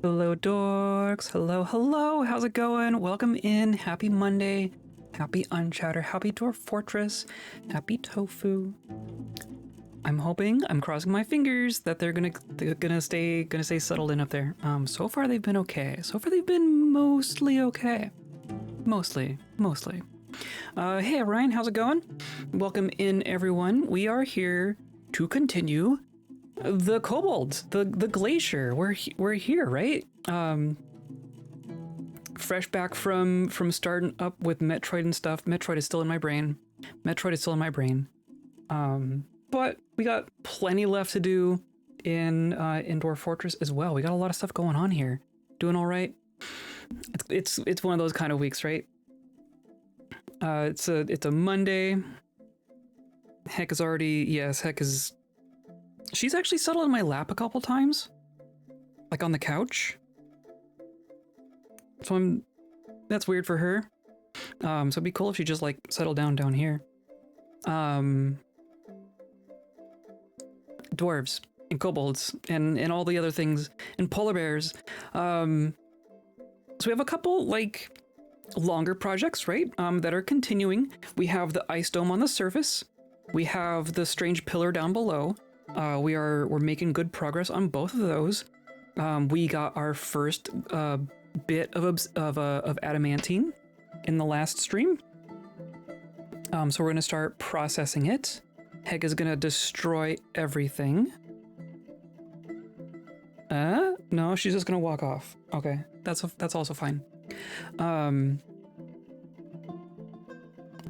Hello, dorks. Hello, hello. How's it going? Welcome in. Happy Monday. Happy Unchatter. Happy Dwarf Fortress. Happy Tofu. I'm hoping, I'm crossing my fingers that they're gonna stay settled in up there. So far they've been okay. So far they've been mostly okay. Mostly. Hey Ryan, how's it going? Welcome in, everyone. We are here to continue the kobolds, the glacier. We're here, right? Fresh back from starting up with Metroid and stuff. Metroid is still in my brain. But we got plenty left to do in Dwarf Fortress as well. We got a lot of stuff going on here. Doing all right. It's one of those kind of weeks, right? It's a Monday. Heck is. She's actually settled in my lap a couple times, like on the couch. So that's weird for her. So it'd be cool if she just like settled down here. Dwarves and kobolds and all the other things and polar bears. So we have a couple like longer projects, right? That are continuing. We have the ice dome on the surface. We have the strange pillar down below. We're making good progress on both of those. We got our first bit of adamantine in the last stream. So we're gonna start processing it. Heg is gonna destroy everything. No, she's just gonna walk off. Okay, that's also fine.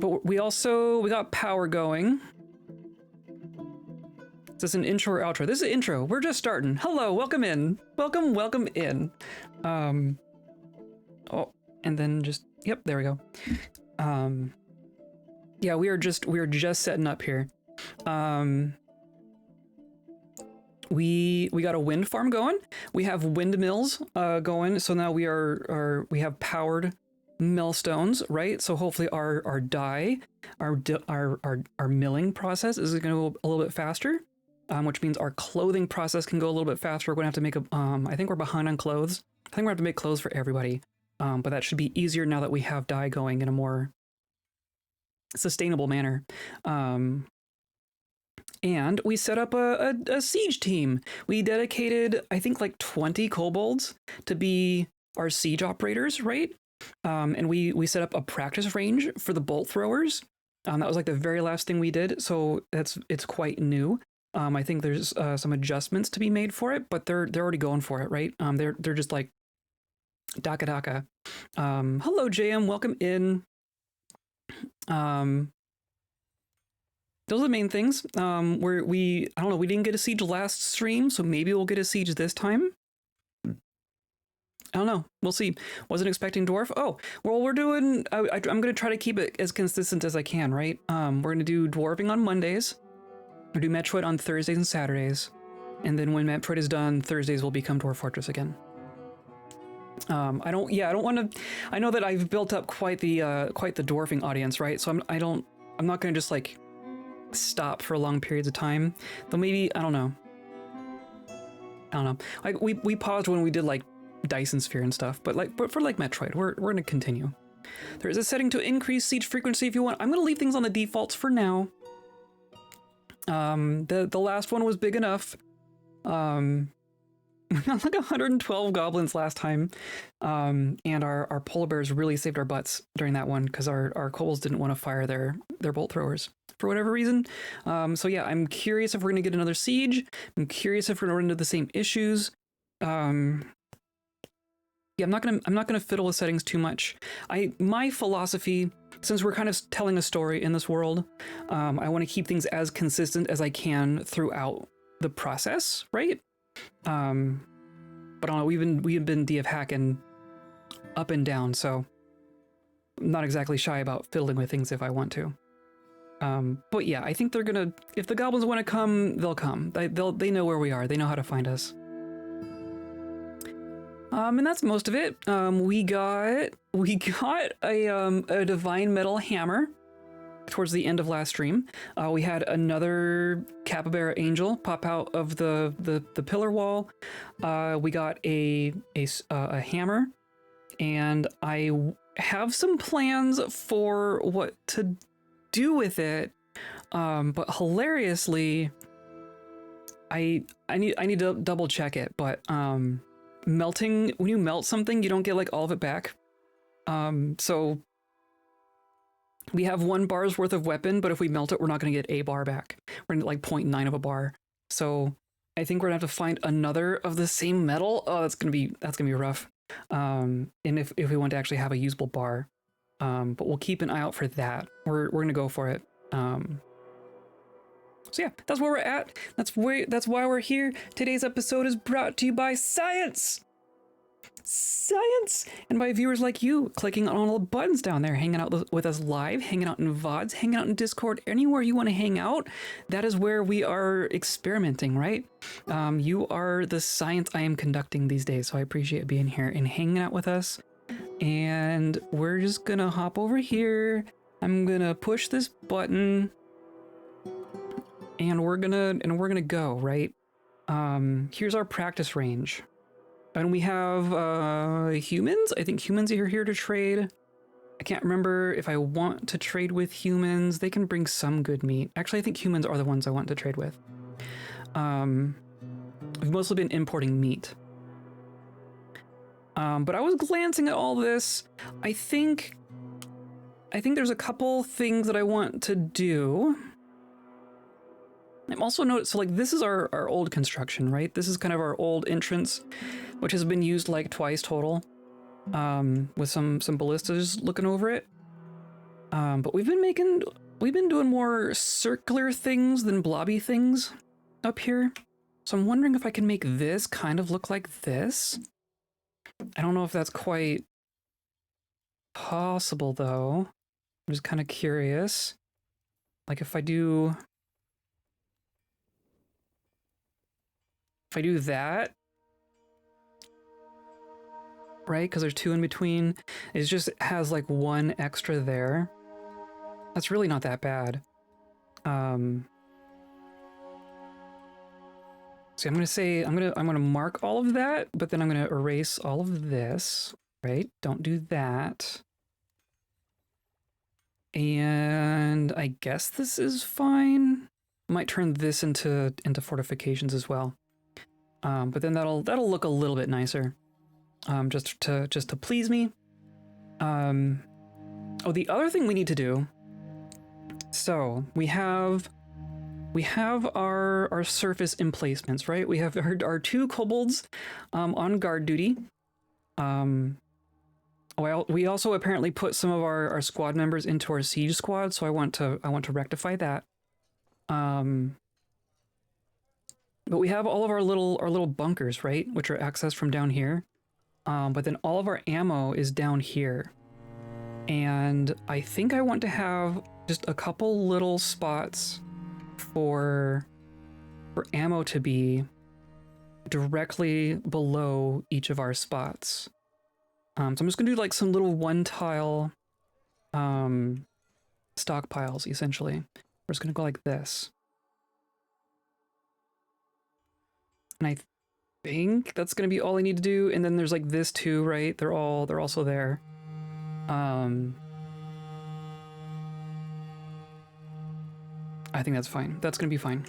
But we got power going. Is this an intro or outro? This is an intro. We're just starting. Hello, welcome in. Welcome in. Oh, and then just, yep, there we go. Yeah, we are just setting up here. We got a wind farm going. We have windmills going. So now we have powered millstones, right? So hopefully our dye, our milling process is going to go a little bit faster. Which means our clothing process can go a little bit faster. We're going to have to make I think we're behind on clothes. I think we're going to have to make clothes for everybody. But that should be easier now that we have dye going in a more sustainable manner. And we set up a siege team. We dedicated, I think, like 20 kobolds to be our siege operators, right? And we set up a practice range for the bolt throwers. That was like the very last thing we did. So it's quite new. I think there's some adjustments to be made for it, but they're already going for it, right? They're just like daka. Hello, JM, welcome in. Those are the main things. I don't know, we didn't get a siege last stream, so maybe we'll get a siege this time. I don't know. We'll see. Wasn't expecting dwarf. Oh, well, we're doing. I'm going to try to keep it as consistent as I can, right? We're going to do dwarving on Mondays. We'll do Metroid on Thursdays and Saturdays, and then when Metroid is done, Thursdays will become Dwarf Fortress again. I don't want to. I know that I've built up quite the dwarfing audience, right? So I'm not going to just like stop for long periods of time. Though maybe I don't know. Like we paused when we did like Dyson Sphere and stuff, but for Metroid, we're going to continue. There is a setting to increase siege frequency if you want. I'm going to leave things on the defaults for now. The last one was big enough. We got like 112 goblins last time. And our polar bears really saved our butts during that one because our kobolds didn't want to fire their bolt throwers for whatever reason. So yeah, I'm curious if we're gonna get another siege. I'm curious if we're gonna run into the same issues. Yeah, I'm not gonna fiddle with settings too much. My philosophy, since we're kind of telling a story in this world, I want to keep things as consistent as I can throughout the process, right? But I don't know, we've been DF hacking up and down, so I'm not exactly shy about fiddling with things if I want to. But yeah, I think they're gonna, if the goblins want to come, they'll come. They know where we are. They know how to find us. And that's most of it. We got a divine metal hammer. towards the end of last stream, we had another capybara angel pop out of the pillar wall. We got a hammer, and I have some plans for what to do with it. But hilariously, I need to double check it. But melting, when you melt something, you don't get like all of it back. So we have 1 bar's worth of weapon, but if we melt it, we're not going to get a bar back. We're going to get like 0.9 of a bar. So I think we're gonna have to find another of the same metal. Oh, that's gonna be rough. And if we want to actually have a usable bar, but we'll keep an eye out for that. We're gonna go for it. So yeah, that's where we're at. That's why we're here. Today's episode is brought to you by science. Science! And by viewers like you, clicking on all the buttons down there, hanging out with us live, hanging out in VODs, hanging out in Discord, anywhere you want to hang out. That is where we are experimenting, right? You are the science I am conducting these days, so I appreciate being here and hanging out with us. And we're just gonna hop over here. I'm gonna push this button, and we're gonna go, right? Here's our practice range. And we have humans. I think humans are here to trade. I can't remember if I want to trade with humans. They can bring some good meat. Actually, I think humans are the ones I want to trade with. We've mostly been importing meat. But I was glancing at all this. I think there's a couple things that I want to do. I'm also noticed, so like this is our old construction, right? This is kind of our old entrance, which has been used like twice total, with some ballistas looking over it. But we've been doing more circular things than blobby things up here. So I'm wondering if I can make this kind of look like this. I don't know if that's quite possible though. I'm just kind of curious. Like if I do that, right? Because there's 2 in between. It just has like 1 extra there. That's really not that bad. So I'm gonna mark all of that, but then I'm gonna erase all of this, right? Don't do that. And I guess this is fine. I might turn this into fortifications as well. But then that'll look a little bit nicer, just to please me. Oh, the other thing we need to do. So we have our surface emplacements, right? We have our 2 kobolds on guard duty. Well, we also apparently put some of our squad members into our siege squad, so I want to rectify that. But we have all of our little bunkers, right? Which are accessed from down here. But then all of our ammo is down here. And I think I want to have just a couple little spots for ammo to be directly below each of our spots. So I'm just gonna do like some little 1-tile stockpiles, essentially. We're just gonna go like this. And I think that's gonna be all I need to do. And then there's like this too, right? They're also there. I think that's fine. That's gonna be fine.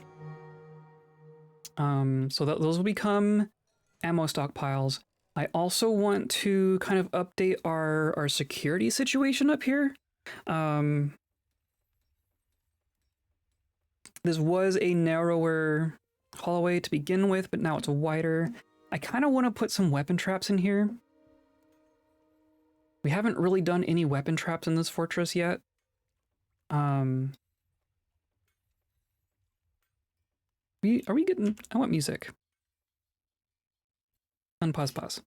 So those will become ammo stockpiles. I also want to kind of update our security situation up here. This was a narrower hallway to begin with, but now it's wider. I kind of want to put some weapon traps in here. We haven't really done any weapon traps in this fortress yet. Are we getting... I want music. Unpause, pause.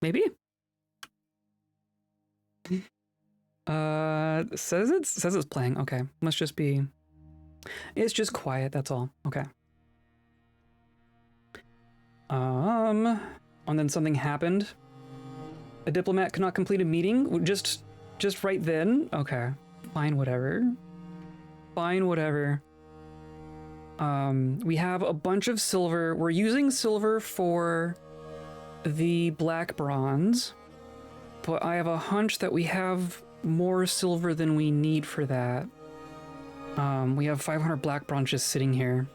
Maybe? Says it's playing. Okay. Must just be... It's just quiet, that's all. Okay. And then something happened. A diplomat could not complete a meeting just right then? Okay. Fine, whatever. Fine, whatever. We have a bunch of silver. We're using silver for the black bronze, but I have a hunch that we have more silver than we need for that. We have 500 black bronze just sitting here.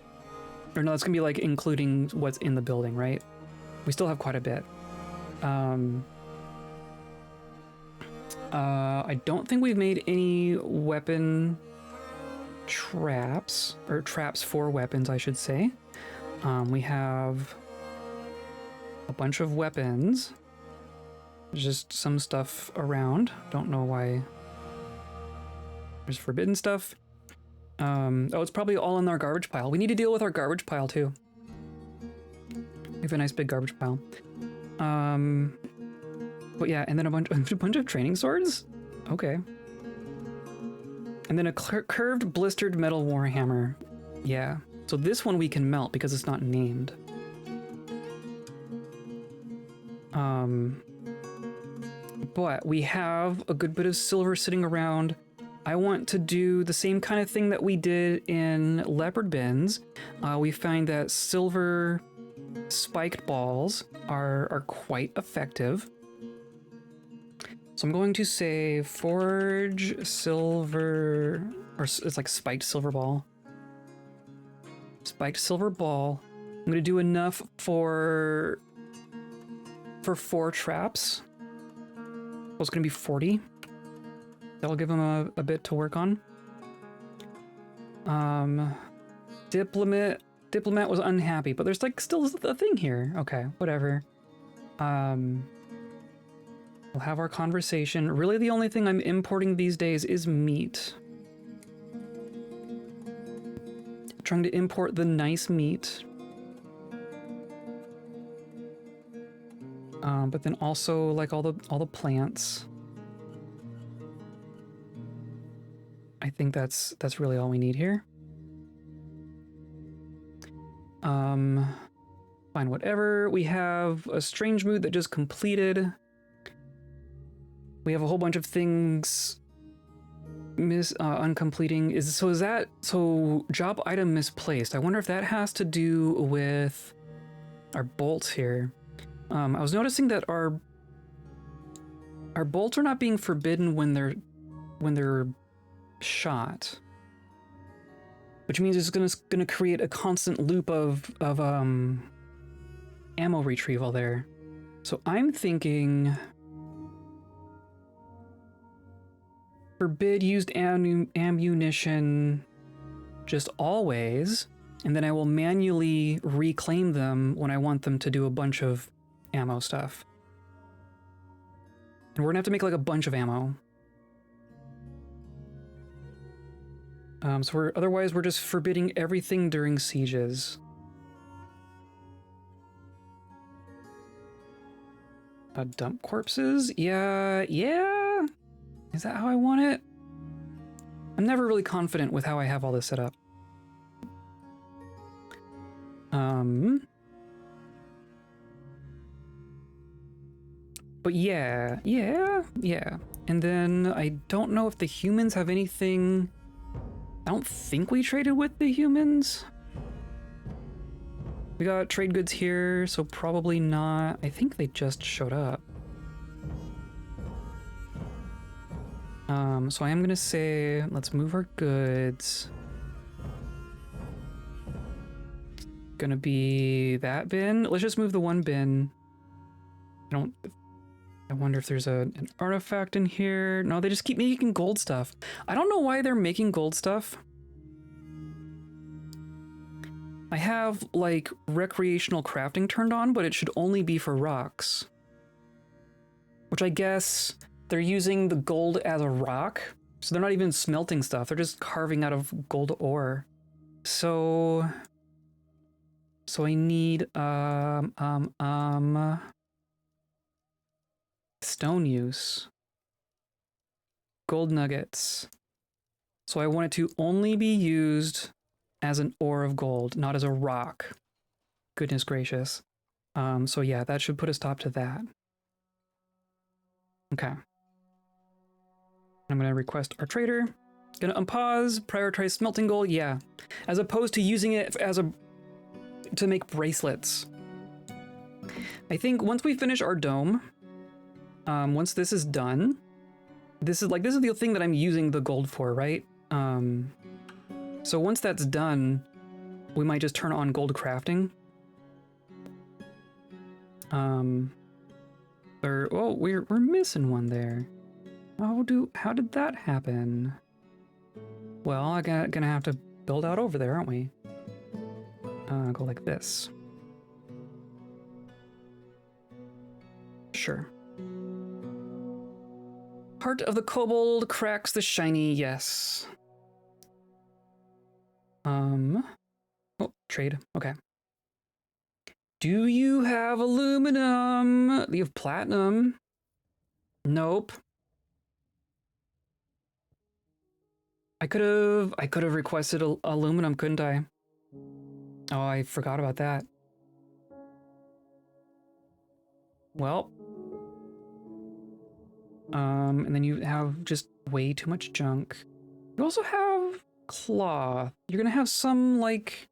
Or no, it's gonna be like including what's in the building, right? We still have quite a bit. I don't think we've made any weapon traps, or traps for weapons, I should say. We have a bunch of weapons. There's just some stuff around. Don't know why. There's forbidden stuff. Oh, it's probably all in our garbage pile. We need to deal with our garbage pile too. We have a nice big garbage pile. But yeah, and then a bunch of training swords? Okay. And then a curved blistered metal warhammer. Yeah. So this one we can melt because it's not named. But we have a good bit of silver sitting around. I want to do the same kind of thing that we did in leopard bins. We find that silver spiked balls are quite effective. So I'm going to say forge silver, or it's like spiked silver ball. Spiked silver ball. I'm going to do enough for 4 traps. Well, it's going to be 40. That'll give them a bit to work on. Diplomat was unhappy, but there's like still a thing here. Okay, whatever. We'll have our conversation. Really, the only thing I'm importing these days is meat. Trying to import the nice meat. But then also like all the plants. I think that's really all we need here. Fine, whatever. We have a strange mood that just completed. We have a whole bunch of things uncompleting. So job item misplaced. I wonder if that has to do with our bolts here. I was noticing that our bolts are not being forbidden when they're shot, which means it's gonna create a constant loop of ammo retrieval there. So I'm thinking forbid used ammunition just always, and then I will manually reclaim them when I want them to do a bunch of ammo stuff. And we're gonna have to make like a bunch of ammo. So otherwise we're just forbidding everything during sieges. Dump corpses? Yeah. Is that how I want it? I'm never really confident with how I have all this set up. But yeah. And then I don't know if the humans have anything. I don't think we traded with the humans. We got trade goods here, so probably not. I think they just showed up. So I am gonna say, let's move our goods. Gonna be that bin. Let's just move the one bin. I wonder if there's an artifact in here. No, they just keep making gold stuff. I don't know why they're making gold stuff. I have, like, recreational crafting turned on, but it should only be for rocks. Which I guess they're using the gold as a rock. So they're not even smelting stuff. They're just carving out of gold ore. So I need, stone use. Gold nuggets. So I want it to only be used as an ore of gold, not as a rock. Goodness gracious. So yeah, that should put a stop to that. Okay. I'm gonna request our trader. Gonna unpause, prioritize smelting gold, yeah. As opposed to using it as to make bracelets. I think once we finish our dome, once this is done, this is the thing that I'm using the gold for, right? So once that's done, we might just turn on gold crafting. Oh, we're missing one there. How did that happen? Well, I'm gonna have to build out over there, aren't we? Go like this. Sure. Heart of the kobold cracks the shiny, yes. Oh, trade, okay. Do you have aluminum? You have platinum? Nope. I could have requested aluminum, couldn't I? Oh, I forgot about that. Well. And then you have just way too much junk. You also have cloth. You're gonna have some, like,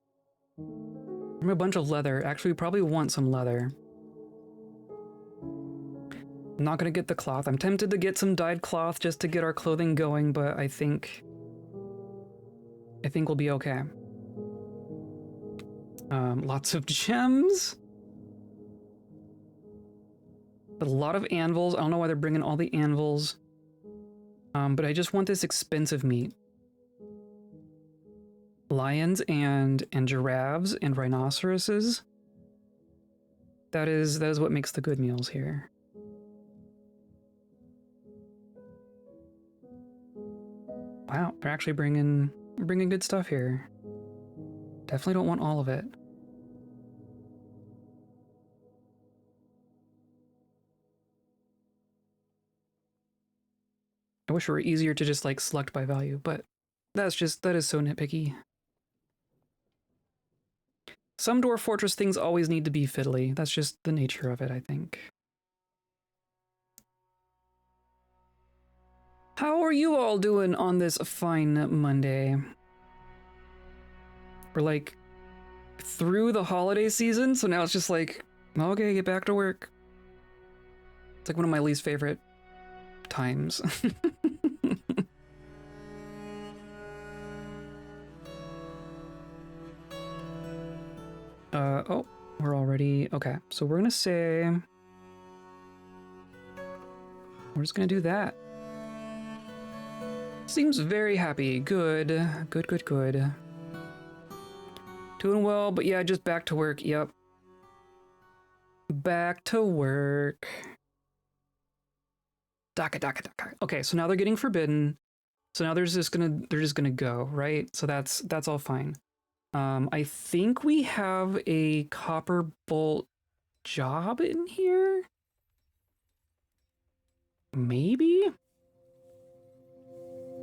a bunch of leather. Actually, we probably want some leather. I'm not gonna get the cloth. I'm tempted to get some dyed cloth just to get our clothing going, but I think we'll be okay. Lots of gems. A lot of anvils. I don't know why they're bringing all the anvils. But I just want this expensive meat. Lions and giraffes and rhinoceroses. That is what makes the good meals here. Wow, they're actually bringing good stuff here. Definitely don't want all of it. I wish it were easier to just, like, select by value, but that is so nitpicky. Some Dwarf Fortress things always need to be fiddly. That's just the nature of it, I think. How are you all doing on this fine Monday? We're, like, through the holiday season, so now it's just like, okay, get back to work. It's like one of my least favorite times. Oh, we're already, okay. So we're gonna say, we're just gonna do that. Seems very happy. Good. Doing well, but yeah, just back to work. Yep. Back to work. Daka. Okay, so now they're getting forbidden. So now they're just gonna go, right? So that's all fine. I think we have a copper bolt job in here. Maybe?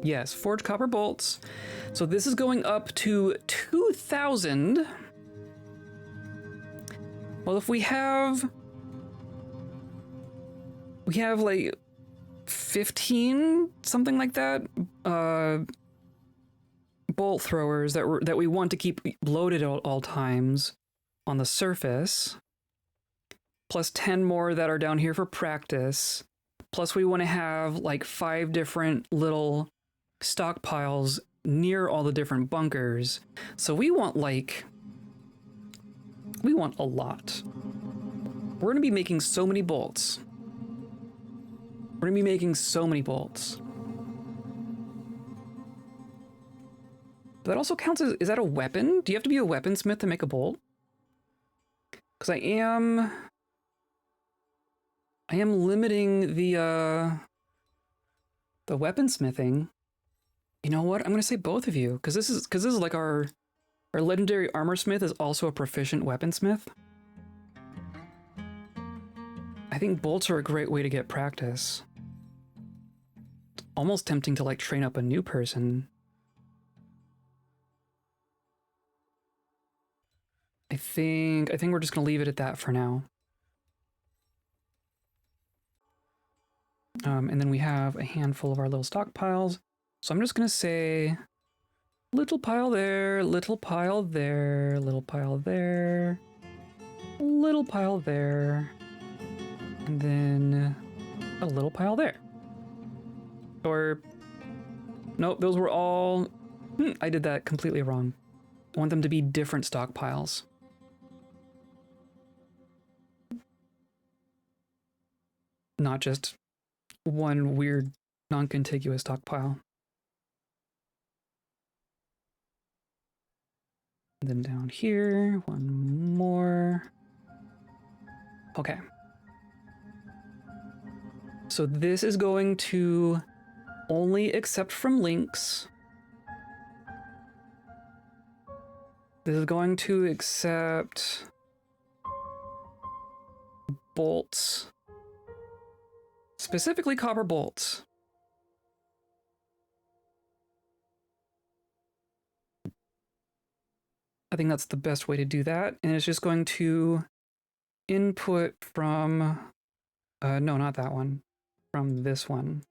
Yes, forge copper bolts. So this is going up to 2,000. Well, if we have like 15, something like that, bolt throwers that we want to keep loaded at all times on the surface, plus 10 more that are down here for practice, plus we want to have like 5 different little stockpiles near all the different bunkers. So we want a lot. We're gonna be making so many bolts. We're gonna be making so many bolts. But that also counts as, is that a weapon? Do you have to be a weaponsmith to make a bolt? Because I am limiting the weaponsmithing. You know what? I'm gonna say both of you, because this is like our legendary armor smith is also a proficient weaponsmith. I think bolts are a great way to get practice. It's almost tempting to like train up a new person. I think we're just gonna leave it at that for now. And then we have a handful of our little stockpiles. So I'm just gonna say little pile there, little pile there, little pile there, little pile there, and then a little pile there. Or, nope, those were all, I did that completely wrong. I want them to be different stockpiles. Not just one weird non-contiguous stockpile. And then down here, one more. Okay. So this is going to only accept from links. This is going to accept bolts. Specifically copper bolts. I think that's the best way to do that. And it's just going to input from, no, not that one, from this one.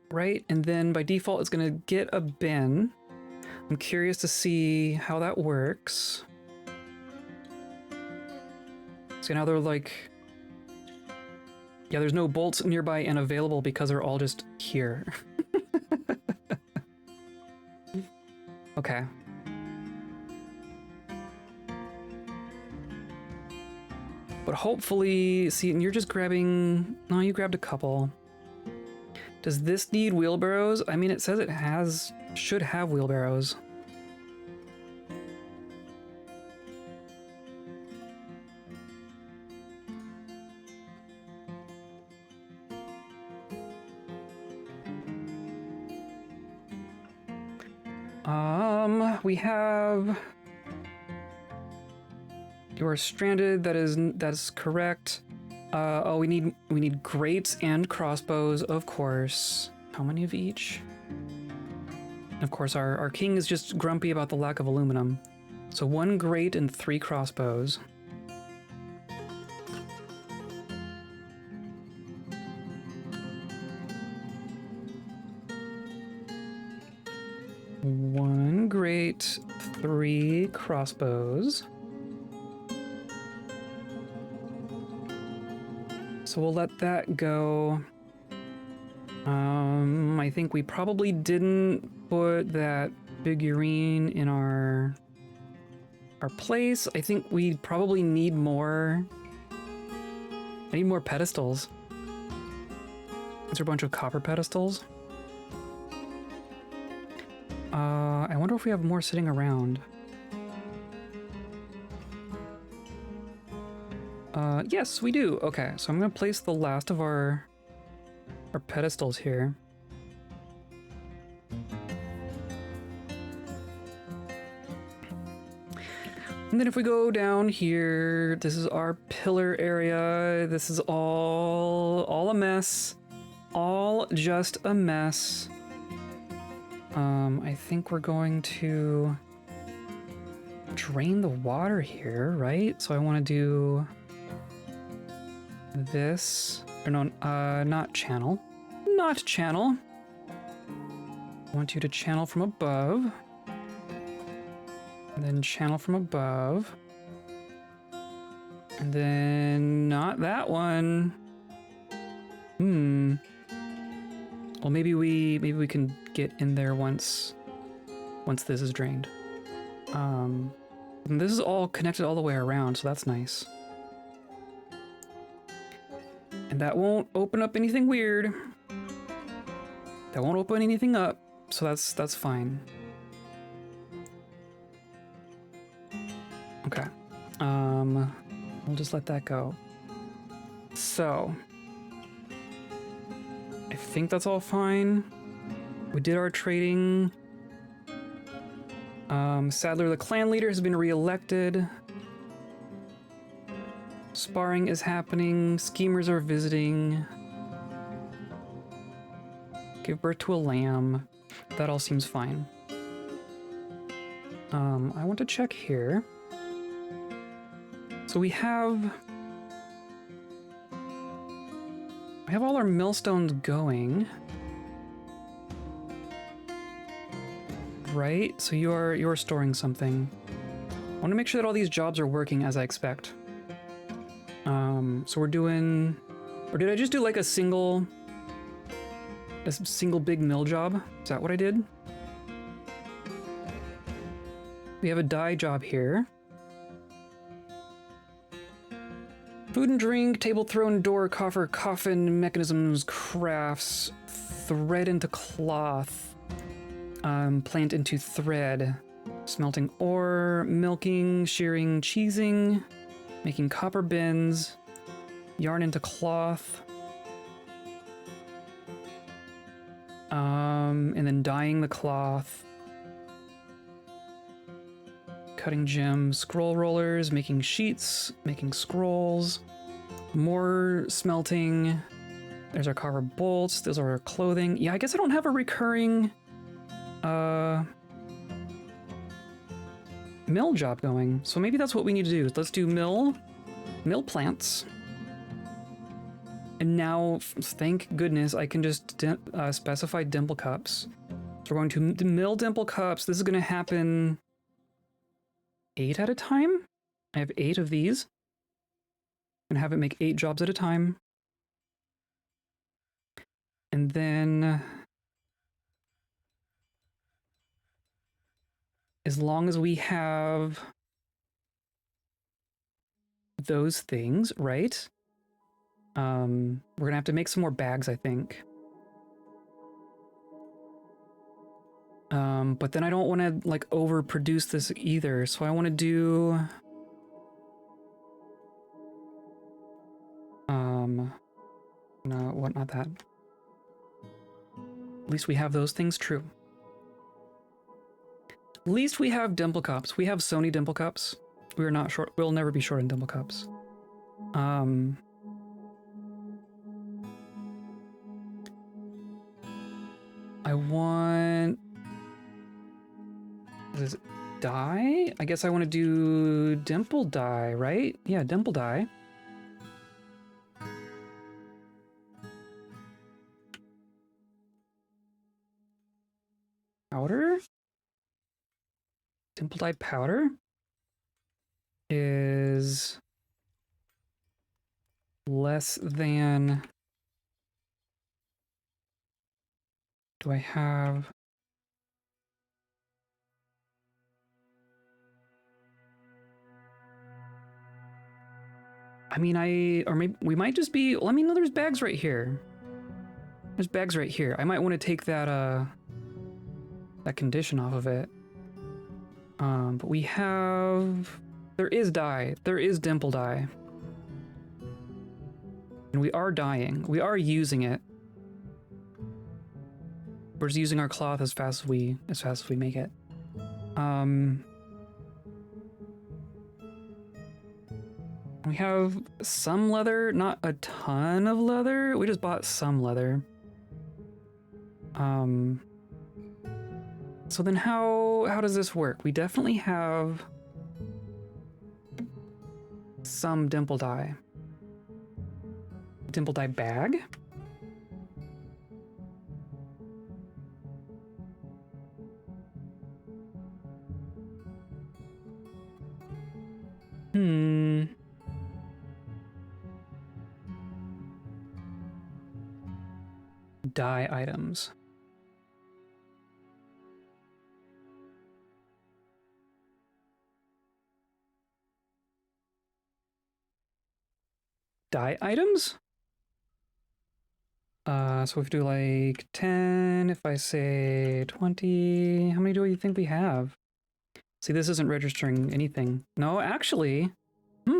Right, and then by default, it's gonna get a bin. I'm curious to see how that works. So now they're like, yeah, there's no bolts nearby and available because they're all just here. Okay. But hopefully, see, and you're just grabbing, no, you grabbed a couple. Does this need wheelbarrows? I mean, it says it should have wheelbarrows. We have, you are stranded. That is correct. Oh, we need grates and crossbows, of course. How many of each? Of course, our king is just grumpy about the lack of aluminum. So 1 grate and 3 crossbows. One grate, 3 crossbows. So we'll let that go. I think we probably didn't put that figurine in our place. I think we probably need more. I need more pedestals. Is there a bunch of copper pedestals? I wonder if we have more sitting around. Yes, we do. Okay, so I'm gonna place the last of our pedestals here. And then if we go down here, this is our pillar area. This is all a mess. All just a mess. I think we're going to drain the water here, right? So I want to do this, or no, not channel. Not channel. I want you to channel from above. And then channel from above. And then not that one. Well, maybe we can get in there once this is drained. And this is all connected all the way around, so that's nice. And that won't open up anything weird. That won't open anything up, so that's fine. Okay. We'll just let that go. So I think that's all fine. We did our trading. Sadler, the clan leader, has been re-elected. Sparring is happening. Schemers are visiting. Give birth to a lamb. That all seems fine. I want to check here. So we have... I We have all our millstones going. Right, so you're storing something. I want to make sure that all these jobs are working as I expect. So we're doing, or did I just do like a single big mill job? Is that what I did? We have a dye job here. Food and drink, table throne, door, coffer, coffin, mechanisms, crafts, thread into cloth, plant into thread, smelting ore, milking, shearing, cheesing, making copper bins, yarn into cloth, and then dyeing the cloth, cutting gems, scroll rollers, making sheets, making scrolls, more smelting. There's our copper bolts. Those are our clothing. Yeah, I guess I don't have a recurring mill job going, so maybe that's what we need to do. Let's do mill plants. And now, thank goodness, I can just specify dimple cups. So we're going to mill dimple cups. This is going to happen 8 at a time. I have 8 of these. I'm going to have it make 8 jobs at a time. And then, as long as we have those things, right? We're gonna have to make some more bags, I think. But then I don't want to like overproduce this either, so I want to do no, what, not that. At least we have those things, true. At least we have dimple cups. We have Sony dimple cups. We are not short. We'll never be short on dimple cups. I want... Is it dye? I guess I want to do dimple dye, right? Yeah, dimple dye. Powder? Dimple dye powder is less than... Do I have... I mean, or maybe we might just be, let me know there's bags right here. There's bags right here. I might want to take that, that condition off of it. But we have, there is dye. There is dimple dye. And we are dyeing. We are using it. We're just using our cloth as fast as we make it. We have some leather, not a ton of leather. We just bought some leather. So then how does this work? We definitely have some dimple dye. Dimple dye bag. Dye items. Dye items? So if we do like 10, if I say 20, how many do you think we have? See, this isn't registering anything. No, actually, how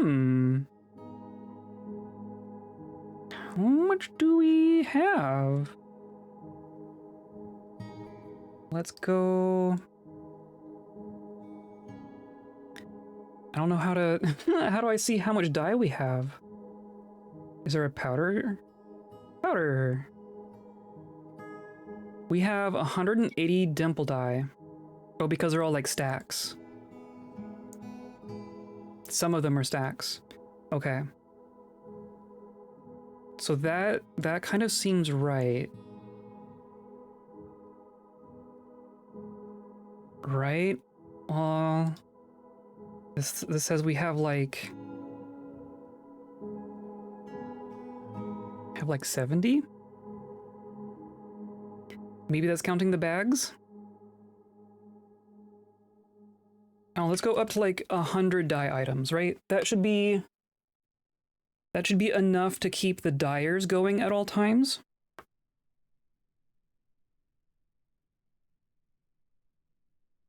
much do we have? Let's go. I don't know how to, how do I see how much dye we have? Is there a powder? Powder. We have 180 dimple dye. Oh, because they're all like stacks. Some of them are stacks. Okay. So that kind of seems right. Right? This says we have like 70? Maybe that's counting the bags? Oh, let's go up to like 100 dye items, right? That should be enough to keep the dyers going at all times.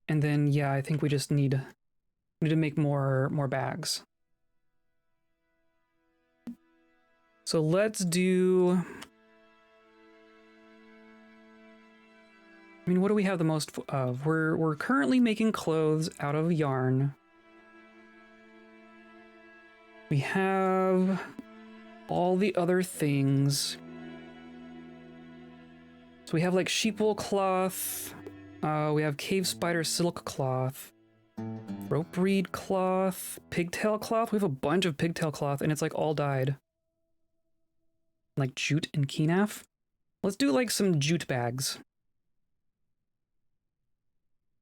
And then yeah, I think we just need to make more bags. So let's do, I mean, what do we have the most of? We're currently making clothes out of yarn. We have all the other things. So we have like sheepwool cloth. We have cave spider silk cloth. Rope reed cloth. Pigtail cloth. We have a bunch of pigtail cloth and it's like all dyed. Like jute and kenaf. Let's do like some jute bags.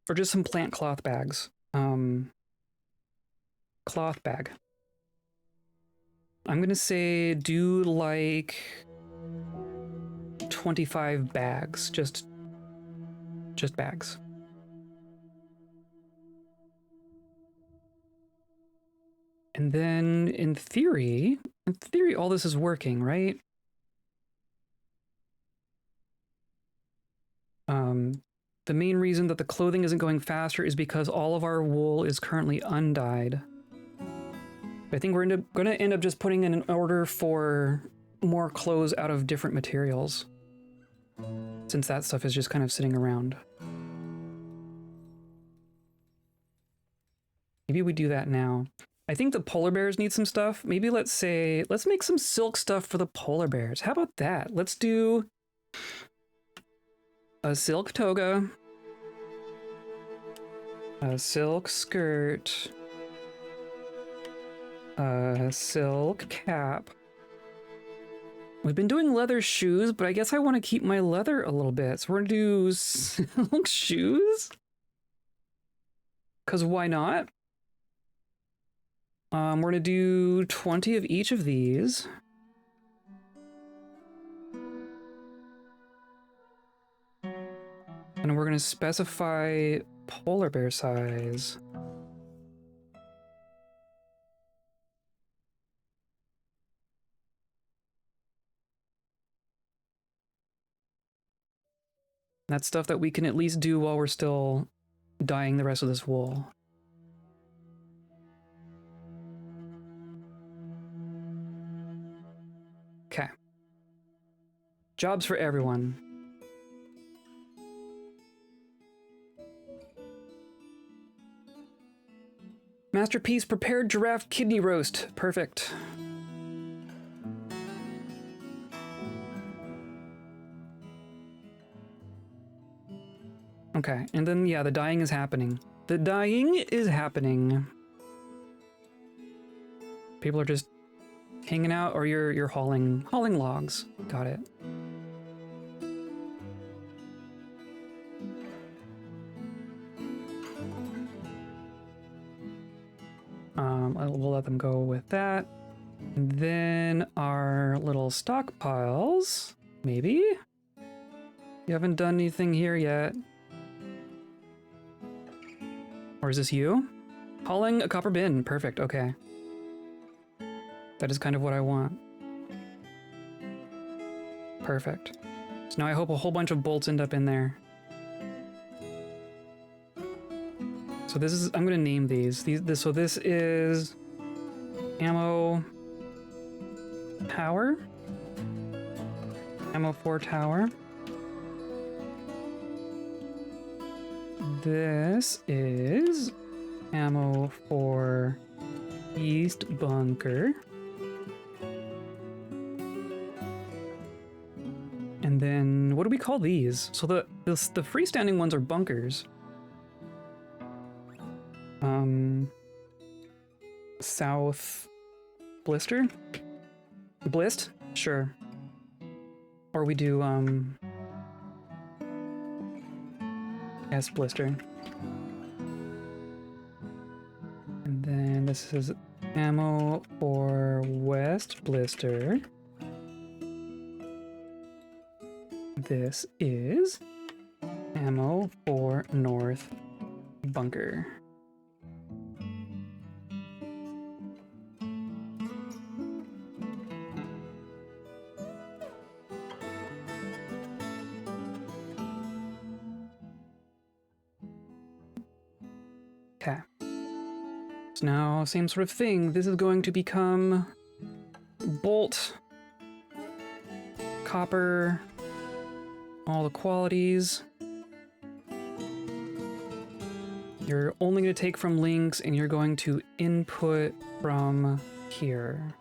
Or just some plant cloth bags. Cloth bag. I'm gonna say do like 25 bags, just bags. And then in theory, all this is working, right? The main reason that the clothing isn't going faster is because all of our wool is currently undyed. I think we're going to end up just putting in an order for more clothes out of different materials, since that stuff is just kind of sitting around. Maybe we do that now. I think the polar bears need some stuff. Maybe let's make some silk stuff for the polar bears. How about that? Let's do a silk toga, a silk skirt, a silk cap. We've been doing leather shoes, but I guess I want to keep my leather a little bit. So we're gonna do silk shoes. Because why not? We're gonna do 20 of each of these. And we're gonna specify polar bear size. That's stuff that we can at least do while we're still dyeing the rest of this wool. Okay. Jobs for everyone. Masterpiece prepared giraffe kidney roast. Perfect. Okay, and then yeah, the dyeing is happening. The dyeing is happening. People are just hanging out, or you're hauling logs. Got it. We'll let them go with that. And then our little stockpiles, maybe? You haven't done anything here yet. Or is this you? Hauling a copper bin. Perfect, okay. That is kind of what I want. Perfect. So now I hope a whole bunch of bolts end up in there. So this is, I'm gonna name these. So this is ammo tower. Ammo 4 tower. This is ammo for east bunker. And then what do we call these? So the freestanding ones are bunkers. South blister? Blist? Sure. Or we do, S blister. And then this is ammo for West blister. This is ammo for North bunker. Okay. So now, same sort of thing. This is going to become bolt, copper, all the qualities. You're only going to take from links, and you're going to input from here.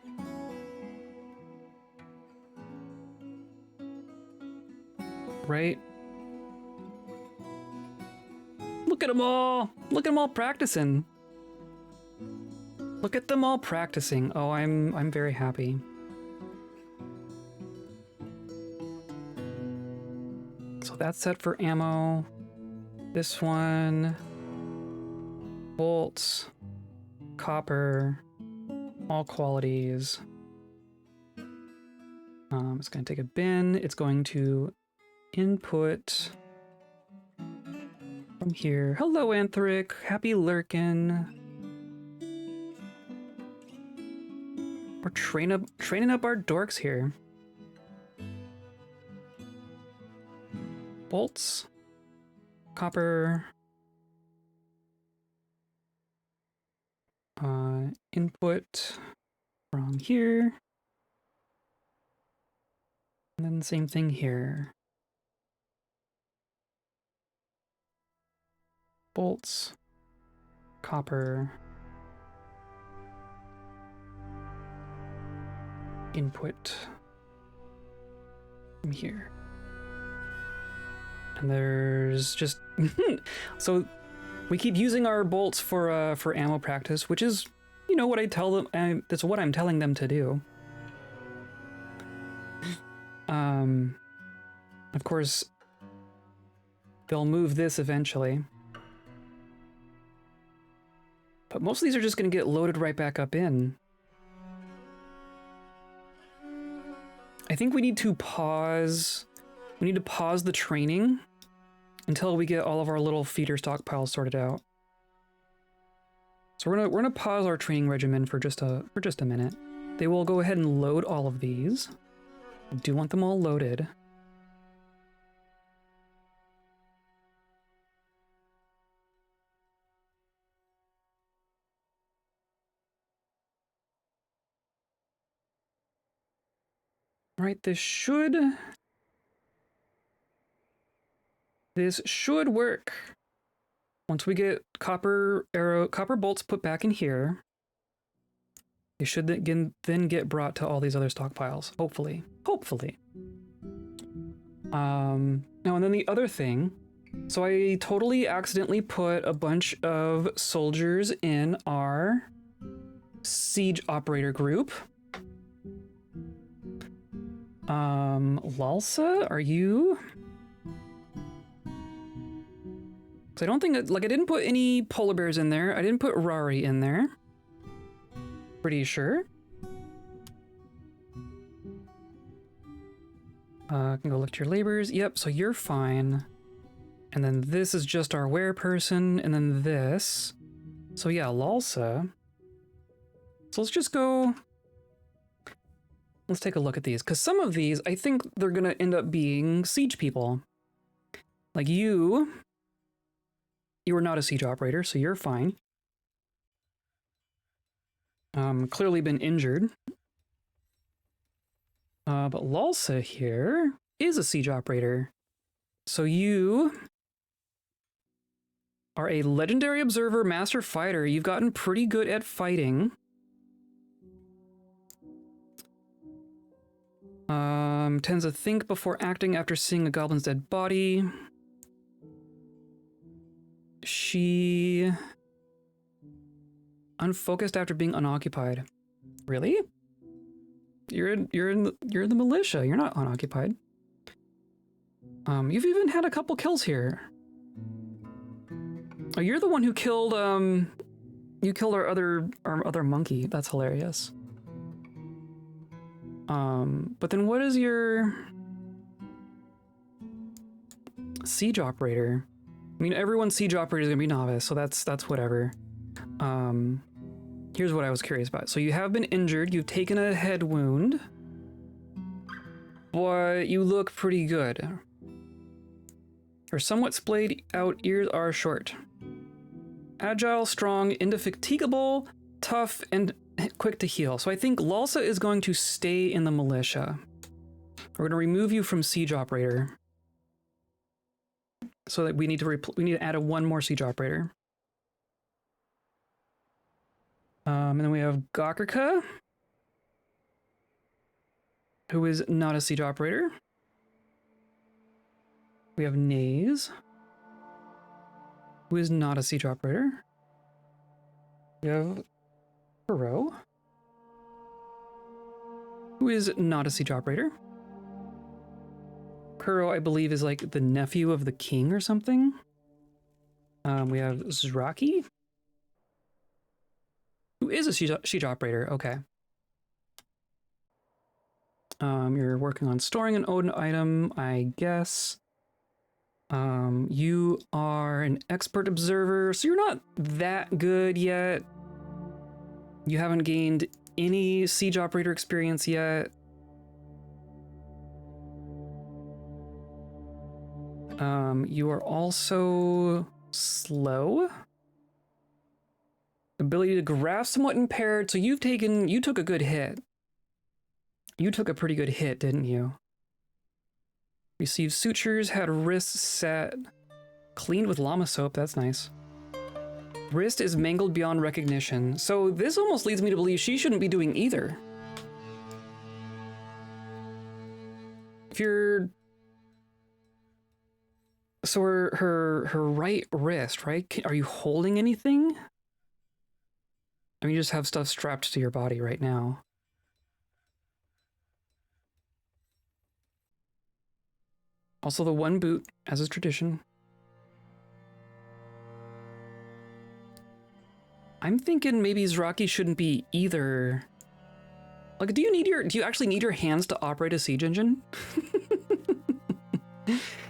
Right? Look at them all! Look at them all practicing! Look at them all practicing. Oh, I'm very happy. So that's set for ammo. This one, bolts, copper, all qualities. It's going to take a bin. It's going to input from here. Hello, Anthric. Happy lurkin'. We're training up our dorks here. Bolts, copper, input from here, and then same thing here. Bolts, copper, input from here. And there's just so we keep using our bolts for ammo practice, which is, you know, what I tell them. That's what I'm telling them to do. Of course, they'll move this eventually, but most of these are just going to get loaded right back up in. I think we need to pause. We need to pause the training until we get all of our little feeder stockpiles sorted out. So we're gonna pause our training regimen for just a minute. They will go ahead and load all of these. I do want them all loaded. All right, this should work. Once we get copper bolts put back in here, they should then get brought to all these other stockpiles. Hopefully. Now, and then the other thing, so I totally accidentally put a bunch of soldiers in our siege operator group. Lalsa, are you? Because I don't think, I didn't put any polar bears in there. I didn't put Rari in there. Pretty sure. I can go look at your labors. Yep, so you're fine. And then this is just our wear person, and then this. So yeah, Lalsa. So let's just go... Let's take a look at these, because some of these, I think they're going to end up being siege people. Like you are not a siege operator, so you're fine. Clearly been injured. But Lalsa here is a siege operator. So you are a legendary observer, master fighter. You've gotten pretty good at fighting. Tends to think before acting after seeing a goblin's dead body. She... unfocused after being unoccupied. Really? You're in the militia. You're not unoccupied. You've even had a couple kills here. Oh, you're the one who killed, you killed our other monkey. That's hilarious. But then what is your siege operator? I mean, everyone's siege operator is gonna be novice, so that's whatever. Here's what I was curious about. So you have been injured, you've taken a head wound, but you look pretty good. Your somewhat splayed out ears are short. Agile, strong, indefatigable, tough, and quick to heal. So I think Lalsa is going to stay in the militia. We're going to remove you from siege operator. So that we need to add one more siege operator. And then we have Gakrika, who is not a siege operator. We have Naze, who is not a siege operator. We have Kuro, who is not a siege operator. Kuro, I believe, is like the nephew of the king or something. We have Zraki, who is a siege operator. Okay. You're working on storing an Odin item, I guess. You are an expert observer, so you're not that good yet. You haven't gained any siege operator experience yet. You are also slow. Ability to grasp somewhat impaired, so you took a good hit. You took a pretty good hit, didn't you? Received sutures, had wrists set, cleaned with llama soap, that's nice. Wrist is mangled beyond recognition, so this almost leads me to believe she shouldn't be doing either. If you're... So her right wrist, right? Are you holding anything? I mean, you just have stuff strapped to your body right now. Also the one boot, as is tradition. I'm thinking maybe Zraki shouldn't be either. Like, do you actually need your hands to operate a siege engine?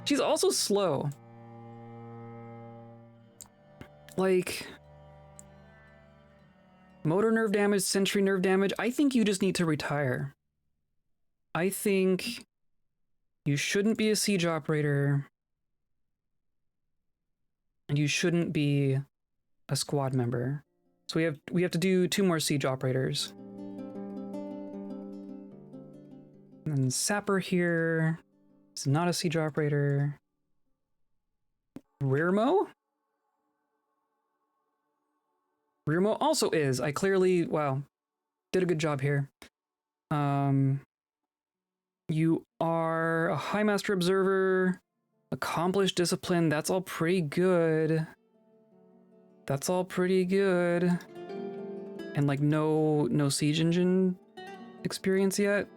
She's also slow. Like, motor nerve damage, sensory nerve damage. I think you just need to retire. I think you shouldn't be a siege operator. And you shouldn't be a squad member. So we have to do 2 more siege operators. And then Sapper here is not a siege operator. Rirmo? Rirmo also is. I clearly, wow, did a good job here. You are a High Master Observer, accomplished discipline. That's all pretty good. That's all pretty good. And like no siege engine experience yet.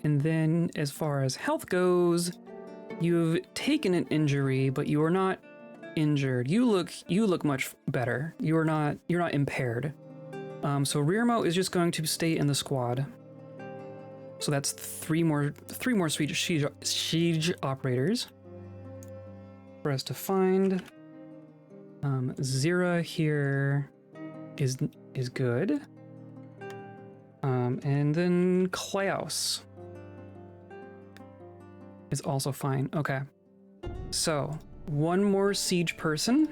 And then as far as health goes, you've taken an injury, but you are not injured. You look much better. You're not impaired. So Rirmo is just going to stay in the squad. So that's three more siege operators for us to find. Zira here is good. And then Klaus is also fine. Okay. So, one more siege person.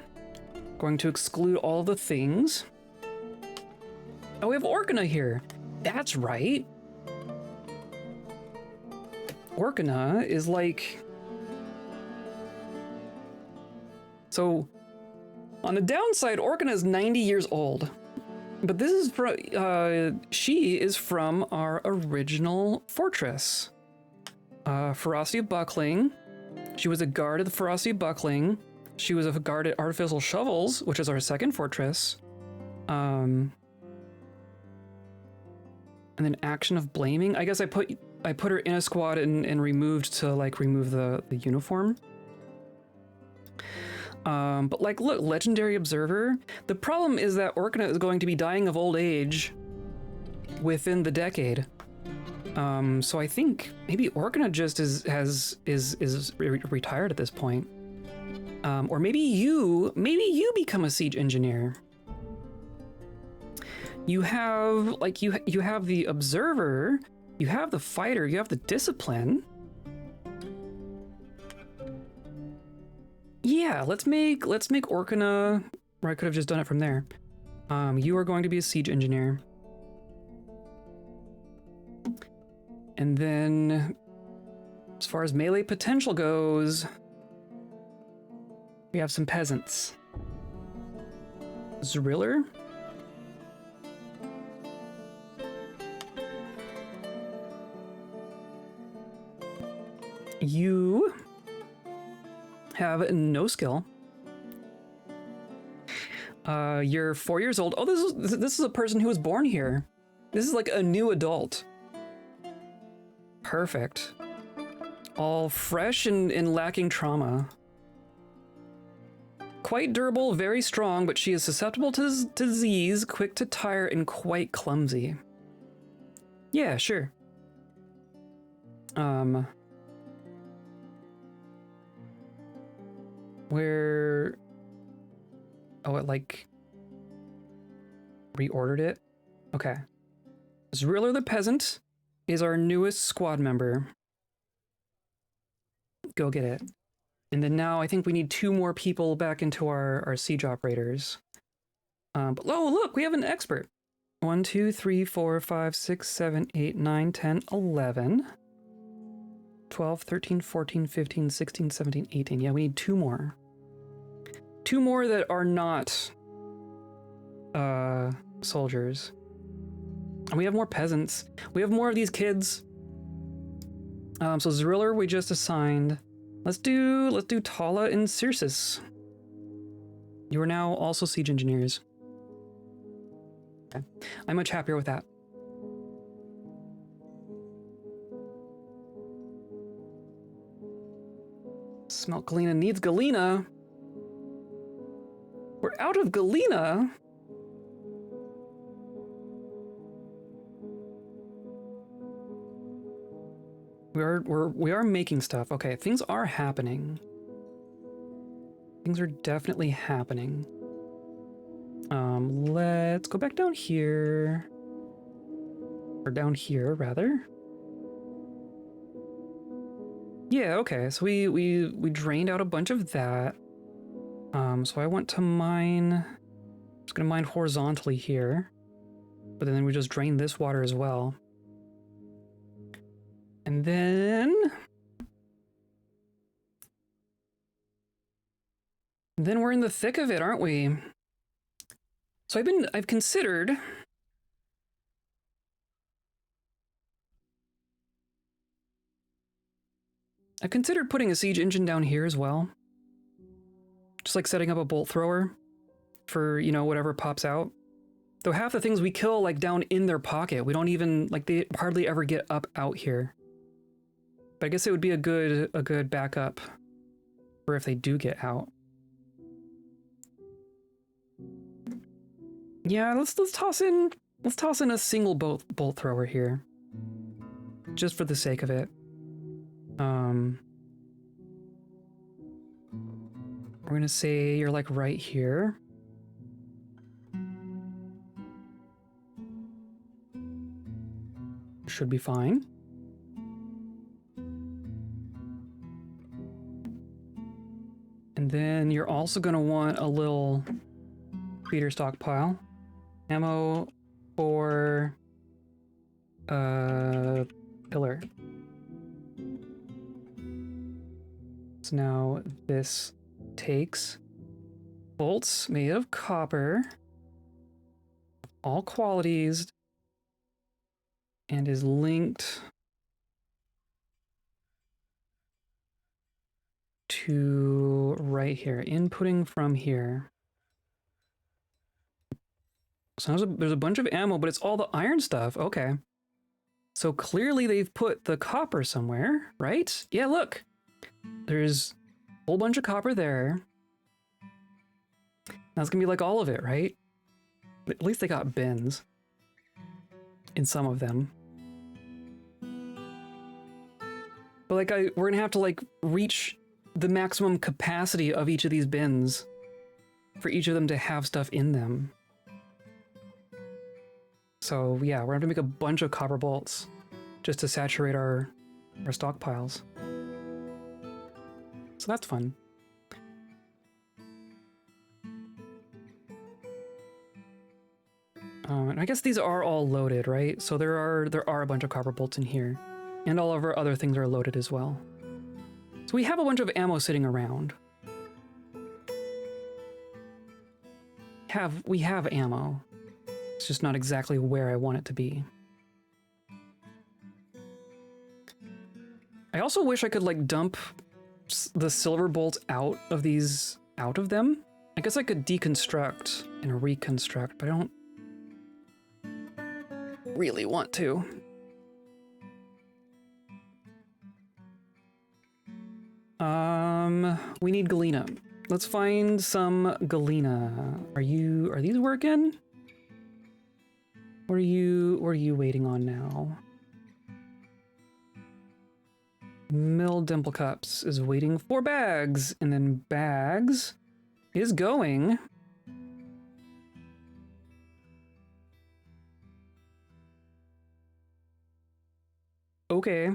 Going to exclude all the things. Oh, we have Orkana here. That's right. Orkana is like... So, on the downside, Orkana is 90 years old. But this is from, she is from our original fortress. Ferocity of Buckling. She was a guard at the Ferocity of Buckling. She was a guard at Artificial Shovels, which is our second fortress. And then Action of Blaming. I guess I put I put her in a squad and removed to like remove the uniform. But like, look, legendary observer. The problem is that Orkana is going to be dying of old age within the decade. So I think maybe Orkana just is retired at this point. Or maybe you become a siege engineer. You have like you have the observer, you have the fighter, you have the discipline. Yeah, let's make Orkana, or I could have just done it from there. You are going to be a siege engineer. And then as far as melee potential goes, we have some peasants. Zriller. You have no skill. You're 4 years old. Oh, this is a person who was born here. This is like a new adult. Perfect. All fresh and lacking trauma. Quite durable, very strong, but she is susceptible to disease, quick to tire, and quite clumsy. Yeah, sure. Where... Oh, it like... reordered it? Okay. Zriller the Peasant is our newest squad member. Go get it. And then now I think we need 2 more people back into our siege operators. But, oh, look, we have an expert. 1, 2, 3, 4, 5, 6, 7, 8, 9, 10, 11, 12, 13, 14, 15, 16, 17, 18. Yeah, we need 2 more. 2 more that are not soldiers. And we have more peasants. We have more of these kids. So Zriller we just assigned. Let's do Tala and Circes. You are now also siege engineers. Okay. I'm much happier with that. Smelt galena needs galena. We're out of galena. We are making stuff. Okay, things are happening. Things are definitely happening. Let's go back down here. Or down here, rather. Yeah, okay, so we drained out a bunch of that. So I want to mine... I'm just gonna mine horizontally here. But then we just drain this water as well. And then we're in the thick of it, aren't we? So I've considered putting a siege engine down here as well. Just like setting up a bolt thrower for, you know, whatever pops out. Though half the things we kill like down in their pocket. We don't even, like, they hardly ever get up out here. But I guess it would be a good backup for if they do get out. Yeah, let's toss in a single bolt thrower here. Just for the sake of it. We're gonna say you're like right here. Should be fine. And then you're also going to want a little feeder stockpile. Ammo for pillar. So now this takes bolts made of copper, all qualities, and is linked to right here, inputting from here. So there's a bunch of ammo, but it's all the iron stuff. Okay. So clearly they've put the copper somewhere, right? Yeah, look. There's a whole bunch of copper there. That's gonna be like all of it, right? At least they got bins in some of them. But like we're gonna have to like reach the maximum capacity of each of these bins for each of them to have stuff in them. So yeah, we're gonna have to make a bunch of copper bolts just to saturate our stockpiles. So that's fun. And I guess these are all loaded, right? So there are a bunch of copper bolts in here, and all of our other things are loaded as well. So we have a bunch of ammo sitting around. We have ammo. It's just not exactly where I want it to be. I also wish I could like dump the silver bolts out of them. I guess I could deconstruct and reconstruct, but I don't really want to. We need galena. Let's find some galena. Are these working? What are you waiting on now? Mill dimple cups is waiting for bags, and then bags is going. Okay.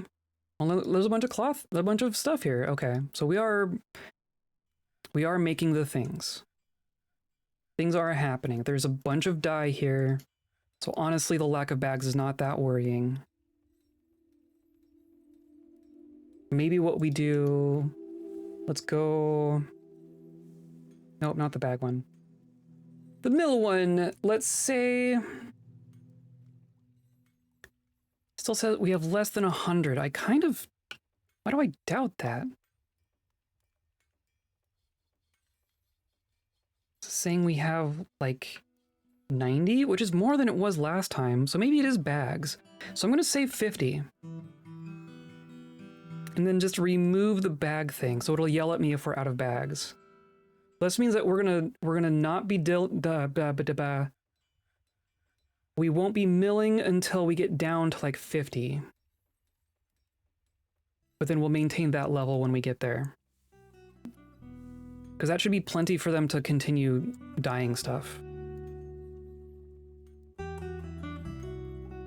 Well, there's a bunch of cloth, a bunch of stuff here. Okay, so we are making the things. Things are happening. There's a bunch of dye here. So honestly, the lack of bags is not that worrying. Maybe what we do... Let's go... Nope, not the bag one. The mill one, let's say... Still says we have less than 100. I kind of... Why do I doubt that? It's saying we have, like, 90, which is more than it was last time. So maybe it is bags. So I'm going to say 50. And then just remove the bag thing, so it'll yell at me if we're out of bags. This means that we're gonna not be we won't be milling until we get down to like 50. But then we'll maintain that level when we get there. Because that should be plenty for them to continue dyeing stuff.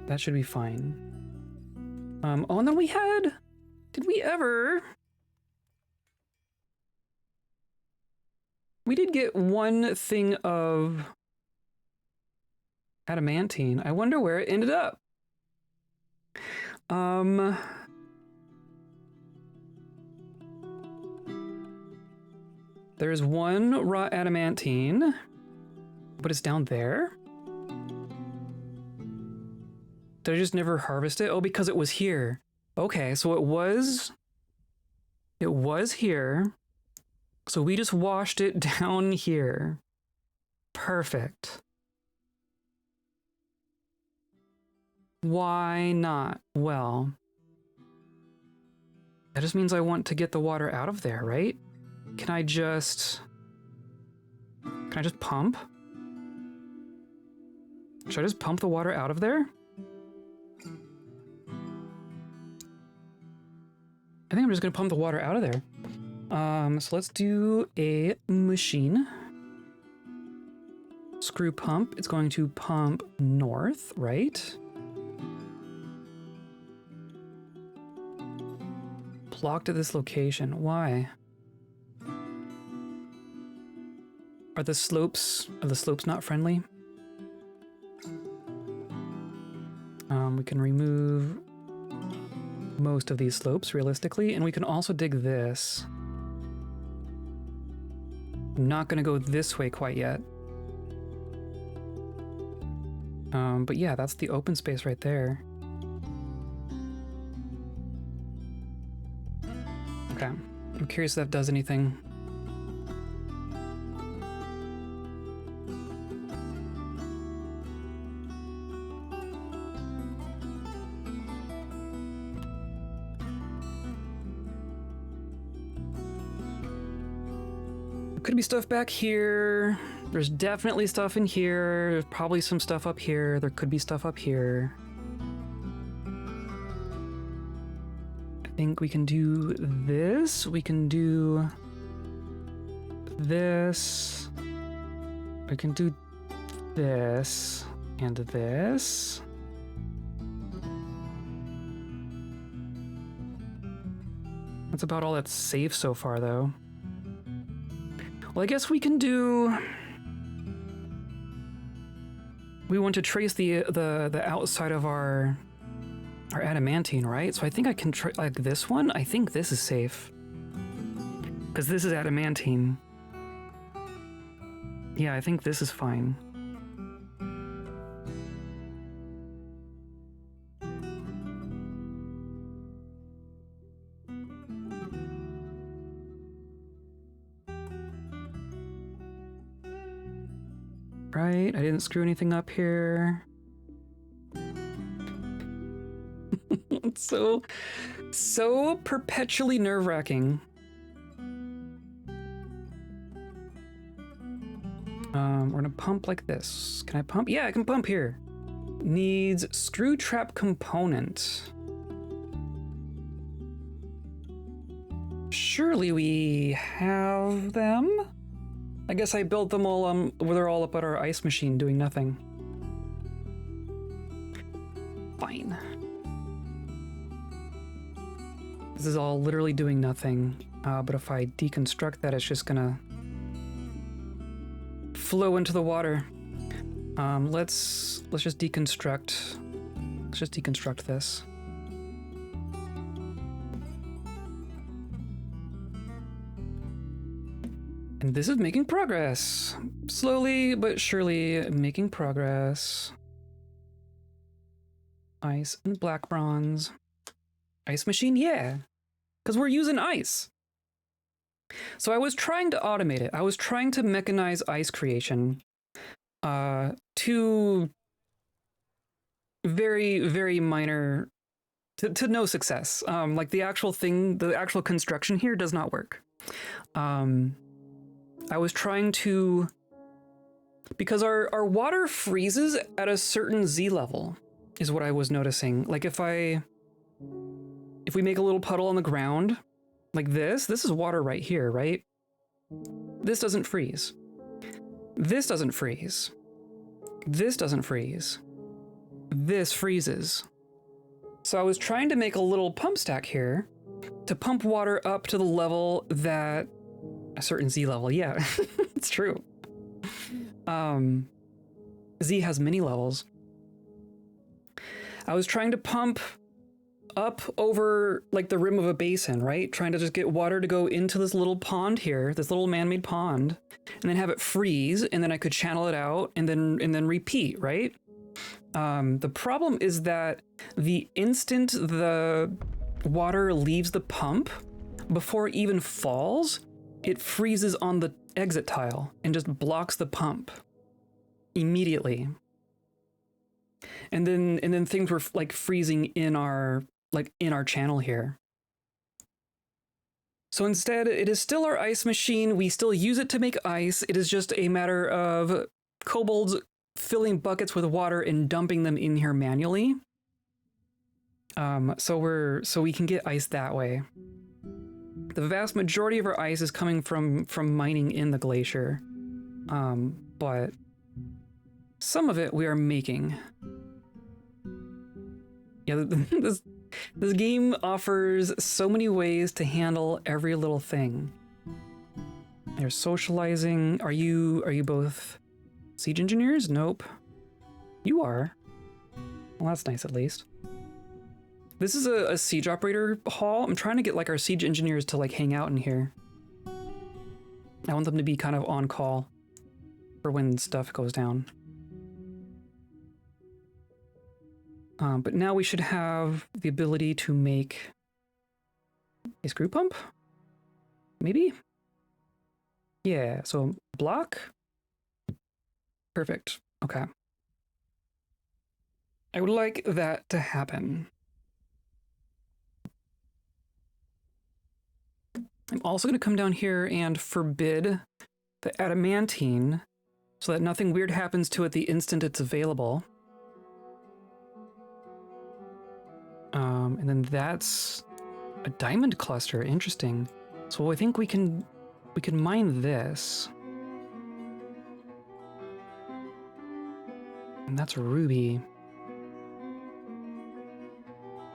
That should be fine. Oh, and then we had... Did we ever... We did get one thing of adamantine. I wonder where it ended up. There's one raw adamantine, but it's down there. Did I just never harvest it? Oh, because it was here. Okay, so it was here. So we just washed it down here. Perfect. Why not? Well, that just means I want to get the water out of there, right? Can I just pump? Should I just pump the water out of there? I think I'm just gonna pump the water out of there. So let's do a machine. Screw pump. It's going to pump north, right? Blocked at this location. Why? Are the slopes not friendly? We can remove most of these slopes realistically, and we can also dig this. I'm not gonna go this way quite yet. But yeah, that's the open space right there. Okay, I'm curious if that does anything. Could be stuff back here. There's definitely stuff in here. There's probably some stuff up here. There could be stuff up here. I think we can do this. We can do this. We can do this and this. That's about all that's safe so far, though. Well, I guess we can do... We want to trace the outside of our adamantine, right? So I think I can like this one. I think this is safe because this is adamantine. Yeah, I think this is fine. Right, I didn't screw anything up here. It's so perpetually nerve-wracking. We're gonna pump like this. Can I pump? Yeah, I can pump here. Needs screw trap component. Surely we have them? I guess I built them all where they're all up at our ice machine doing nothing. Fine. This is all literally doing nothing. But if I deconstruct that, it's just gonna flow into the water. Let's just deconstruct. Let's just deconstruct this. And this is making progress. Slowly but surely making progress. Ice and black bronze. Ice machine, yeah. Because we're using ice. So I was trying to automate it. I was trying to mechanize ice creation to very, very minor, to no success. Like the actual thing, the actual construction here does not work. I was trying to, because our water freezes at a certain Z level, is what I was noticing. Like if we make a little puddle on the ground, like this is water right here, right? This doesn't freeze. This doesn't freeze. This doesn't freeze. This freezes. So I was trying to make a little pump stack here to pump water up to the level that a certain Z level, yeah, it's true. Z has many levels. I was trying to pump up over like the rim of a basin, right? Trying to just get water to go into this little pond here, this little man-made pond, and then have it freeze, and then I could channel it out and then repeat, right? The problem is that the instant the water leaves the pump, before it even falls, it freezes on the exit tile and just blocks the pump immediately. And then things were like freezing in our channel here. So instead, it is still our ice machine. We still use it to make ice. It is just a matter of kobolds filling buckets with water and dumping them in here manually. So we can get ice that way. The vast majority of our ice is coming from mining in the glacier, but some of it we are making. Yeah, this game offers so many ways to handle every little thing. There's socializing. Are you both siege engineers? Nope. You are. Well, that's nice at least. This is a siege operator hall. I'm trying to get like our siege engineers to like hang out in here. I want them to be kind of on call for when stuff goes down. But now we should have the ability to make a screw pump? Maybe? Yeah, so block. Perfect. Okay. I would like that to happen. I'm also going to come down here and forbid the adamantine so that nothing weird happens to it the instant it's available. And then that's a diamond cluster. Interesting. So I think we can mine this. And that's a ruby.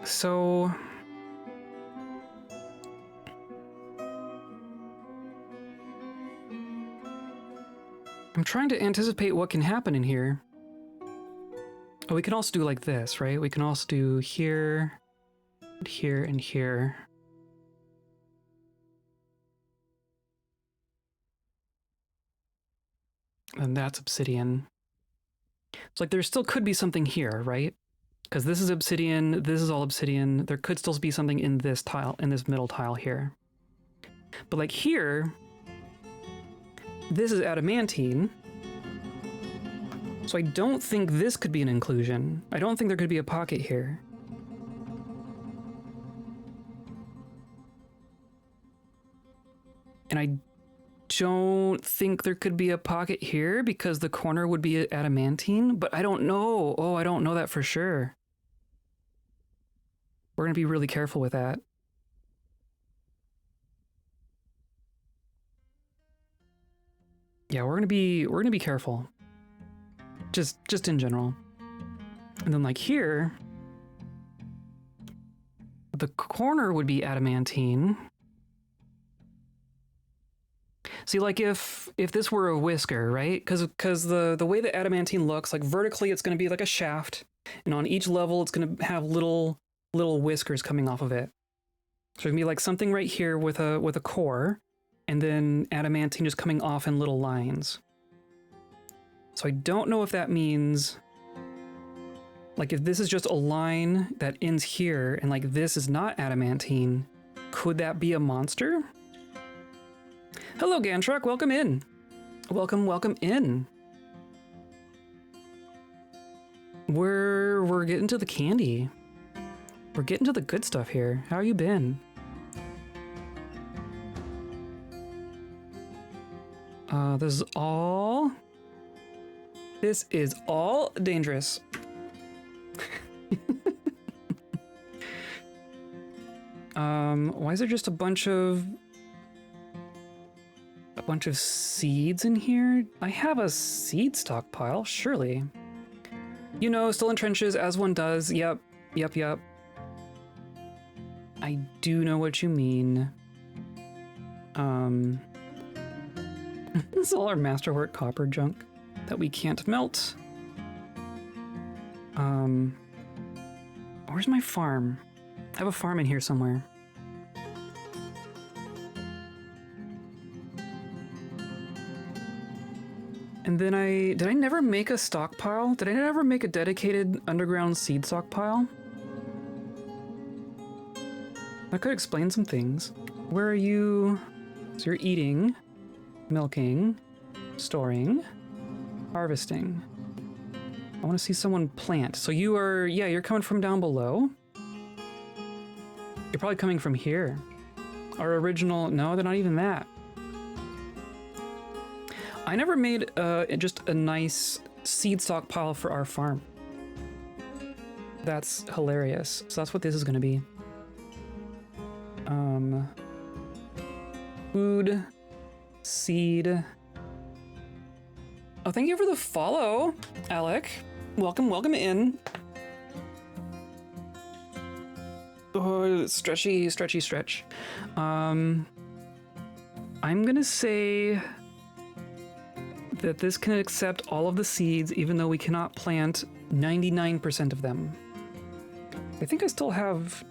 So I'm trying to anticipate what can happen in here. Oh, we can also do like this, right? We can also do here, here, and here. And that's obsidian. It's like there still could be something here, right? Because this is obsidian, this is all obsidian. There could still be something in this tile, in this middle tile here. But like here, this is adamantine. So I don't think this could be an inclusion. I don't think there could be a pocket here. And I don't think there could be a pocket here because the corner would be adamantine, but I don't know. Oh, I don't know that for sure. We're gonna be really careful with that. Yeah, we're gonna be careful. Just in general. And then like here, the corner would be adamantine. See, like if this were a whisker, right? Because the way that adamantine looks, like vertically, it's going to be like a shaft, and on each level, it's going to have little whiskers coming off of it. So it's going to be like something right here with a core, and then adamantine just coming off in little lines. So I don't know if that means, like if this is just a line that ends here, and like this is not adamantine, could that be a monster? Hello, Gantruck. Welcome in. Welcome in. We're getting to the candy. We're getting to the good stuff here. How you been? This is all dangerous. Why is there just a bunch of seeds in here? I have a seed stockpile, surely. You know, still in trenches, as one does. Yep. I do know what you mean. This is all our masterwork copper junk that we can't melt. Where's my farm? I have a farm in here somewhere. And then did I never make a stockpile? Did I never make a dedicated underground seed stockpile? That could explain some things. Where are you? So you're eating, milking, storing, harvesting. I want to see someone plant. So you are, yeah, you're coming from down below. You're probably coming from here. Our original, no, they're not even that. I never made just a nice seed stockpile for our farm. That's hilarious. So that's what this is going to be. Food, seed. Oh, thank you for the follow, Alec. Welcome in. Oh, stretchy stretch. I'm gonna say that this can accept all of the seeds, even though we cannot plant 99% of them. I think I still have...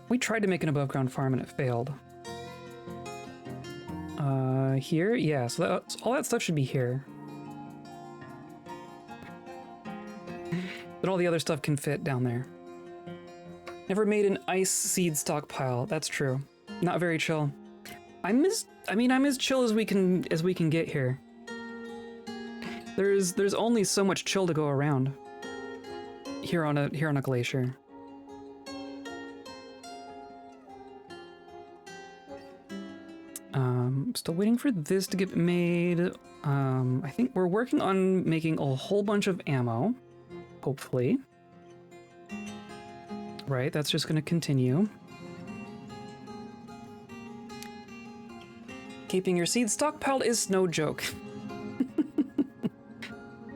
We tried to make an above ground farm and it failed. Here? Yeah, so all that stuff should be here. But all the other stuff can fit down there. Never made an ice seed stockpile. That's true. Not very chill. I'm as chill as we can get here. There's only so much chill to go around here on a glacier. Still waiting for this to get made. I think we're working on making a whole bunch of ammo, hopefully. Right, that's just going to continue. Keeping your seeds stockpiled is no joke.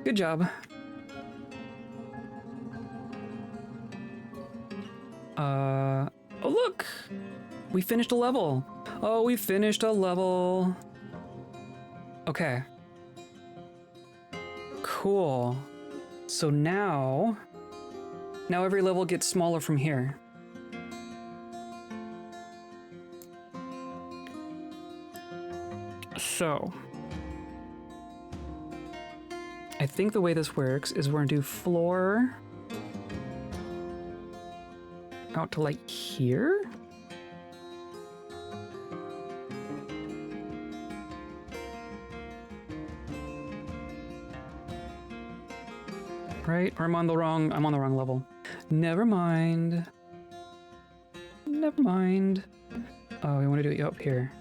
Good job. Oh look! We finished a level! Oh, we finished a level! Okay. Cool. So now every level gets smaller from here. So I think the way this works is we're gonna do floor out to like here. Right? Or I'm on the wrong level. Never mind. Never mind. Oh, we want to do it up here.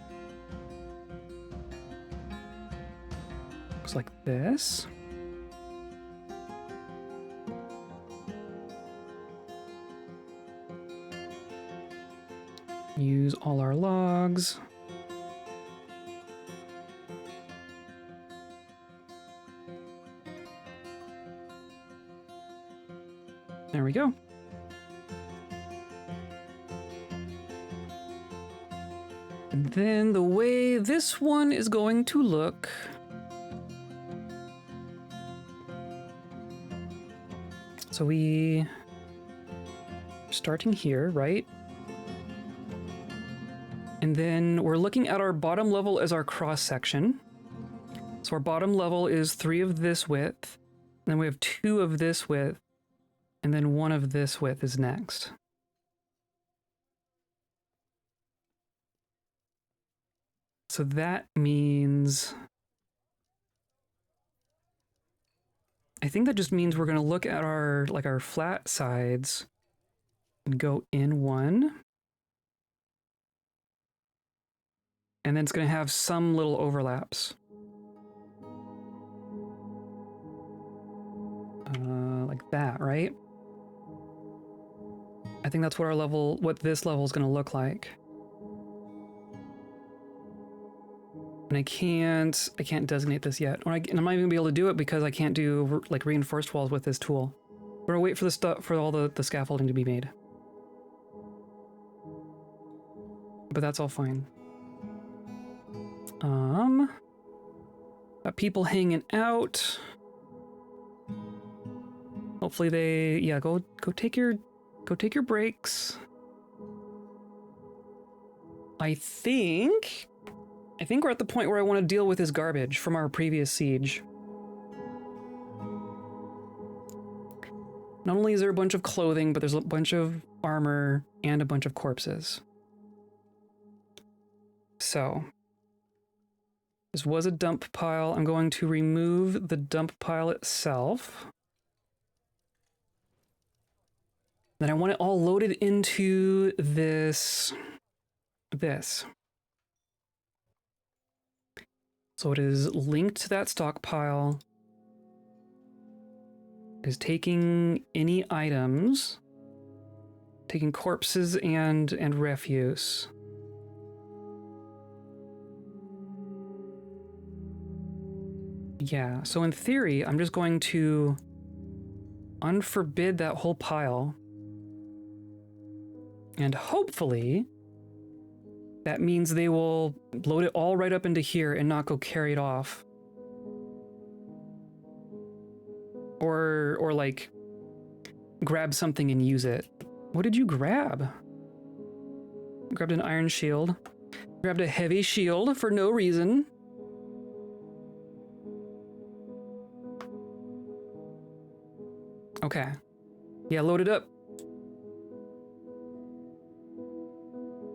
Looks like this. Use all our logs. There we go. And then the way this one is going to look. So we are starting here, right? And then we're looking at our bottom level as our cross section. So our bottom level is 3 of this width. And then we have 2 of this width. And then 1 of this width is next. So that means... I think that just means we're going to look at our flat sides and go in 1. And then it's going to have some little overlaps. Like that, right? I think that's what this level is going to look like. And I can't designate this yet. And I'm not even gonna be able to do it because I can't do like reinforced walls with this tool. We're gonna wait for all the scaffolding to be made. But that's all fine. Got people hanging out. Hopefully they, go take your breaks. I think we're at the point where I want to deal with his garbage from our previous siege. Not only is there a bunch of clothing, but there's a bunch of armor and a bunch of corpses. So, this was a dump pile. I'm going to remove the dump pile itself. Then I want it all loaded into this. So it is linked to that stockpile. It is taking any items, taking corpses and refuse. Yeah, so in theory, I'm just going to unforbid that whole pile. And hopefully, that means they will load it all right up into here and not go carry it off. Or like, grab something and use it. What did you grab? Grabbed an iron shield. Grabbed a heavy shield for no reason. Okay. Yeah, load it up.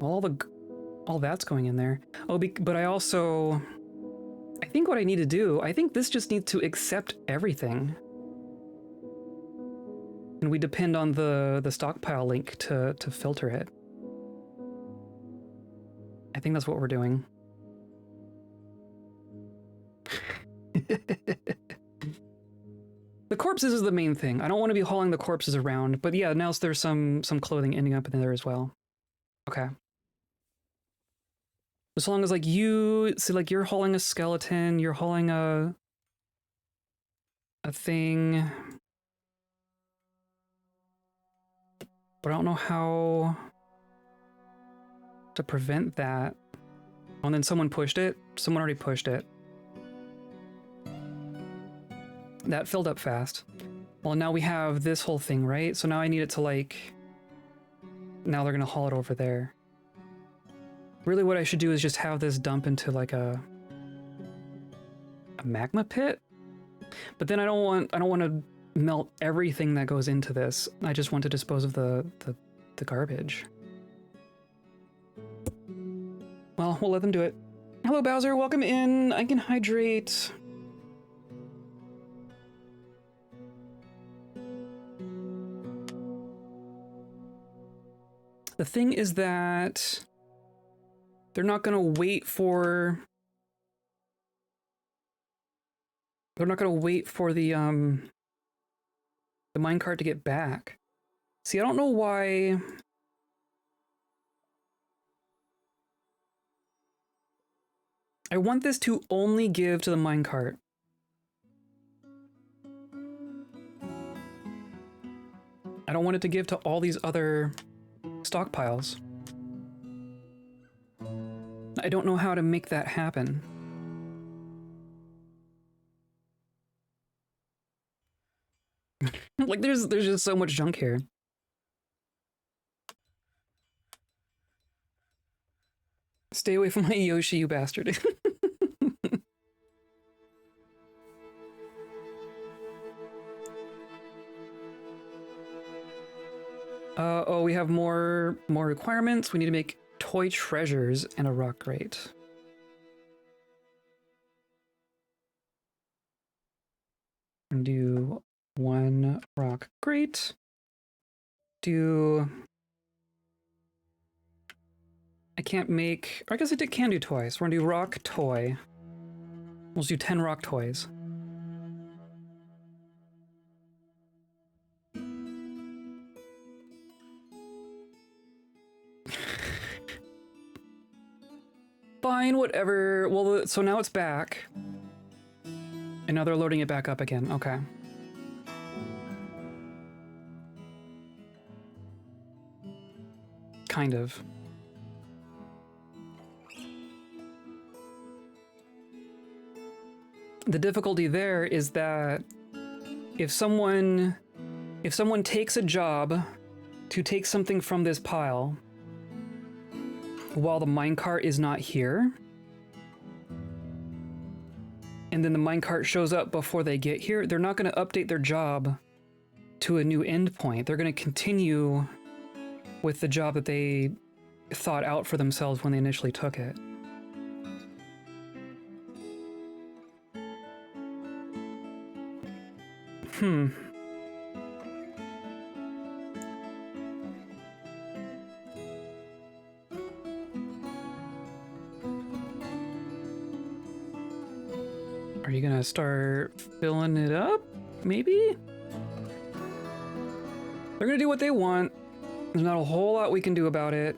All that's going in there. Oh, but I think what I need to do, I think this just needs to accept everything. And we depend on the stockpile link to filter it. I think that's what we're doing. The corpses is the main thing. I don't want to be hauling the corpses around, but yeah, now there's some clothing ending up in there as well. Okay. As long as like you see, like you're hauling a skeleton, you're hauling a thing, but I don't know how to prevent that. Oh, and then someone pushed it. Someone already pushed it. That filled up fast. Well, now we have this whole thing, right? So now I need it to like... Now they're gonna haul it over there. Really what I should do is just have this dump into like a magma pit? But then I don't want to melt everything that goes into this. I just want to dispose of the garbage. Well, we'll let them do it. Hello, Bowser. Welcome in. I can hydrate. The thing is that they're not going to wait for... They're not going to wait for the minecart to get back. See, I don't know why... I want this to only give to the minecart. I don't want it to give to all these other stockpiles. I don't know how to make that happen. Like, there's just so much junk here. Stay away from my Yoshi, you bastard. Oh, we have more requirements. We need to make toy treasures and a rock grate. And do one rock grate. I can't make... I guess I can do toys. We're gonna do rock toy. We'll just do 10 rock toys. Fine, whatever. Well, so now it's back. And now they're loading it back up again. Okay. Kind of. The difficulty there is that if someone takes a job to take something from this pile while the minecart is not here, and then the minecart shows up before they get here, they're not going to update their job to a new endpoint. They're going to continue with the job that they thought out for themselves when they initially took it. Are you gonna start filling it up? Maybe? They're gonna do what they want. There's not a whole lot we can do about it.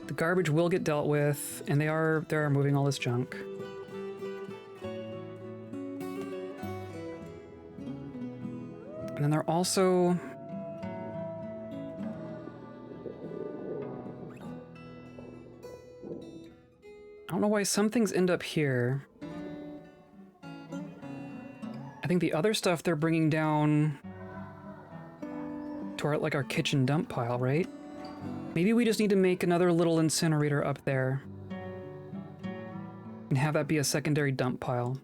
The garbage will get dealt with, and they are moving all this junk. And then they're also... I don't know why some things end up here. I think the other stuff they're bringing down to our kitchen dump pile, right? Maybe we just need to make another little incinerator up there and have that be a secondary dump pile.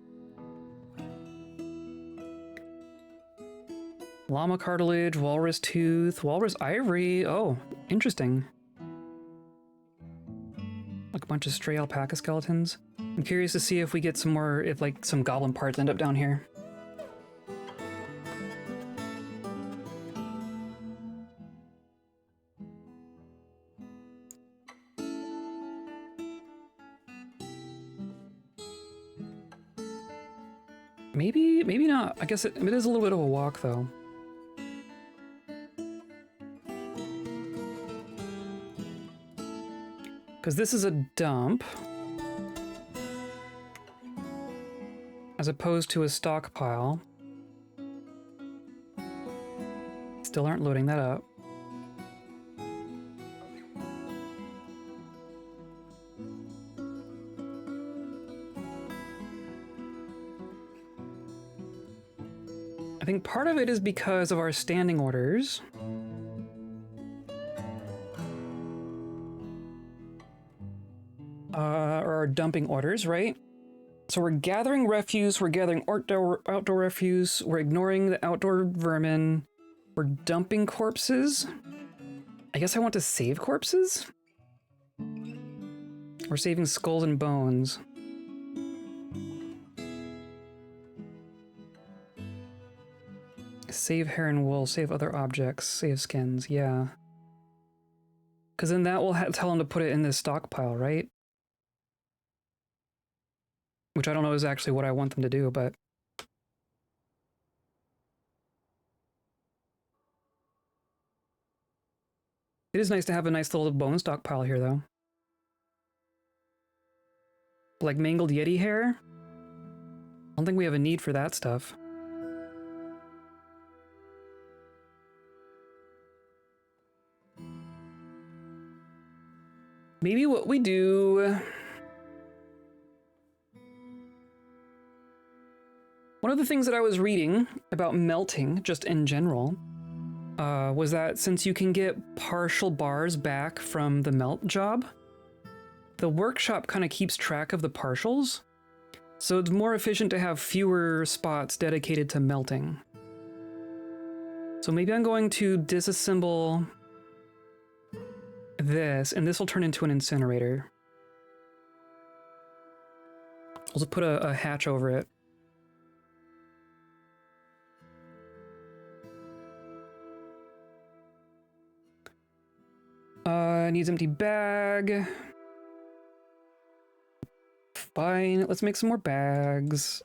Llama cartilage, walrus tooth, walrus ivory. Oh, interesting. Like a bunch of stray alpaca skeletons. I'm curious to see if we get some more, if like some goblin parts end up down here. Maybe not. I guess it is a little bit of a walk, though. Because this is a dump. As opposed to a stockpile. Still aren't loading that up. I think part of it is because of our standing orders. Or our dumping orders, right? So we're gathering refuse, we're gathering outdoor refuse, we're ignoring the outdoor vermin, we're dumping corpses. I guess I want to save corpses? We're saving skulls and bones. Save hair and wool, save other objects, save skins, yeah. Because then that will tell him to put it in this stockpile, right? Which I don't know is actually what I want them to do, but... It is nice to have a nice little bone stockpile here, though. Like mangled Yeti hair? I don't think we have a need for that stuff. Maybe what we do... One of the things that I was reading about melting, just in general, was that since you can get partial bars back from the melt job, the workshop kind of keeps track of the partials, so it's more efficient to have fewer spots dedicated to melting. So maybe I'm going to disassemble this, and this will turn into an incinerator. I'll just put a hatch over it. Needs empty bag. Fine, let's make some more bags.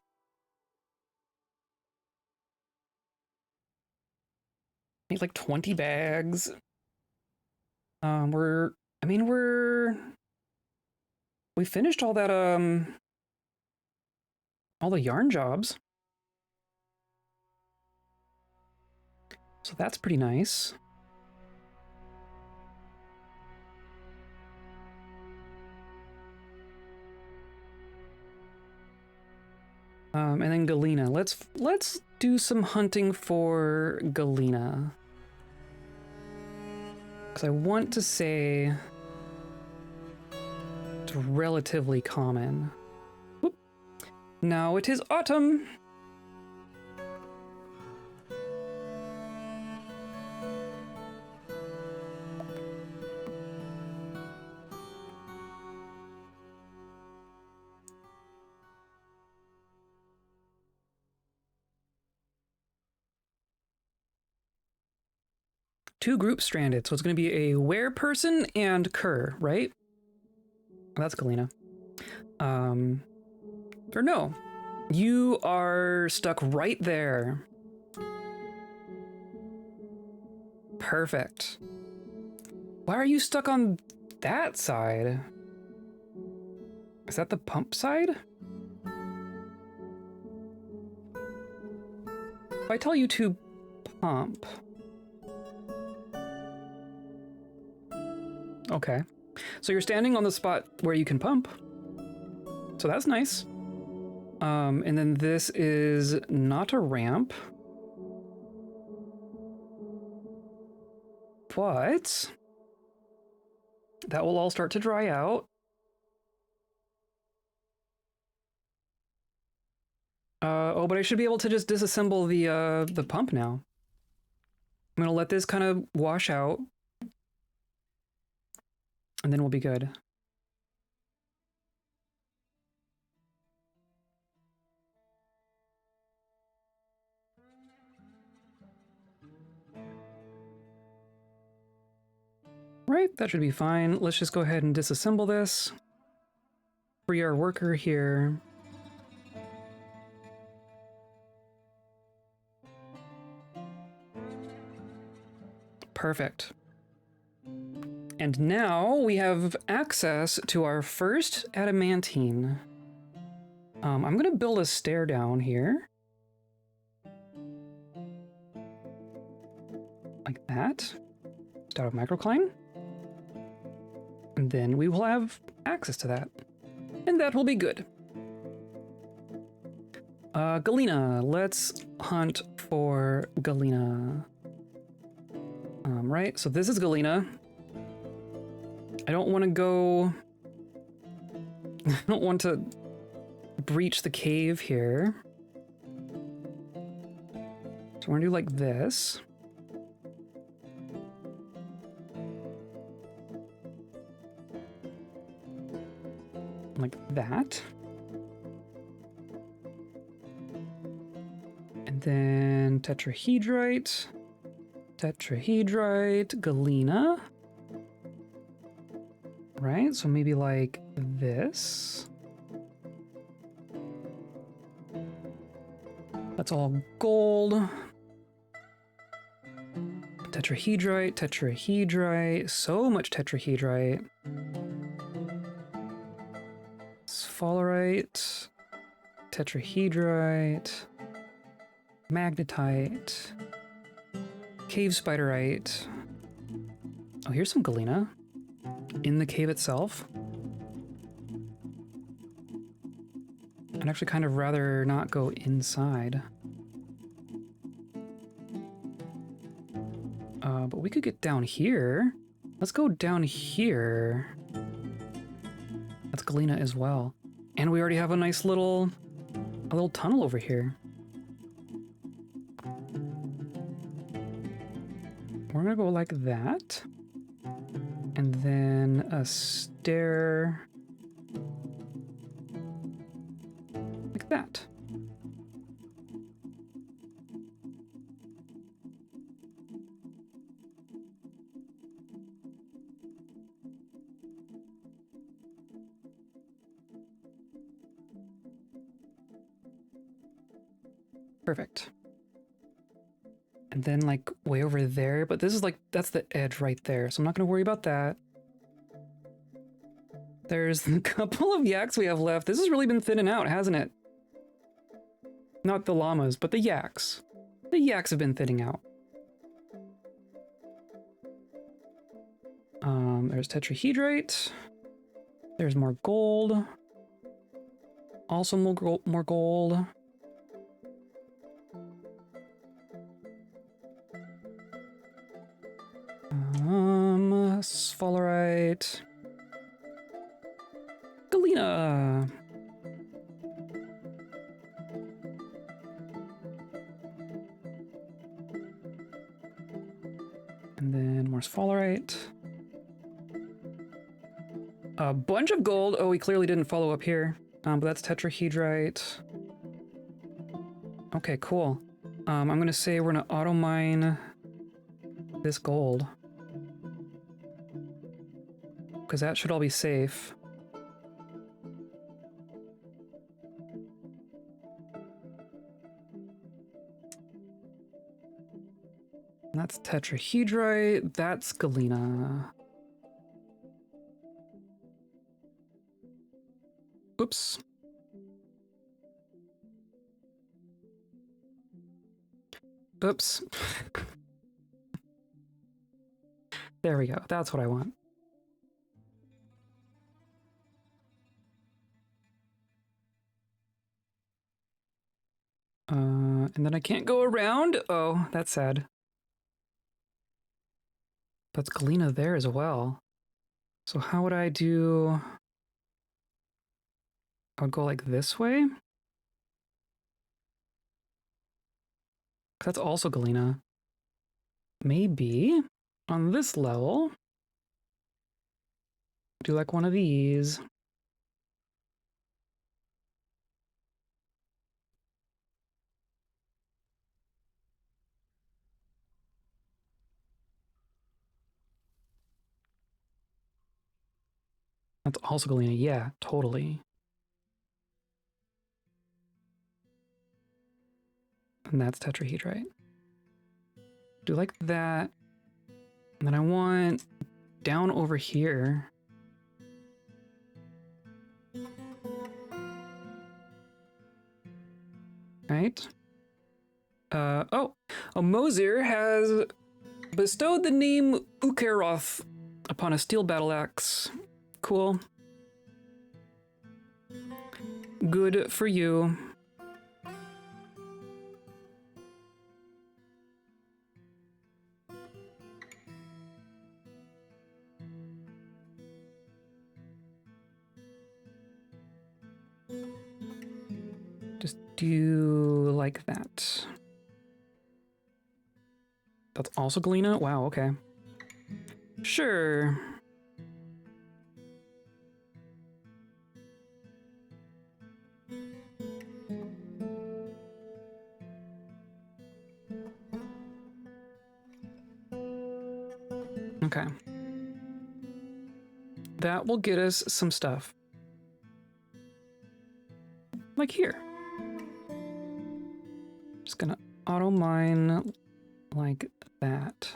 Need like 20 bags. We finished all that, all the yarn jobs. So that's pretty nice. And then galena. Let's do some hunting for galena. Because I want to say it's relatively common. Whoop. Now it is autumn. Two groups stranded, so it's going to be a were person and cur, right? That's galena. Or no, you are stuck right there. Perfect. Why are you stuck on that side? Is that the pump side? If I tell you to pump... Okay. So you're standing on the spot where you can pump. So that's nice. And then this is not a ramp. But that will all start to dry out. Oh, but I should be able to just disassemble the pump now. I'm gonna let this kind of wash out. And then we'll be good. Right, that should be fine. Let's just go ahead and disassemble this. Free our worker here. Perfect. And now we have access to our first adamantine. I'm gonna build a stair down here. Like that. Just out of microcline. And then we will have access to that. And that will be good. Galena. Let's hunt for galena. Right, so this is galena. I don't want to go... I don't want to breach the cave here. So we're gonna do like this. Like that. And then tetrahedrite. Tetrahedrite, galena. Right, so maybe like this. That's all gold. Tetrahedrite, tetrahedrite, so much tetrahedrite. Sphalerite, tetrahedrite, magnetite, cave spiderite. Oh, here's some galena in the cave itself. I'd actually kind of rather not go inside. But we could get down here. Let's go down here. That's galena as well. And we already have a nice little tunnel over here. We're gonna go like that. And then a stair like that. Perfect. And then like way over there, but this is like, that's the edge right there. So I'm not gonna worry about that. There's a couple of yaks we have left. This has really been thinning out, hasn't it? Not the llamas, but the yaks. The yaks have been thinning out. There's tetrahedrite. There's more gold. Also more gold. Sphalerite. Galena. And then more sphalerite. A bunch of gold. Oh, we clearly didn't follow up here. But that's tetrahedrite. Okay, cool. I'm gonna say we're gonna auto mine this gold. Because that should all be safe. That's tetrahedrite. That's galena. Oops. Oops. There we go. That's what I want. And then I can't go around? Oh, that's sad. That's galena there as well. So how would I do... I would go like this way? That's also galena. Maybe on this level, do like one of these. That's also galena. Yeah, totally. And that's tetrahedrite. Do like that. And then I want down over here. Right? Oh, Mosir has bestowed the name Ukeroth upon a steel battle axe. Cool. Good for you. Just do like that. That's also galena? Wow, okay. Sure. Okay. That will get us some stuff. Like here. Just gonna auto mine like that.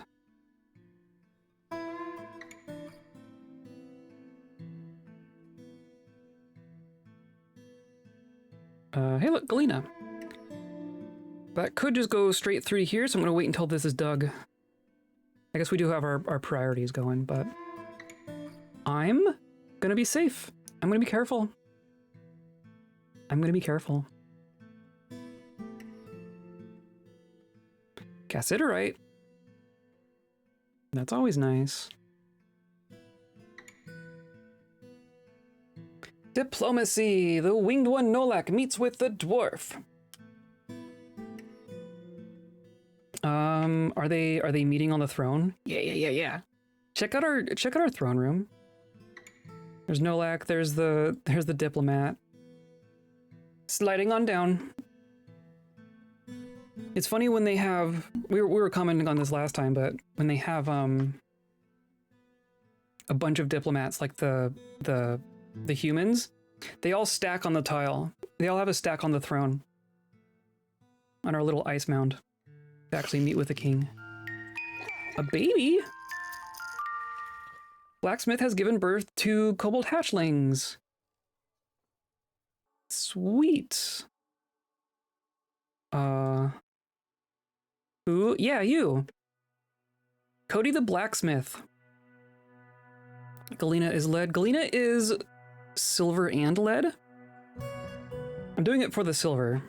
Hey look, galena. That could just go straight through here, so I'm gonna wait until this is dug. I guess we do have our priorities going, but I'm gonna be safe. I'm gonna be careful. I'm gonna be careful. Cassiterite. That's always nice. Diplomacy. The winged one Nolak meets with the dwarf. Are they meeting on the throne? Yeah. Check out our throne room. There's Nolak, there's the diplomat. Sliding on down. It's funny when they have we were commenting on this last time, but when they have a bunch of diplomats like the humans, they all stack on the tile. They all have a stack on the throne. On our little ice mound. To actually meet with the king. A baby? Blacksmith has given birth to kobold hatchlings. Sweet. Who? Yeah, you. Cody the blacksmith. Galena is lead. Galena is silver and lead. I'm doing it for the silver.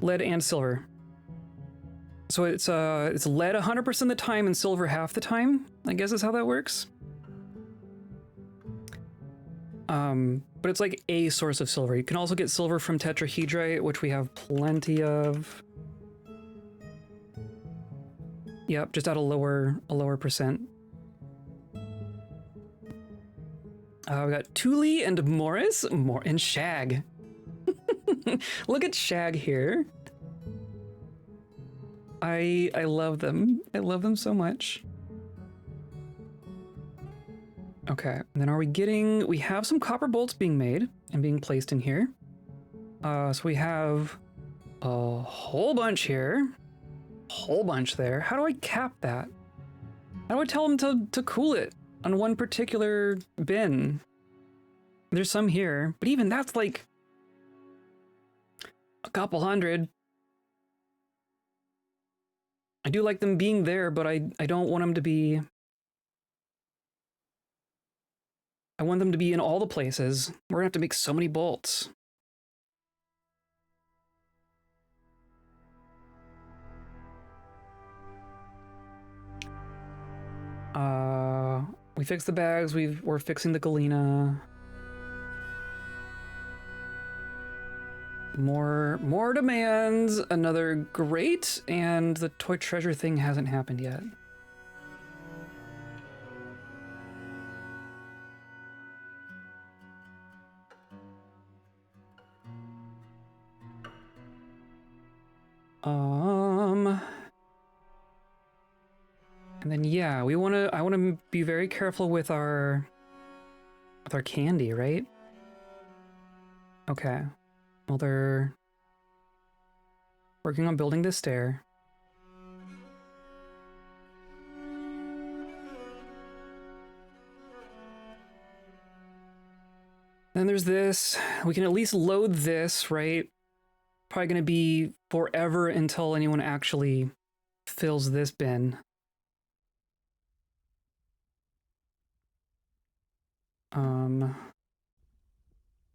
Lead and silver. So it's lead 100% of the time and silver half the time, I guess is how that works. But it's like a source of silver. You can also get silver from tetrahedrite, which we have plenty of. Yep, just at a lower percent. We got Thule and Morris, and Shag. Look at Shag here. I love them. I love them so much. Okay, and then we have some copper bolts being made and being placed in here. So we have a whole bunch here, whole bunch there. How do I cap that? How do I tell them to cool it on one particular bin? There's some here, but even that's like a couple hundred. I do like them being there, but I don't want them to be... I want them to be in all the places. We're gonna have to make so many bolts. We fixed the bags, we're fixing the galena. More demands, another great, and the toy treasure thing hasn't happened yet. And then yeah, I wanna be very careful with our candy, right? Okay. Well, Working on building this stair. Then there's this. We can at least load this, right? Probably going to be forever until anyone actually fills this bin.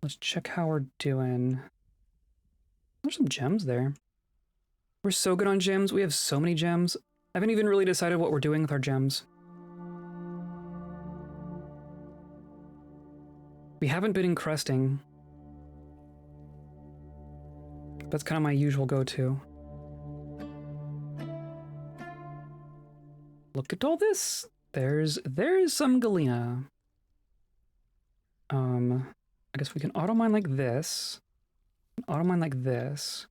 Let's check how we're doing. There's some gems there. We're so good on gems. We have so many gems. I haven't even really decided what we're doing with our gems. We haven't been encrusting. That's kind of my usual go-to. Look at all this. There's some galena. I guess we can auto mine like this. Auto mine like this.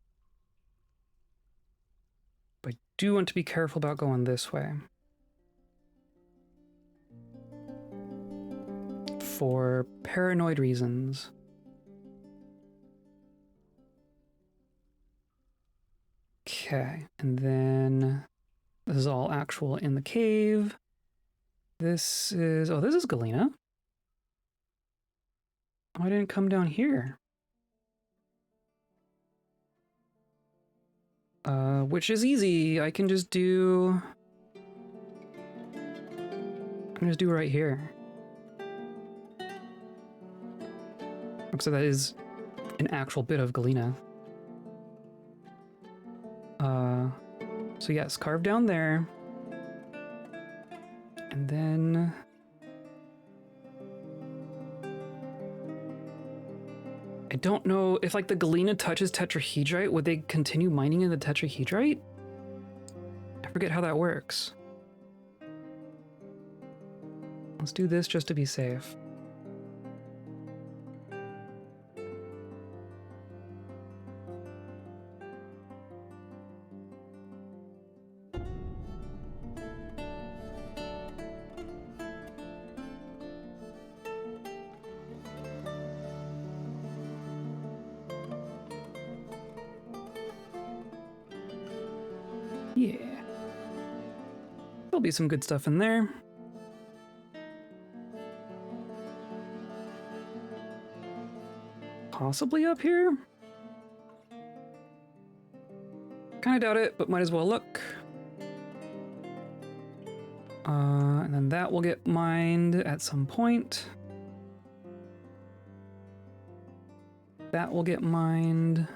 But I do want to be careful about going this way. For paranoid reasons. Okay, and then this is all actual in the cave. This is, oh, this is galena. Oh, I didn't come down here. Which is easy. I can just do right here. So that is an actual bit of galena. So yes, carve down there. And then I don't know if like the galena touches tetrahedrite, would they continue mining in the tetrahedrite? I forget how that works. Let's do this just to be safe. Yeah. There'll be some good stuff in there. Possibly up here? Kinda doubt it, but might as well look. And then that will get mined at some point. That will get mined.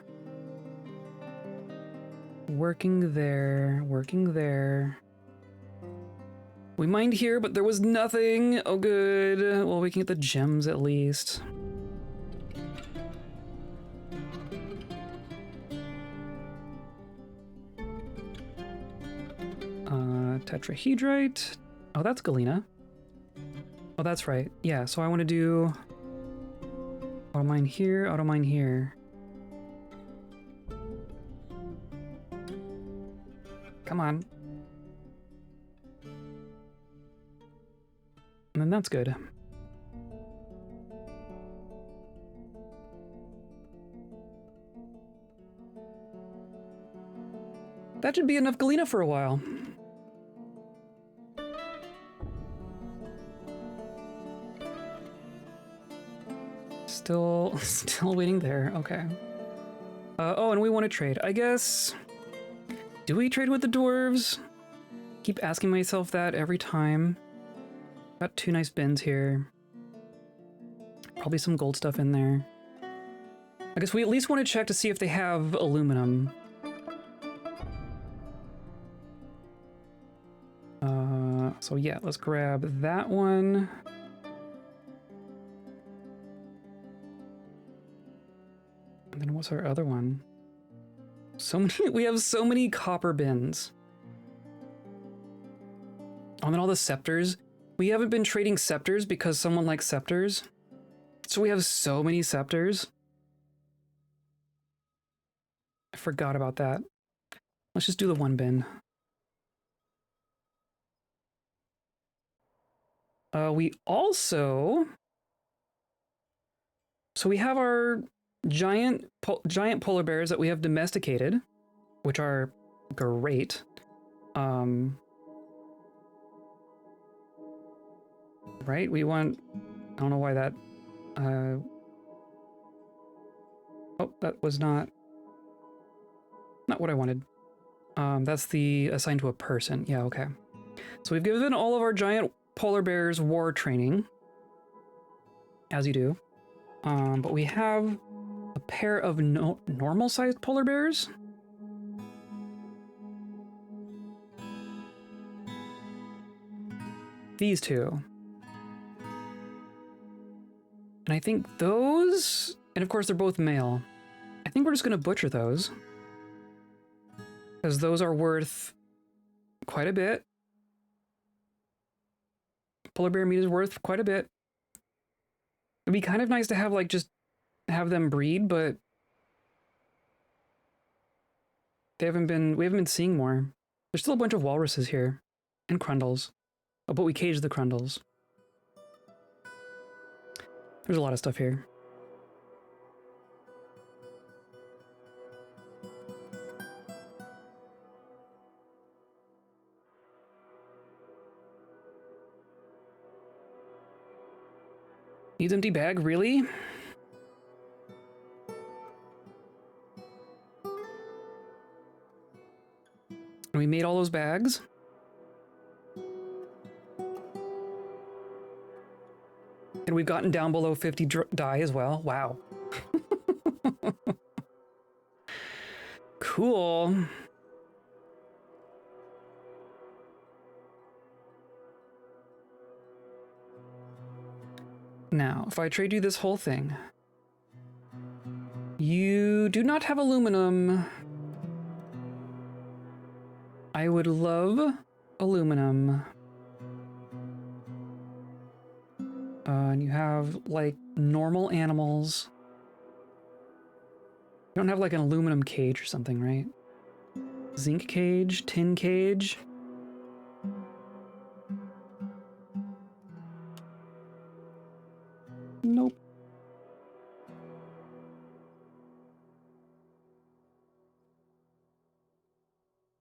Working there, working there. We mined here, but there was nothing. Oh, good. Well, we can get the gems at least. Tetrahedrite. Oh, that's galena. Oh, that's right. Yeah, so I want to do auto mine here, auto mine here. Come on. And then that's good. That should be enough galena for a while. Still waiting there. Okay. Oh, and we want to trade. I guess... Do we trade with the dwarves? Keep asking myself that every time. Got two nice bins here. Probably some gold stuff in there. I guess we at least want to check to see if they have aluminum. So yeah, let's grab that one. And then what's our other one? So many, we have so many copper bins. Oh, and then all the scepters. We haven't been trading scepters because someone likes scepters. So we have so many scepters. I forgot about that. Let's just do the one bin. We also... So we have our giant polar bears that we have domesticated. which are great. Right? We want, I don't know why that, oh, that was not what I wanted. That's the assigned to a person. Yeah, okay. So we've given all of our giant polar bears war training, as you do. But we have a pair of normal-sized polar bears. These two. And I think those, and of course they're both male. I think we're just going to butcher those. Because those are worth quite a bit. Polar bear meat is worth quite a bit. It'd be kind of nice to have, like, just have them breed, but we haven't been seeing more. There's still a bunch of walruses here. And crundles. Oh, but we caged the crundles. There's a lot of stuff here. Needs empty bag, really? And we made all those bags. And we've gotten down below 50 die as well. Wow. Cool. Now, if I trade you this whole thing, you do not have aluminum. I would love aluminum. And you have, like, normal animals. You don't have, like, an aluminum cage or something, right? Zinc cage, tin cage. Nope.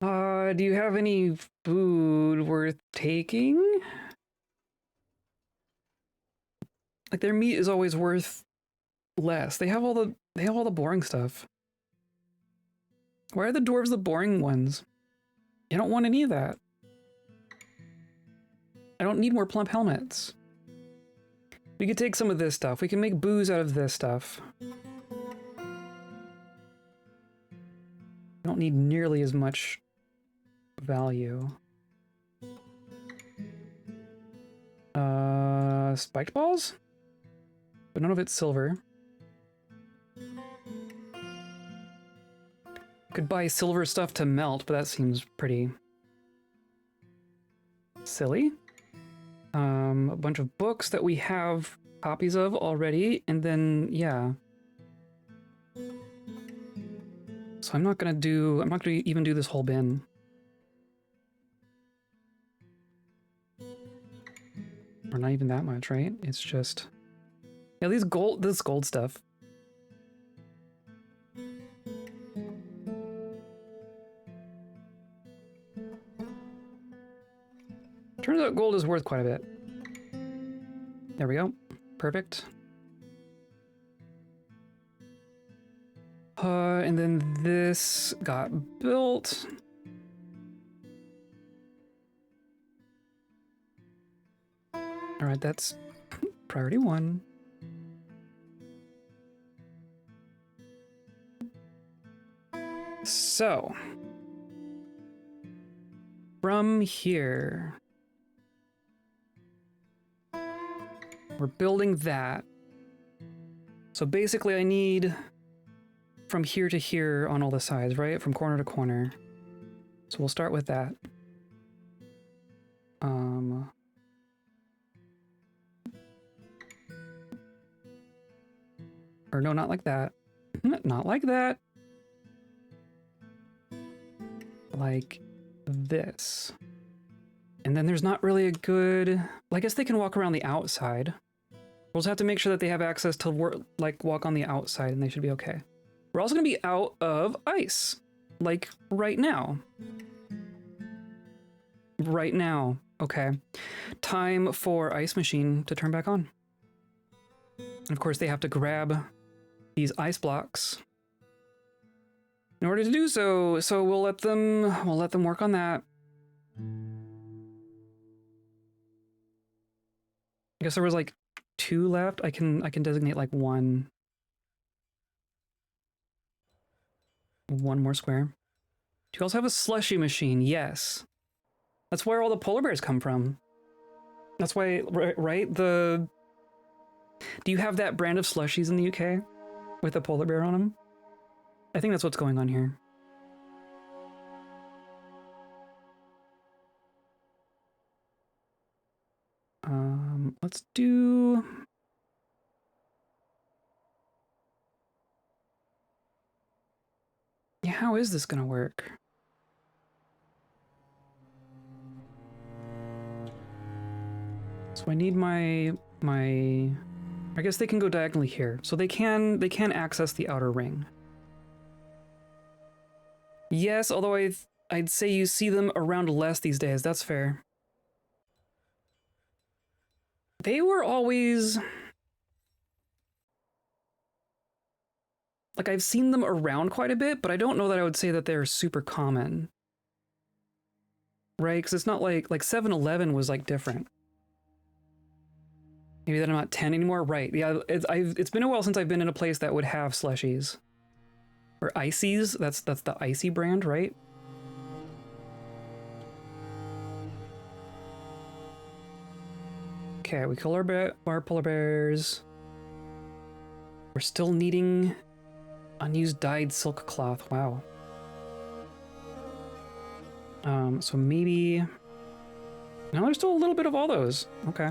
Do you have any food worth taking? Like, their meat is always worth less. They have all the boring stuff. Why are the dwarves the boring ones? I don't want any of that. I don't need more plump helmets. We could take some of this stuff. We can make booze out of this stuff. I don't need nearly as much value. Spiked balls? But none of it's silver. Could buy silver stuff to melt, but that seems pretty silly. A bunch of books that we have copies of already, and then, yeah. So I'm not gonna even do this whole bin. Or not even that much, right? It's just, yeah, this gold stuff. Turns out gold is worth quite a bit. There we go. Perfect. And then this got built. All right, that's priority 1. So, from here, we're building that. So basically I need from here to here on all the sides, right? From corner to corner. So we'll start with that. Or no, not like that. Not like that. Like this. And then there's not really a good... Well, I guess they can walk around the outside. We'll just have to make sure that they have access to walk on the outside, and they should be okay. We're also going to be out of ice. Like right now. Right now. Okay. Time for Ice Machine to turn back on. And of course they have to grab these ice blocks in order to do so. So we'll let them work on that. I guess there was like 2 left. I can designate like one more square. Do you also have a slushy machine? Yes. That's where all the polar bears come from. That's why, right? Do you have that brand of slushies in the UK with a polar bear on them? I think that's what's going on here. Let's do... Yeah, how is this gonna work? So I need my... I guess they can go diagonally here. So they can access the outer ring. Yes, although I'd say you see them around less these days. That's fair. They were always... Like, I've seen them around quite a bit, but I don't know that I would say that they're super common. Right? Because it's not like 7-Eleven was, like, different. Maybe that I'm not 10 anymore? Right. Yeah, it's been a while since I've been in a place that would have slushies. Or ices. That's the icy brand, right? Okay, we kill our polar bears. We're still needing unused dyed silk cloth. Wow. So maybe... No, there's still a little bit of all those. Okay.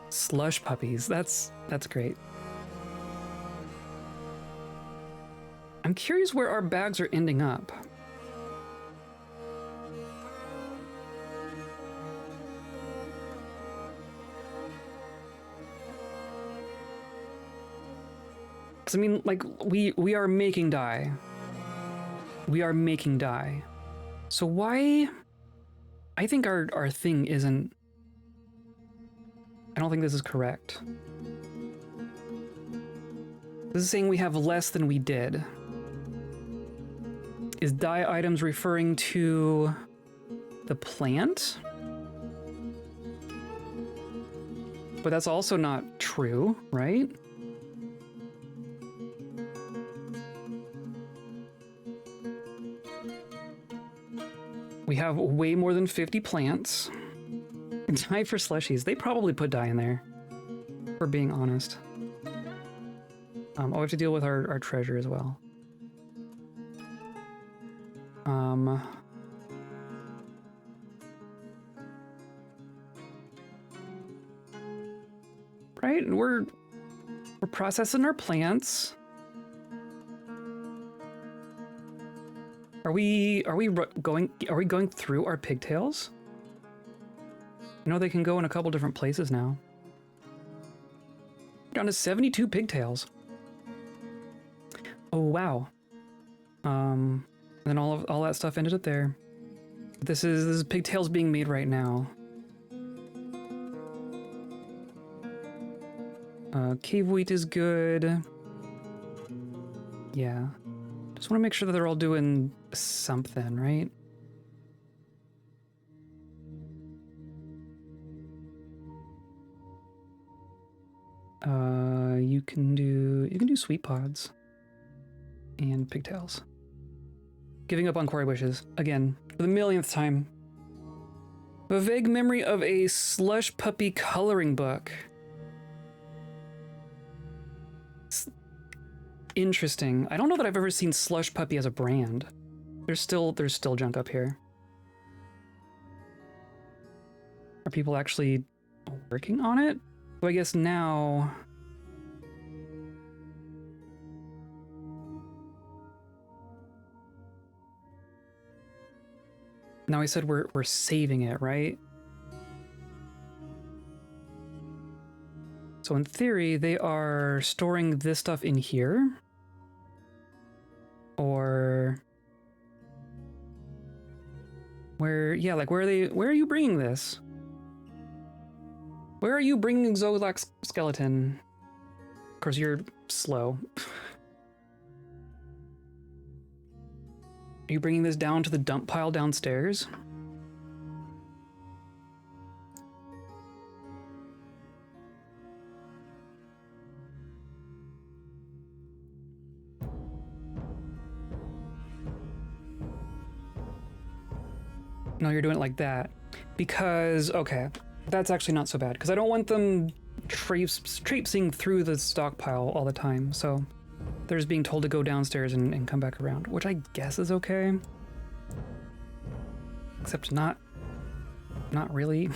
Slush puppies. That's great. I'm curious where our bags are ending up. I mean, like, we are making dye. We are making dye. So why... I think our thing isn't... I don't think this is correct. This is saying we have less than we did. Is dye items referring to the plant? But that's also not true, right? We have way more than 50 plants. Dye for slushies. They probably put dye in there, if we're being honest. Oh, we have to deal with our treasure as well. Right, we're processing our plants. Are we going through our pigtails? I know they can go in a couple different places now. Down to 72 pigtails. Oh wow. And then all that stuff ended up there. This is pigtails being made right now. Cave wheat is good. Yeah. Just want to make sure that they're all doing something, right? You can do sweet pods and pigtails. Giving up on quarry wishes again for the millionth time. A vague memory of a slush puppy coloring book. Interesting. I don't know that I've ever seen Slush Puppy as a brand. There's still junk up here. Are people actually working on it? So I guess now... Now I said we're saving it, right? So So in theory, they are storing this stuff in here. Or where, yeah, like where are you bringing this? Where are you bringing Zolak's skeleton? Of course, you're slow. Are you bringing this down to the dump pile downstairs? No, you're doing it like that. Because, okay, that's actually not so bad. Because I don't want them traipsing through the stockpile all the time. So they're just being told to go downstairs and come back around, which I guess is okay. Except not really.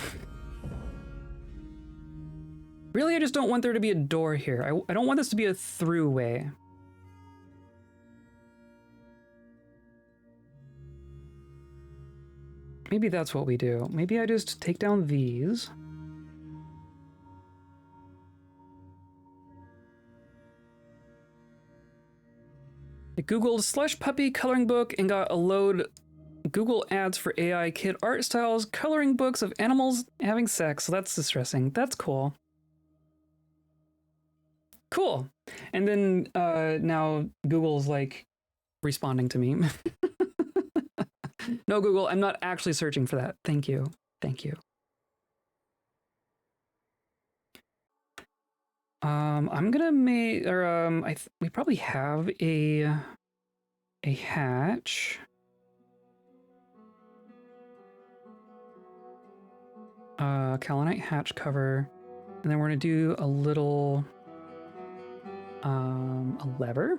Really, I just don't want there to be a door here. I don't want this to be a throughway. Maybe that's what we do. Maybe I just take down these. I Googled slush puppy coloring book and got a load Google ads for AI kid art styles, coloring books of animals having sex. So that's distressing. That's cool. Cool. And then now Google's like responding to me. No, Google, I'm not actually searching for that. Thank you. Thank you. I'm gonna make, or we probably have a hatch. Kaolinite hatch cover, and then we're gonna do a little, a lever.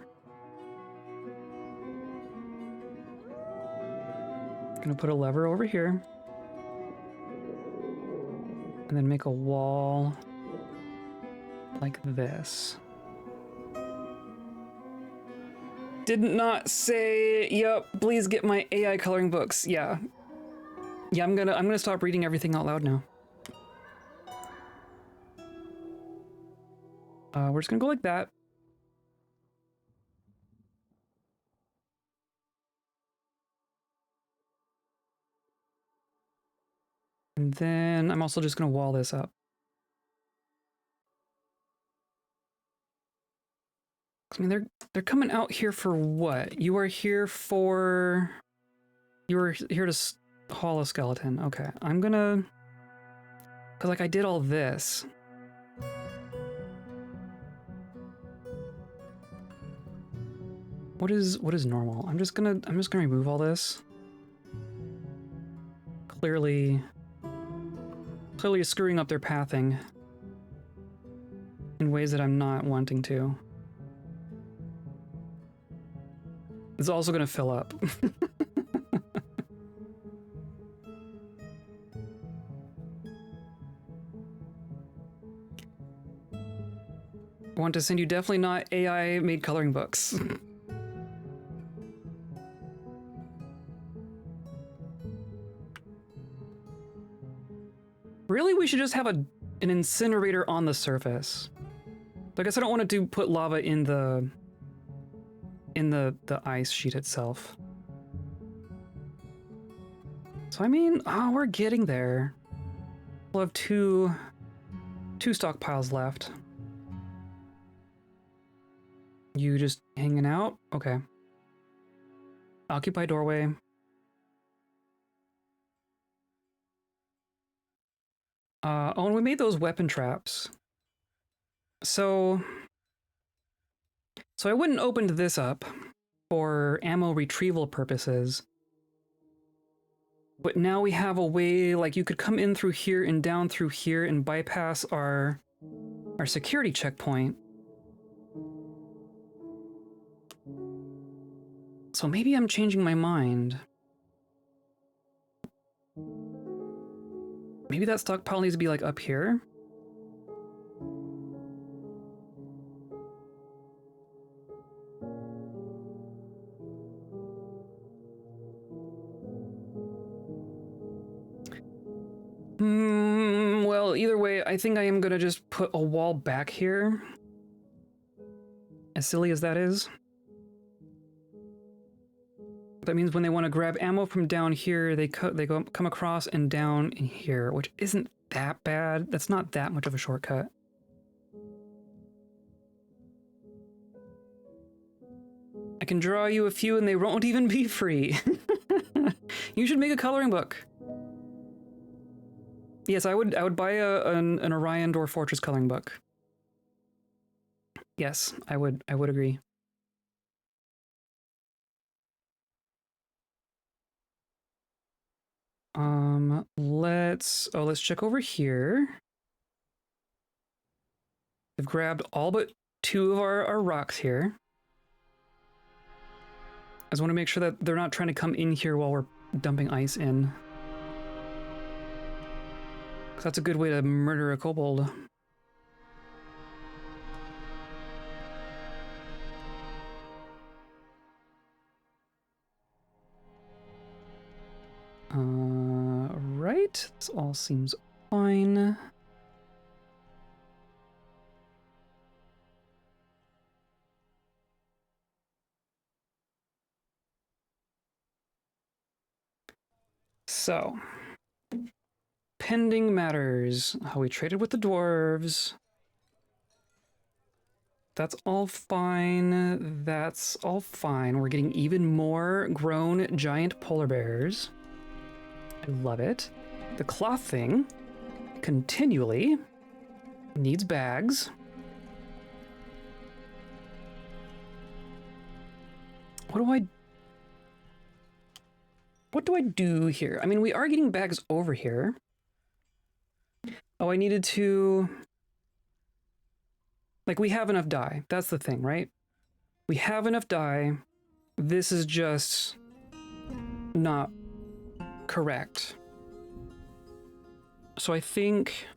Gonna put a lever over here, and then make a wall like this. Did not say, yep, please get my AI coloring books. Yeah. Yeah, I'm gonna stop reading everything out loud now. We're just gonna go like that. And then I'm also just gonna wall this up. I mean, they're coming out here for what? You are here for... You were here to haul a skeleton. Okay, I'm gonna... Cause like I did all this. What is normal? I'm just gonna remove all this. Clearly screwing up their pathing in ways that I'm not wanting to. It's also gonna fill up. I want to send you definitely not AI made coloring books. Really, we should just have an incinerator on the surface. I guess I don't want to put lava in the ice sheet itself. So I mean, oh, we're getting there. We'll have two stockpiles left. You just hanging out? Okay. Occupy doorway. Oh, and we made those weapon traps. So I wouldn't open this up for ammo retrieval purposes. But now we have a way, like you could come in through here and down through here and bypass our security checkpoint. So maybe I'm changing my mind. Maybe that stockpile needs to be like up here. Well, Well, either way, I think I am gonna just put a wall back here. As silly as that is. That means when they want to grab ammo from down here, they come across and down in here, which isn't that bad. That's not that much of a shortcut. I can draw you a few and they won't even be free. You should make a coloring book. Yes, I would buy an Orion Dwarf Fortress coloring book. Yes, I would agree. Let's check over here. We've grabbed all but 2 of our rocks here. I just want to make sure that they're not trying to come in here while we're dumping ice in. 'Cause that's a good way to murder a kobold. Right. This all seems fine. So, pending matters. How we traded with the dwarves. That's all fine. That's all fine. We're getting even more grown giant polar bears. I love it. The cloth thing continually needs bags. What do I do here? I mean, we are getting bags over here. Oh, I needed to... Like, we have enough dye. That's the thing, right? We have enough dye. This is just not correct. So I think...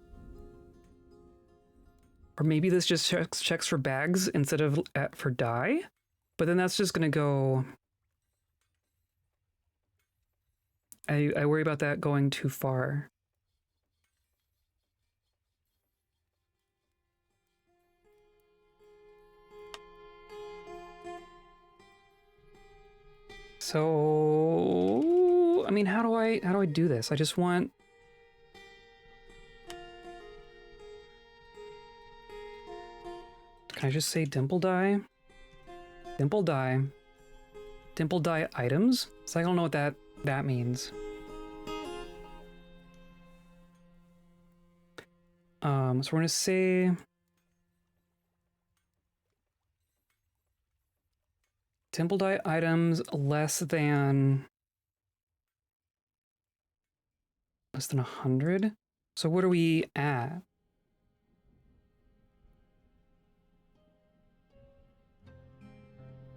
Or maybe this just checks for bags instead of for dye. But then that's just going to go... I worry about that going too far. So, I mean, how do I do this? I just want... Can I just say dimple dye? Dimple dye. Dimple dye items? So I don't know what that means. So we're gonna say... Dimple dye items less than 100. So what are we at?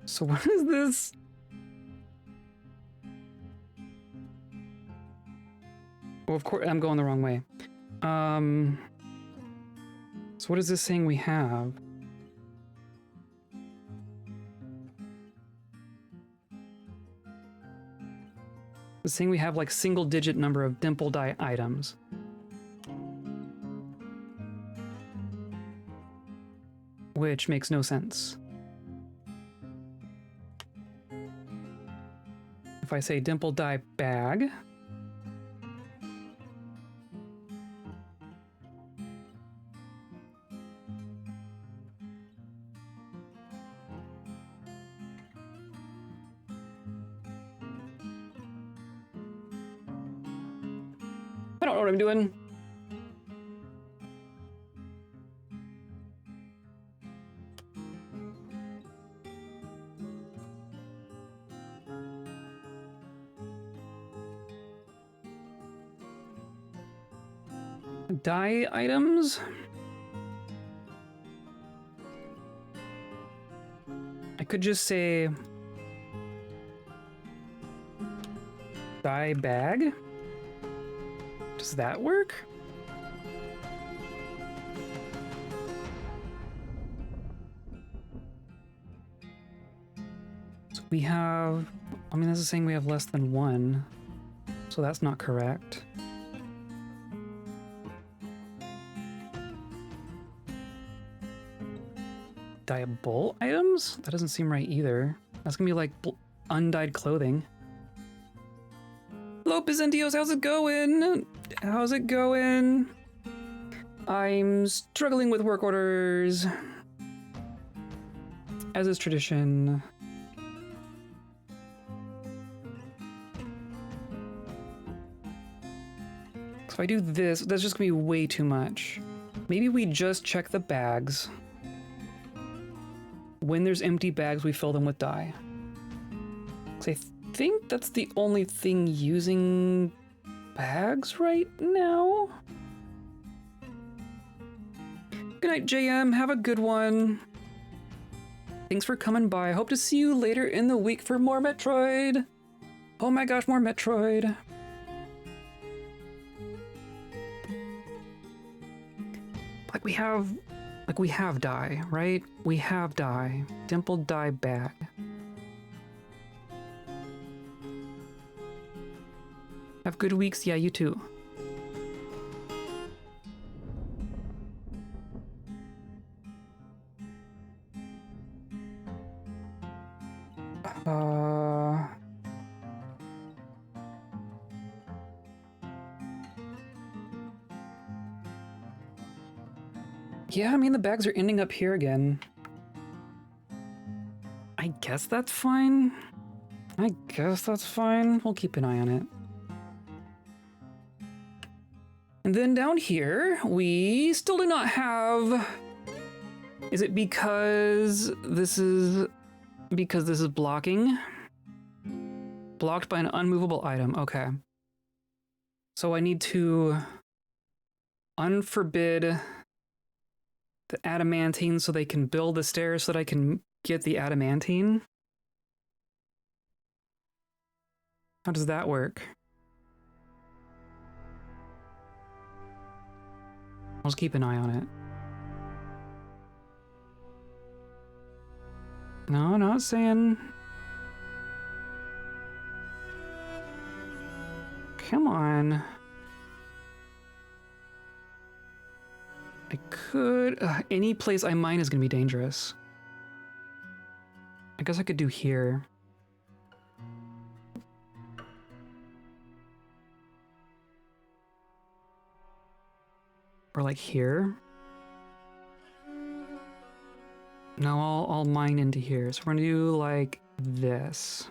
So what is this? Well, of course, I'm going the wrong way. So what is this saying we have? It's saying we have like single-digit number of dimple dye items. Which makes no sense. If I say dimple dye bag... I don't know what I'm doing. Dye items? I could just say dye bag. Does that work? So we have, I mean, this is saying we have less than 1, so that's not correct. dyeable items? That doesn't seem right either. That's gonna be like undyed clothing. Hello, Byzantios, how's it going? How's it going? I'm struggling with work orders, as is tradition. So if I do this, that's just gonna be way too much. Maybe we just check the bags. When there's empty bags, we fill them with dye. 'Cause I think that's the only thing using bags right now. Good night, JM. Have a good one. Thanks for coming by. Hope to see you later in the week for more Metroid. Oh my gosh, more Metroid. We have dye, right? We have dye. Dimpled dye bag. Have good weeks. Yeah, you too. Yeah, I mean, the bags are ending up here again. I guess that's fine. We'll keep an eye on it. And then down here, we still do not have... Is it because this is blocking? Blocked by an unmovable item, okay. So I need to unforbid the adamantine so they can build the stairs so that I can get the adamantine. How does that work? I'll just keep an eye on it. No, not saying. Come on. I could... any place I mine is going to be dangerous. I guess I could do here. Or like here. No, I'll mine into here. So we're going to do like this.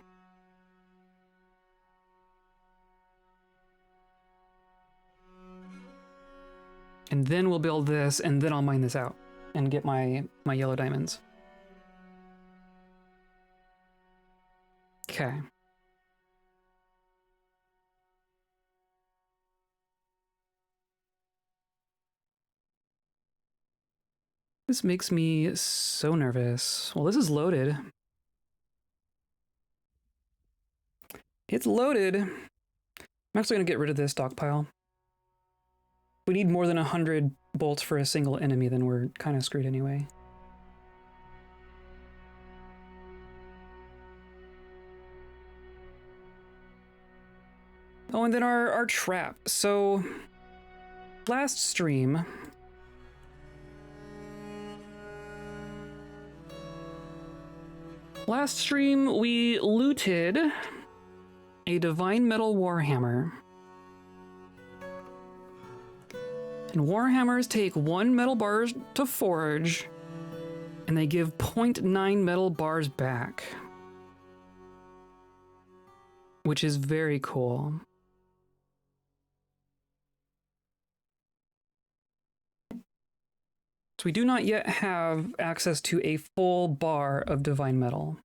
And then we'll build this, and then I'll mine this out and get my yellow diamonds. Okay. This makes me so nervous. Well, this is loaded. It's loaded. I'm actually going to get rid of this stockpile. If we need more than 100 bolts for a single enemy, then we're kind of screwed anyway. Oh, and then our trap. So, last stream... we looted a Divine Metal Warhammer. And Warhammers take 1 metal bar to forge, and they give 0.9 metal bars back. Which is very cool. So we do not yet have access to a full bar of Divine Metal.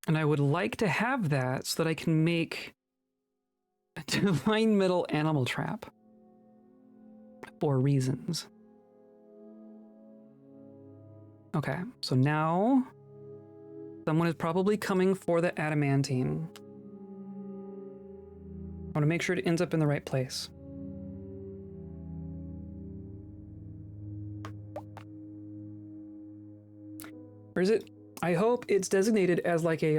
And I would like to have that so that I can make a Divine Metal animal trap. For reasons. Okay, so now someone is probably coming for the adamantine. I want to make sure it ends up in the right place. Or is it? I hope it's designated as like a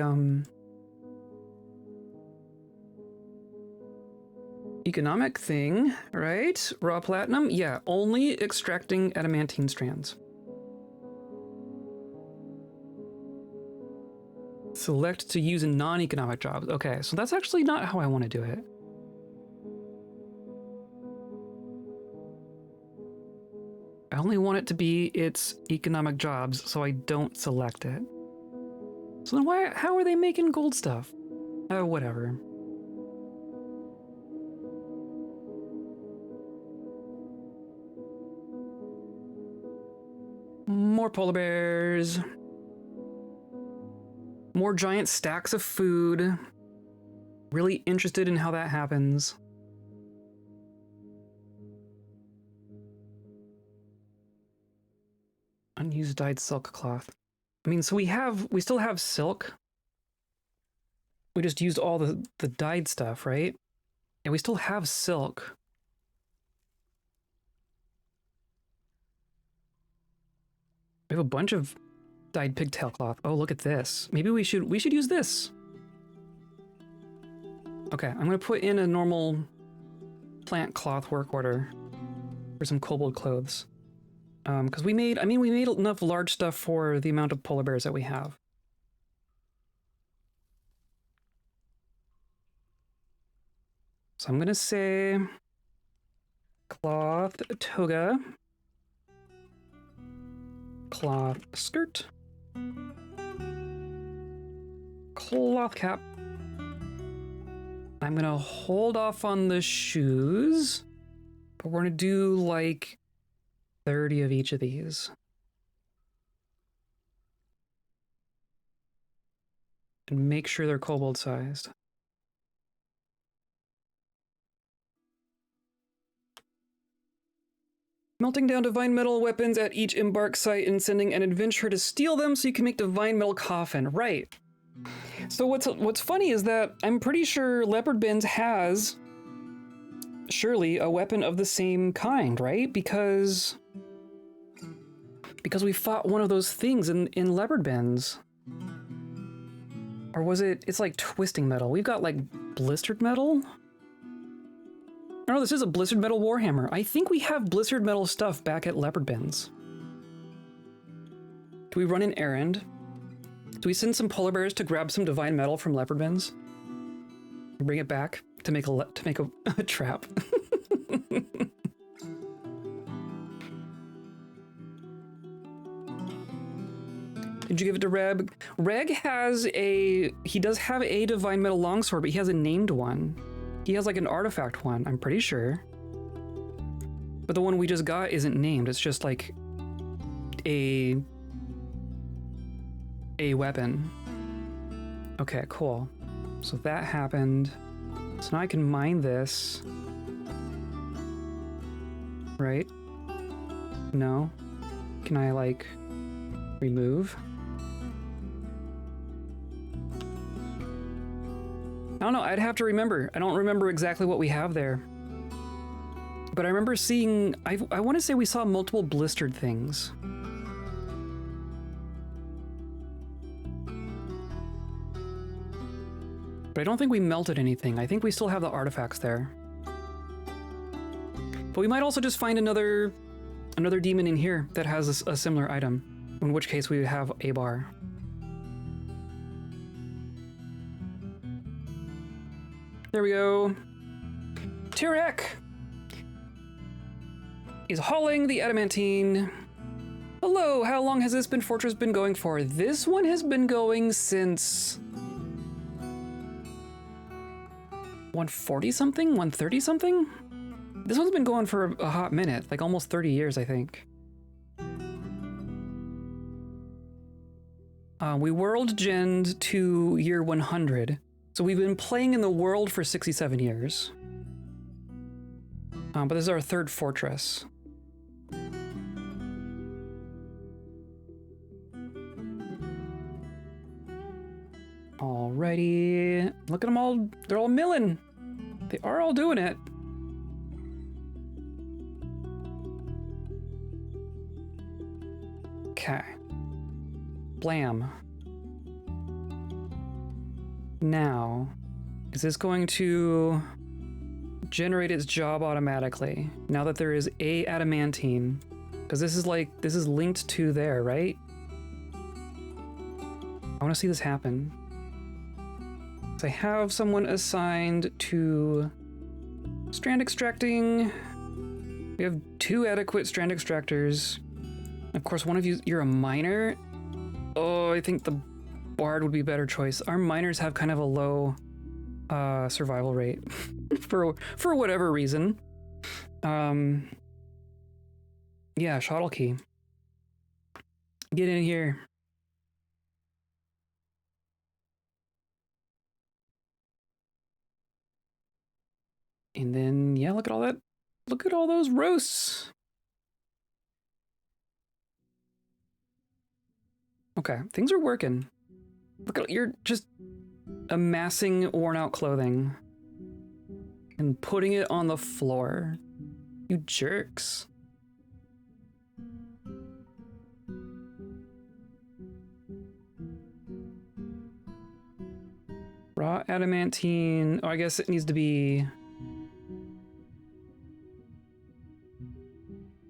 economic thing, right? Raw platinum? Yeah, only extracting adamantine strands. Select to use in non-economic jobs. Okay, so that's actually not how I want to do it. I only want it to be its economic jobs, so I don't select it. So then how are they making gold stuff? Oh, whatever. More polar bears. More giant stacks of food. Really interested in how that happens. Unused dyed silk cloth. I mean, so we still have silk. We just used all the dyed stuff, right? And we still have silk. We have a bunch of dyed pigtail cloth. Oh, look at this. Maybe we should use this. Okay, I'm gonna put in a normal plant cloth work order for some kobold clothes. Because we made enough large stuff for the amount of polar bears that we have. So I'm gonna say cloth toga, cloth skirt, cloth cap. I'm gonna hold off on the shoes, but we're gonna do like 30 of each of these. And make sure they're kobold sized. Melting down divine metal weapons at each embark site and sending an adventurer to steal them so you can make divine metal coffin. Right. So what's funny is that I'm pretty sure Leopard Bends has surely a weapon of the same kind, right? Because we fought one of those things in Leopard Bends. Or was it? It's like twisting metal. We've got like blistered metal. No, this is a blistered metal warhammer. I think we have blistered metal stuff back at Leopard Bends. Do we run an errand? Do we send some polar bears to grab some divine metal from Leopard Bends? Bring it back to make a trap. Did you give it to Reg? Reg he does have a divine metal longsword, but he has a named one. He has like an artifact one, I'm pretty sure. But the one we just got isn't named. It's just like a weapon. Okay, cool. So that happened. So now I can mine this. Right? No? Can I like remove? I don't know, I'd have to remember. I don't remember exactly what we have there. But I remember seeing, I want to say we saw multiple blistered things. But I don't think we melted anything. I think we still have the artifacts there. But we might also just find another demon in here that has a similar item, in which case we would have a bar. There we go. Tirek is hauling the adamantine. Hello, how long has this fortress been going for? This one has been going since 140 something, 130 something? This one's been going for a hot minute, like almost 30 years, I think. We world genned to year 100. So we've been playing in the world for 67 years. But this is our third fortress. Alrighty. Look at them all. They're all milling. They are all doing it. Okay. Blam. Now, is this going to generate its job automatically now that there is a adamantine, because this is linked to there, right? I want to see this happen. So I have someone assigned to strand extracting. We have 2 adequate strand extractors. Of course, one of you're a miner. Oh, I think the bard would be a better choice. Our miners have kind of a low survival rate for whatever reason. Yeah, shuttle key. Get in here. And then, yeah, look at all that. Look at all those roasts. Okay, things are working. Look at, you're just amassing worn out clothing and putting it on the floor. You jerks. Raw adamantine. Oh, I guess it needs to be...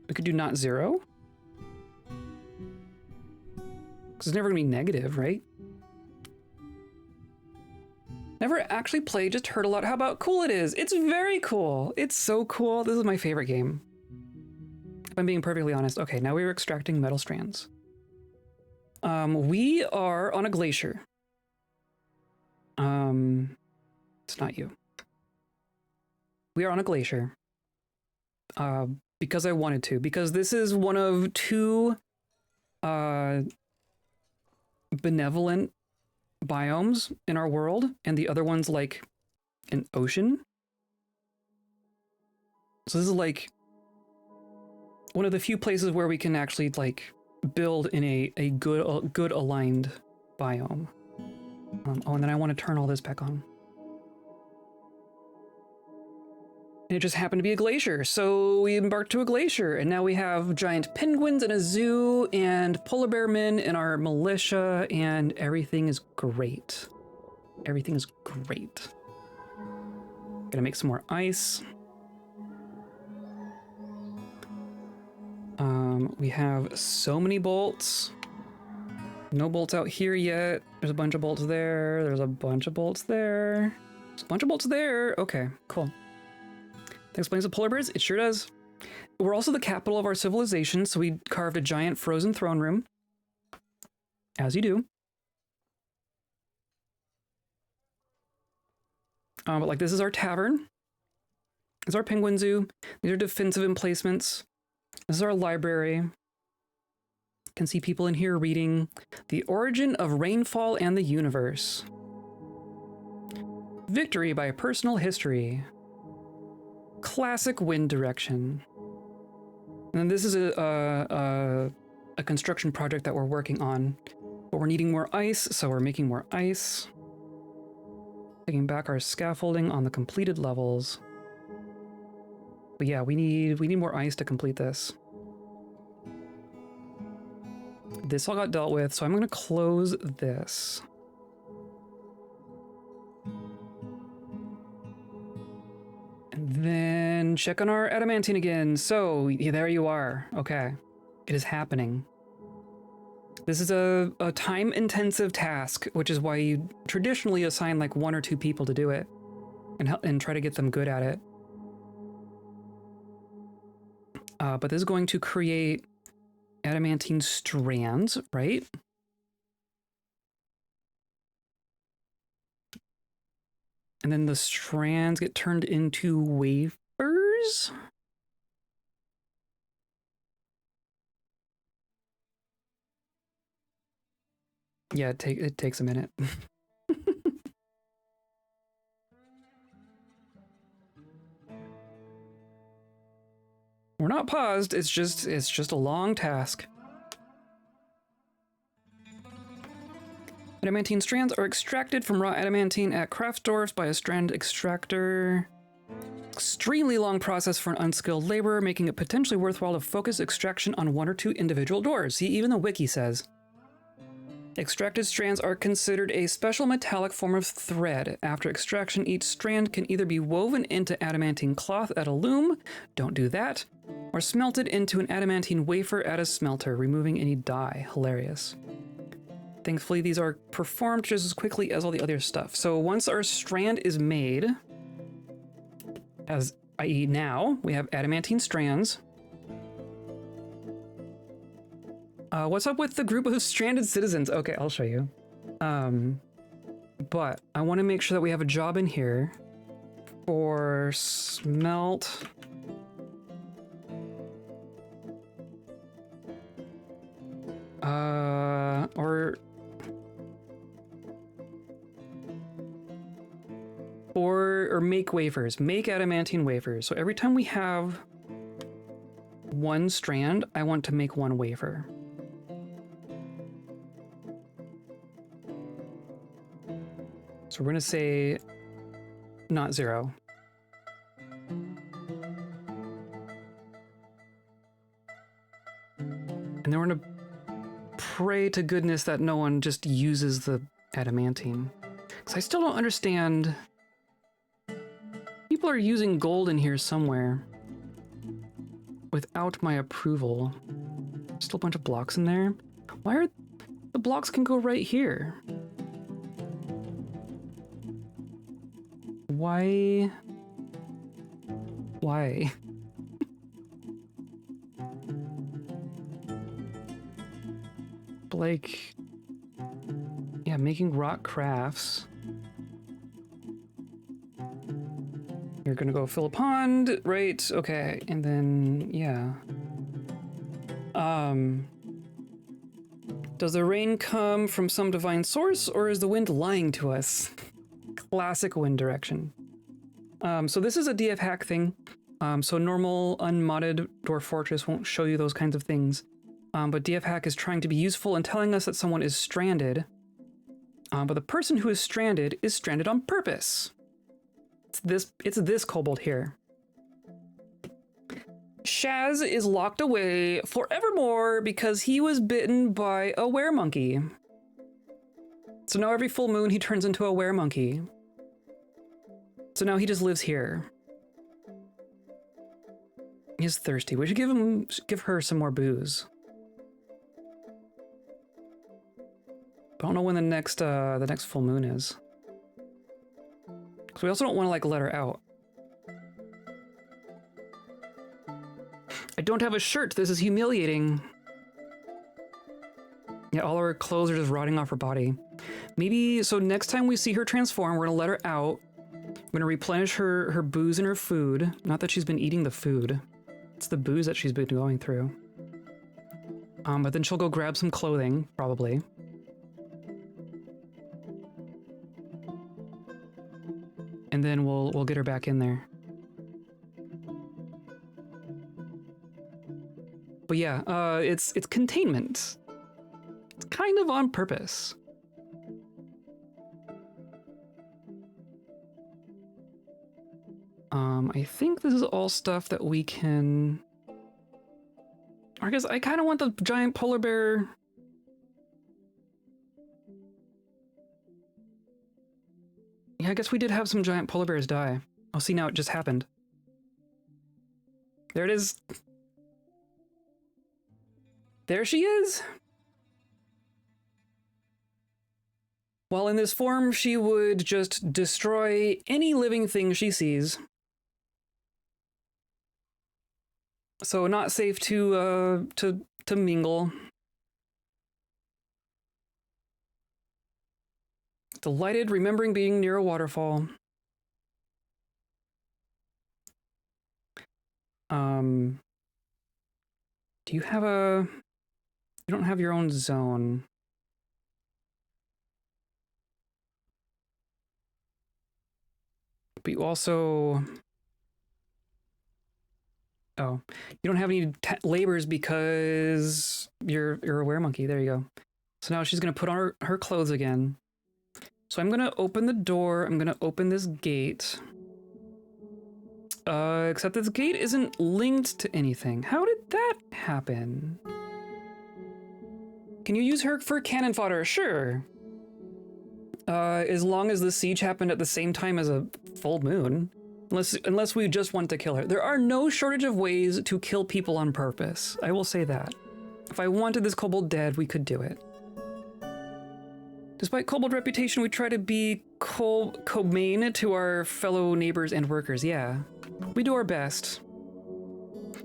We could do not 0. Because it's never going to be negative, right? Never actually played, just heard a lot. How about cool it is? It's very cool. It's so cool. This is my favorite game. If I'm being perfectly honest. Okay, now we're extracting metal strands. We are on a glacier. It's not you. We are on a glacier. Because I wanted to. Because this is one of 2 benevolent biomes in our world, and the other one's like an ocean. So this is like one of the few places where we can actually like build in a good aligned biome. Oh, and then I want to turn all this back on. And it just happened to be a glacier, so we embarked to a glacier, and now we have giant penguins in a zoo and polar bear men in our militia, and everything is great. Everything is great. Gonna make some more ice. We have so many bolts. No bolts out here yet. There's a bunch of bolts there. There's a bunch of bolts there. There's a bunch of bolts there. Okay, cool. That explains the polar bears. It sure does. We're also the capital of our civilization, so we carved a giant frozen throne room. As you do. But like, this is our tavern. This is our penguin zoo. These are defensive emplacements. This is our library. You can see people in here reading The Origin of Rainfall and the Universe. Victory by Personal History. Classic wind direction. And then this is a construction project that we're working on. But we're needing more ice, so we're making more ice. Taking back our scaffolding on the completed levels. But yeah, we need more ice to complete this. This all got dealt with, so I'm gonna close this. And then check on our adamantine again. So yeah, there you are. Okay, it is happening. This is a time-intensive task, which is why you traditionally assign like 1 or 2 people to do it, and try to get them good at it. But this is going to create adamantine strands, right? And then the strands get turned into wafers. Yeah, it takes a minute. We're not paused, it's just a long task. Adamantine strands are extracted from raw adamantine at craft stores by a strand extractor. Extremely long process for an unskilled laborer, making it potentially worthwhile to focus extraction on 1 or 2 individual doors. See, even the wiki says. Extracted strands are considered a special metallic form of thread. After extraction, each strand can either be woven into adamantine cloth at a loom, don't do that, or smelted into an adamantine wafer at a smelter, removing any dye. Hilarious. Thankfully, these are performed just as quickly as all the other stuff. So once our strand is made, as i.e. now, we have adamantine strands. What's up with the group of stranded citizens? Okay, I'll show you. But I want to make sure that we have a job in here for smelt. Or make wafers. Make adamantine wafers. So every time we have one strand, I want to make one wafer. So we're going to say not 0. And then we're going to pray to goodness that no one just uses the adamantine. Because I still don't understand. People are using gold in here somewhere without my approval. Still a bunch of blocks in there. Why are the blocks can go right here? Why? Like, yeah, making rock crafts. You're gonna go fill a pond, right? Okay, and then, yeah. Does the rain come from some divine source, or is the wind lying to us? Classic wind direction. So this is a DF hack thing. So normal unmodded Dwarf Fortress won't show you those kinds of things. But DF hack is trying to be useful and telling us that someone is stranded. But the person who is stranded on purpose. It's this kobold here. Shaz is locked away forevermore because he was bitten by a weremonkey. So now every full moon he turns into a weremonkey. So now he just lives here. He's thirsty. We should give her some more booze. I don't know when the next full moon is. Because we also don't want to like let her out. I don't have a shirt. This is humiliating. Yeah, all her clothes are just rotting off her body. Maybe, so next time we see her transform, we're gonna let her out. We're gonna replenish her booze and her food. Not that she's been eating the food. It's the booze that she's been going through. But then she'll go grab some clothing, probably. And then we'll get her back in there. But yeah, it's containment. It's kind of on purpose. I think this is all stuff that we can... I guess I kind of want the giant polar bear... Yeah, I guess we did have some giant polar bears die. Oh, see, now it just happened. There it is. There she is. While in this form, she would just destroy any living thing she sees. So not safe to mingle. Delighted, remembering being near a waterfall. Do you have a... You don't have your own zone. But you also... Oh, you don't have any labors because you're a weremonkey. There you go. So now she's gonna put on her clothes again. So I'm gonna open the door. I'm gonna open this gate. Except this gate isn't linked to anything. How did that happen? Can you use her for cannon fodder? Sure. As long as the siege happened at the same time as a full moon. Unless we just want to kill her. There are no shortage of ways to kill people on purpose. I will say that. If I wanted this kobold dead, we could do it. Despite kobold reputation, we try to be humane to our fellow neighbors and workers. Yeah, we do our best.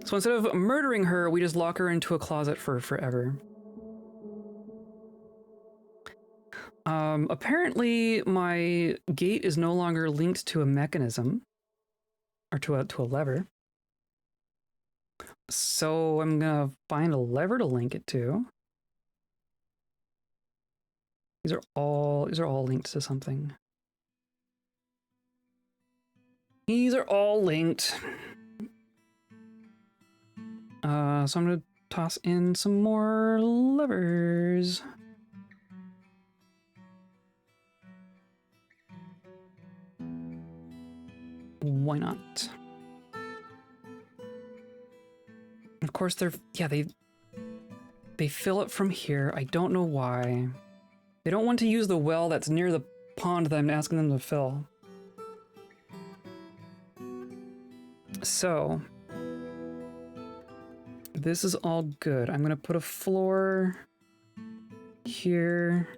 So instead of murdering her, we just lock her into a closet for forever. Apparently my gate is no longer linked to a mechanism or to a lever. So I'm gonna find a lever to link it to. These are all linked to something. These are all linked. So I'm gonna toss in some more levers. Why not? Of course they fill it from here. I don't know why. They don't want to use the well that's near the pond that I'm asking them to fill. So this is all good. I'm gonna put a floor here.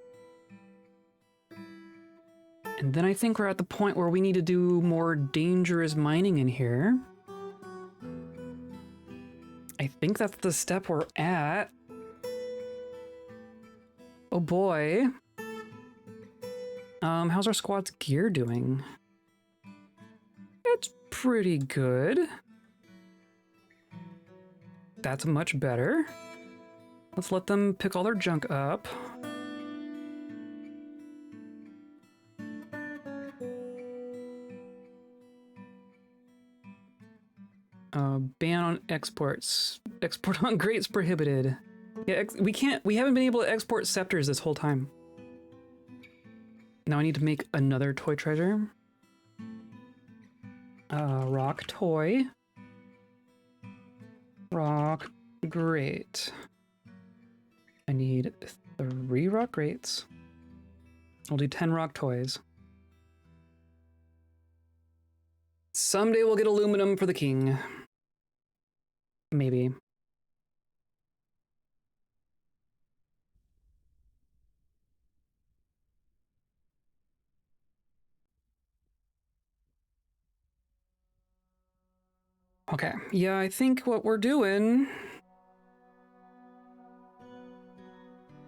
And then I think we're at the point where we need to do more dangerous mining in here. I think that's the step we're at. Oh boy. How's our squad's gear doing? It's pretty good. That's much better. Let's let them pick all their junk up. Ban on exports. Export on grates prohibited. Yeah, we haven't been able to export scepters this whole time. Now I need to make another toy treasure. Rock toy. Rock grate. I need 3 rock grates. I'll do 10 rock toys. Someday we'll get aluminum for the king. Maybe. Okay, yeah, I think what we're doing...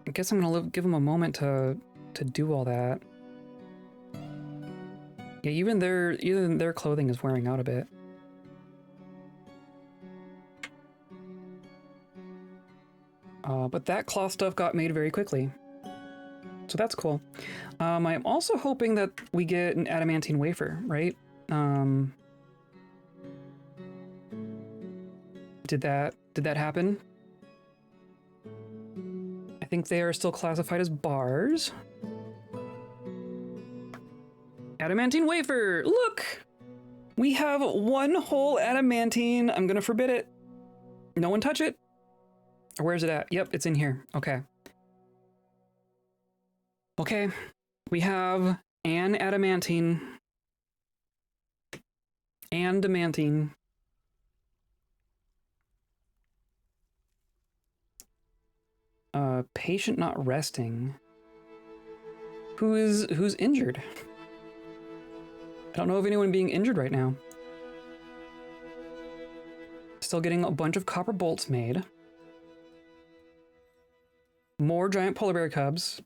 I guess I'm gonna give them a moment to do all that. Yeah, even their clothing is wearing out a bit. But that cloth stuff got made very quickly. So that's cool. I'm also hoping that we get an adamantine wafer, right? Did that happen? I think they are still classified as bars. Adamantine wafer! Look! We have 1 whole adamantine. I'm gonna forbid it. No one touch it. Where's it at? Yep, it's in here. Okay. Okay. We have an adamantine. And adamantine. Patient not resting. Who's injured? I don't know of anyone being injured right now. Still getting a bunch of copper bolts made. More giant polar bear cubs.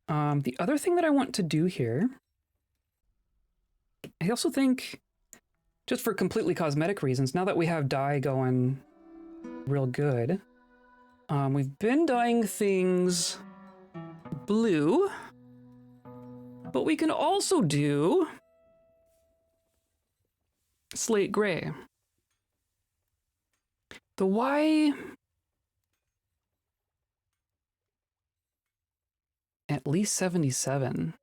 The other thing that I want to do here, I also think, just for completely cosmetic reasons, now that we have dye going real good, we've been dyeing things blue, but we can also do slate gray. The Y at least 77.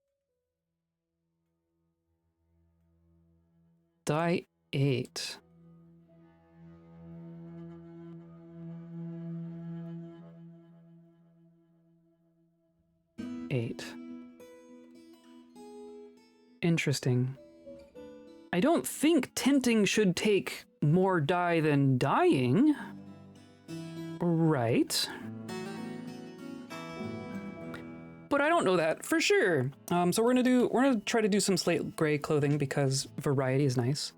Dye 8. 8. Interesting. I don't think tinting should take more dye than dyeing. Right. But I don't know that for sure. So we're gonna try to do some slate gray clothing because variety is nice.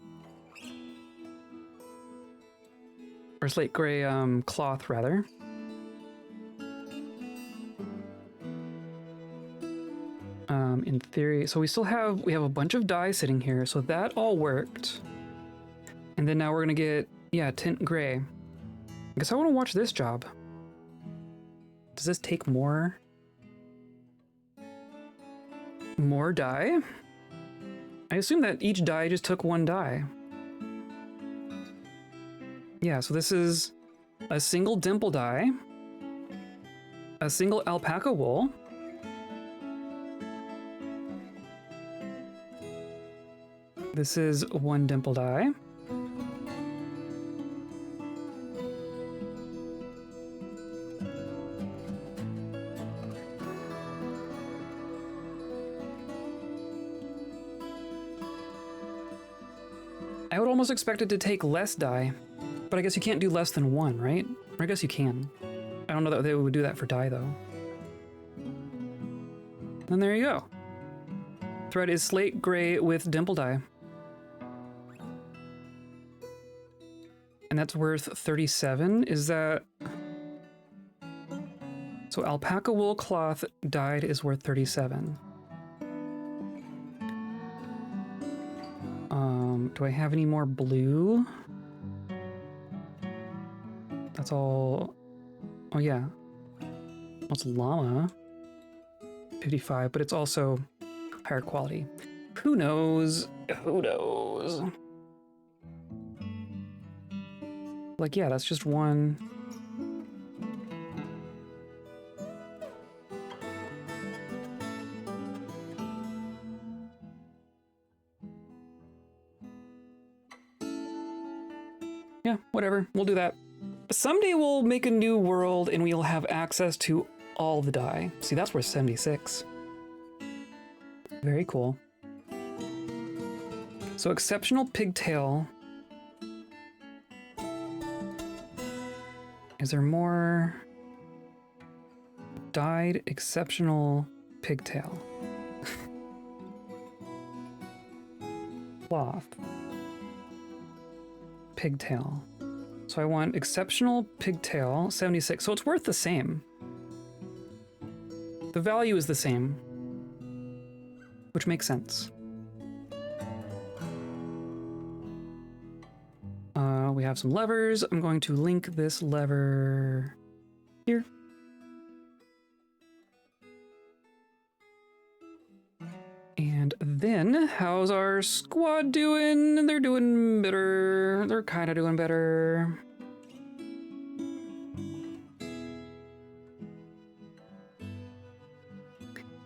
Or slate gray cloth rather. In theory, so we have a bunch of dye sitting here, so that all worked. And then now we're gonna get, yeah, tint gray. I guess I want to watch this job. Does this take more dye? I assume that each dye just took 1 dye. Yeah, so this is a single dimple dye, a single alpaca wool, this is 1 dimple dye, I would almost expect it to take less dye, but I guess you can't do less than 1, right? Or I guess you can. I don't know that they would do that for dye though. And there you go. Thread is slate gray with dimple dye. And that's worth 37. Is that... So alpaca wool cloth dyed is worth 37. Do I have any more blue? That's all... Oh yeah. That's llama. 55, but it's also higher quality. Who knows? Who knows? Like, yeah, that's just 1. Yeah, whatever. We'll do that. Someday we'll make a new world and we'll have access to all the dye. See, that's worth 76. Very cool. So exceptional pigtail. Is there more? Dyed exceptional pigtail. Cloth. Pigtail. So I want exceptional pigtail, 76. So it's worth the same. The value is the same, which makes sense. We have some levers. I'm going to link this lever here. And then, how's our squad doing? They're doing better. They're kind of doing better.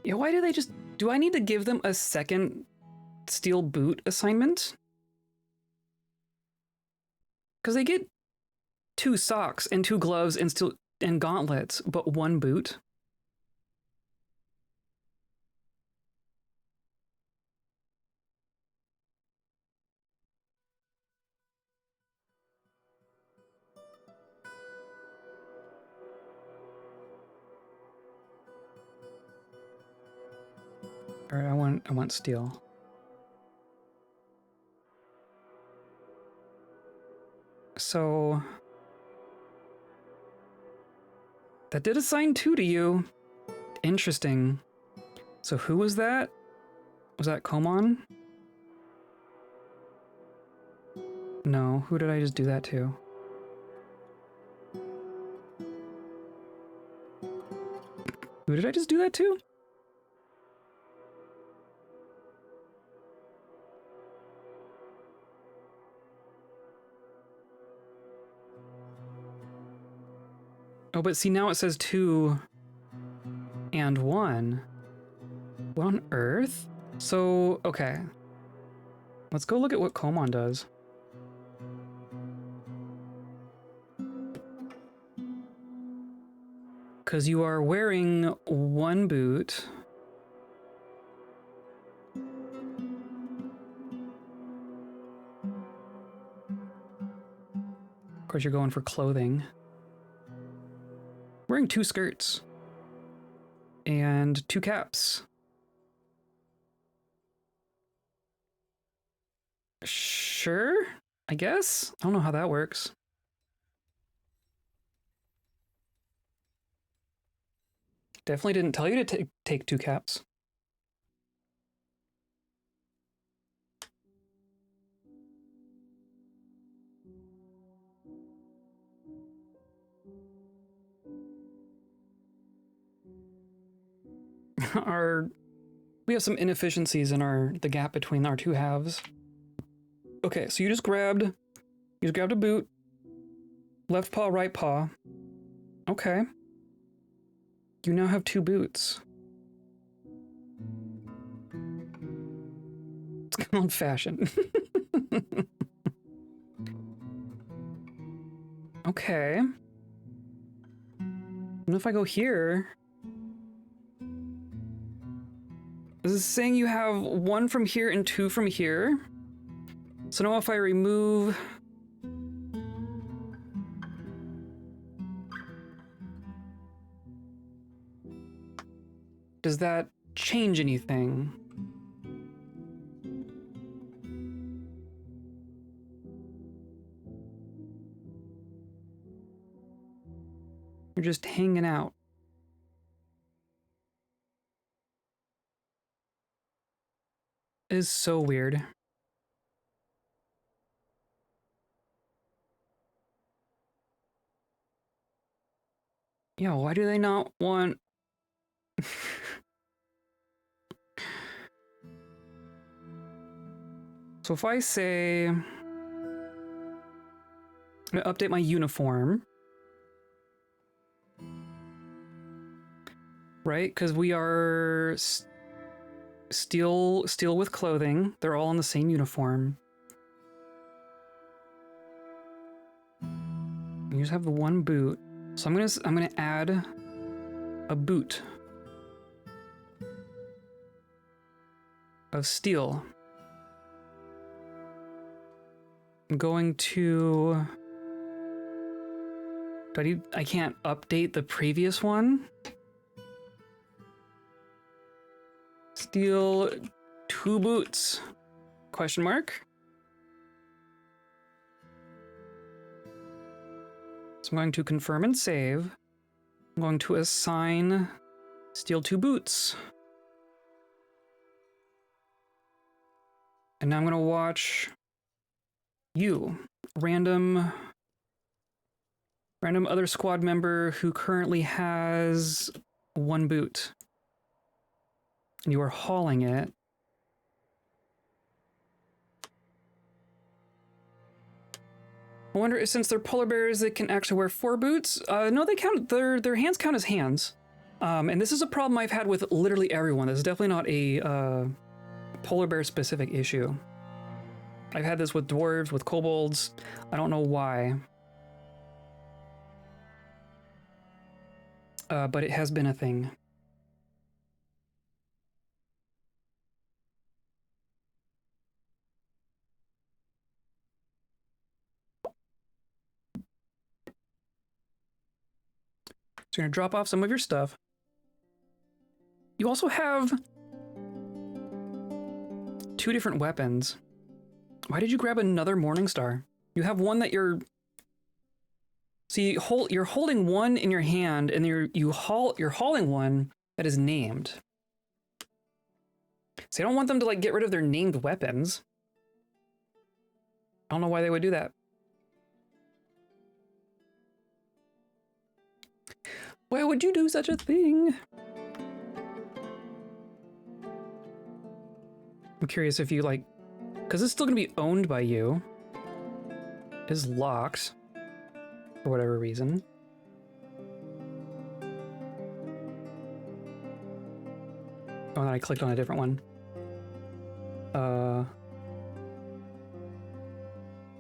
Yeah, why do they just... Do I need to give them a second steel boot assignment? Because they get 2 socks and 2 gloves and gauntlets, but 1 boot. All right, I want steel. So that did assign 2 to you. Interesting. So who was that? Was that Komon? No, who did I just do that to? Who did I just do that to? Oh, but see, now it says 2 and 1. What on earth? So, okay. Let's go look at what Komon does. because you are wearing one boot. Of course, you're going for clothing. Wearing 2 skirts and 2 caps. Sure, I guess. I don't know how that works. Definitely didn't tell you to take 2 caps. We have some inefficiencies in the gap between our 2 halves. Okay, so you just grabbed a boot. Left paw, right paw. Okay. You now have 2 boots. It's kind of old-fashioned. Okay. And if I go here... This is saying you have 1 from here and 2 from here. So now if I remove... Does that change anything? You're just hanging out. It is so weird. Yeah, why do they not want... So if I say... I'm gonna update my uniform. Right? Because we are... Steel with clothing. They're all in the same uniform. You just have the 1 boot. So I'm gonna add a boot of steel. I'm going to... I can't update the previous one. Steel 2 boots? Question mark. So I'm going to confirm and save. I'm going to assign steel 2 boots. And now I'm going to watch you, random other squad member who currently has 1 boot. And you are hauling it. I wonder, since they're polar bears, they can actually wear 4 boots? No, they count, their hands count as hands. And this is a problem I've had with literally everyone. This is definitely not a polar bear specific issue. I've had this with dwarves, with kobolds. I don't know why. But it has been a thing. So you're gonna drop off some of your stuff. You also have 2 different weapons. Why did you grab another Morningstar? You have one that you're... See, you're holding one in your hand, and you're hauling one that is named. So I don't want them to like get rid of their named weapons. I don't know why they would do that. Why would you do such a thing? I'm curious if you like... Because it's still going to be owned by you. It is locked. For whatever reason. Oh, and then I clicked on a different one.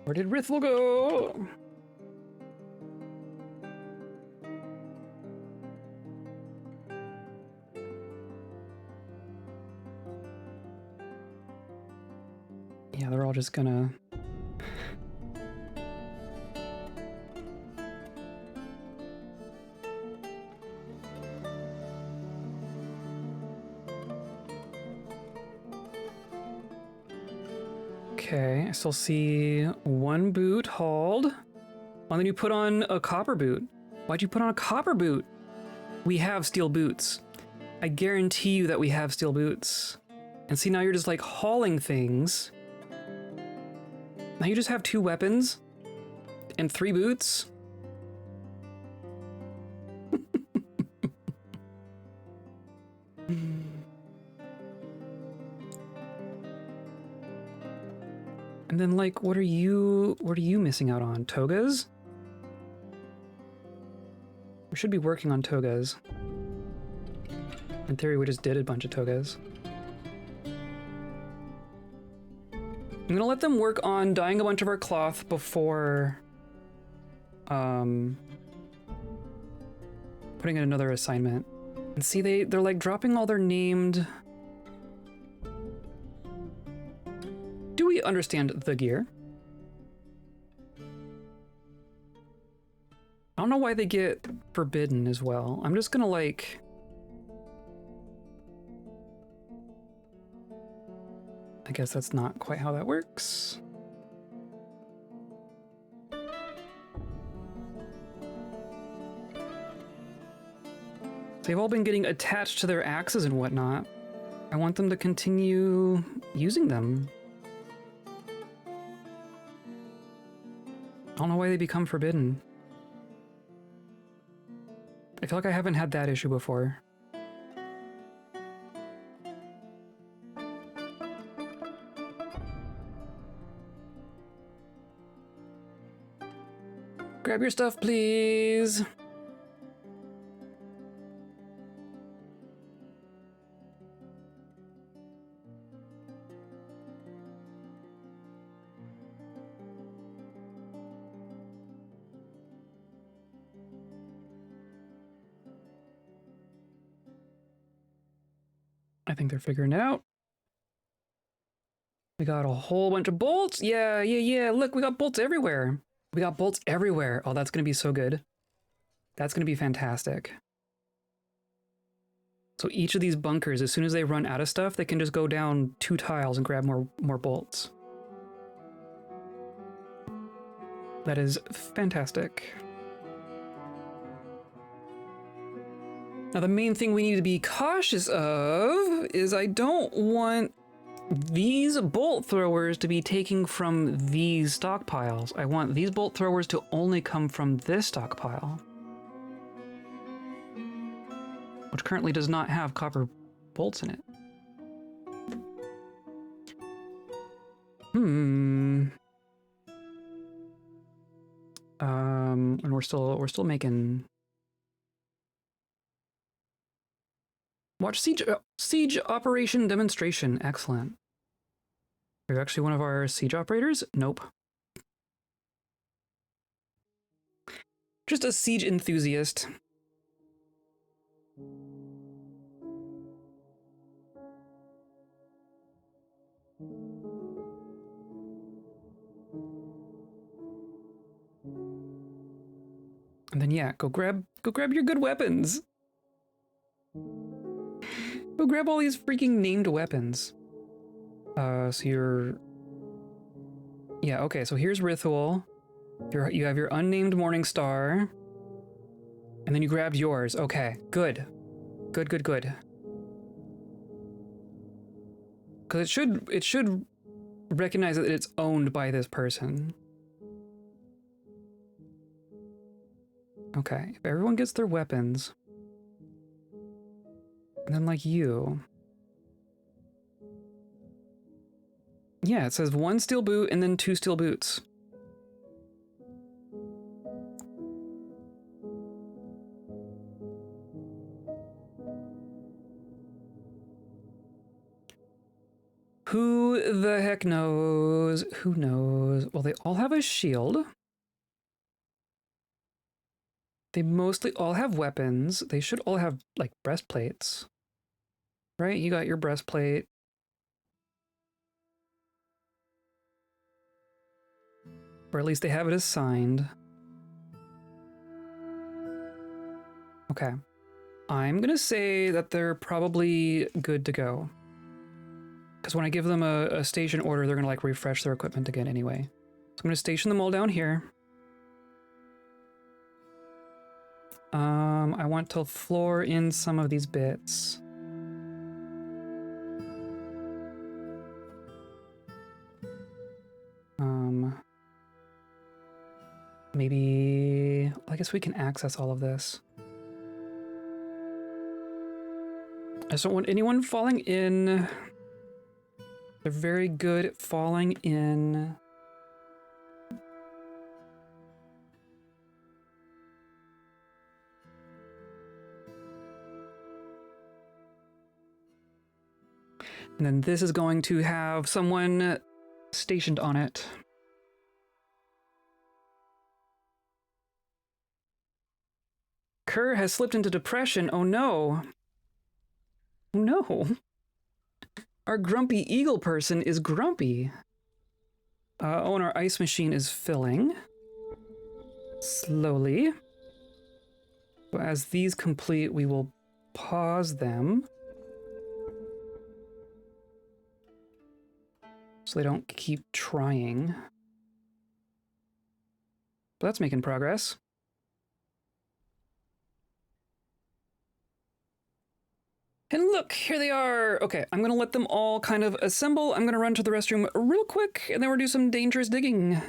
Where did Rithel go? Yeah, they're all just gonna... Okay, I still see one boot hauled. Oh, then you put on a copper boot. Why'd you put on a copper boot? We have steel boots. I guarantee you that we have steel boots. And see, now you're just like hauling things. Now you just have 2 weapons and 3 boots. And then, like, what are you missing out on? Togas? We should be working on togas. In theory, we just did a bunch of togas. I'm gonna let them work on dyeing a bunch of our cloth before putting in another assignment. And see, they're like dropping all their named... Do we understand the gear? I don't know why they get forbidden as well. I'm just gonna like... I guess that's not quite how that works. They've all been getting attached to their axes and whatnot. I want them to continue using them. I don't know why they become forbidden. I feel like I haven't had that issue before. Grab your stuff, please. I think they're figuring it out. We got a whole bunch of bolts. Yeah. Look, we got bolts everywhere. We got bolts everywhere. Oh, that's going to be so good. That's going to be fantastic. So each of these bunkers, as soon as they run out of stuff, they can just go down 2 tiles and grab more bolts. That is fantastic. Now, the main thing we need to be cautious of is I don't want these bolt throwers to be taking from these stockpiles. I want these bolt throwers to only come from this stockpile, which currently does not have copper bolts in it. And we're still making... Watch siege operation demonstration. Excellent. Are you actually one of our siege operators? Nope. Just a siege enthusiast. And then yeah, go grab your good weapons. Go grab all these freaking named weapons. So you're... Yeah, okay, so here's Ritual. You have your unnamed Morning Star. And then you grabbed yours. Okay, good. Good. Because it should recognize that it's owned by this person. Okay, if everyone gets their weapons... And then, like, you... Yeah, it says 1 steel boot and then 2 steel boots. Who the heck knows? Who knows? Well, they all have a shield. They mostly all have weapons. They should all have, like, breastplates. Right? You got your breastplate. Or at least they have it assigned. Okay. I'm gonna say that they're probably good to go. Because when I give them a station order, they're gonna like refresh their equipment again anyway. So I'm gonna station them all down here. I want to floor in some of these bits. Maybe, I guess we can access all of this. I just don't want anyone falling in. They're very good at falling in. And then this is going to have someone stationed on it. Kerr has slipped into depression. Oh no. Oh no. Our grumpy eagle person is grumpy. Oh, and our ice machine is filling. Slowly. So as these complete, we will pause them. So they don't keep trying. But that's making progress. And look, here they are. Okay, I'm gonna let them all kind of assemble. I'm gonna run to the restroom real quick, and then we'll do some dangerous digging.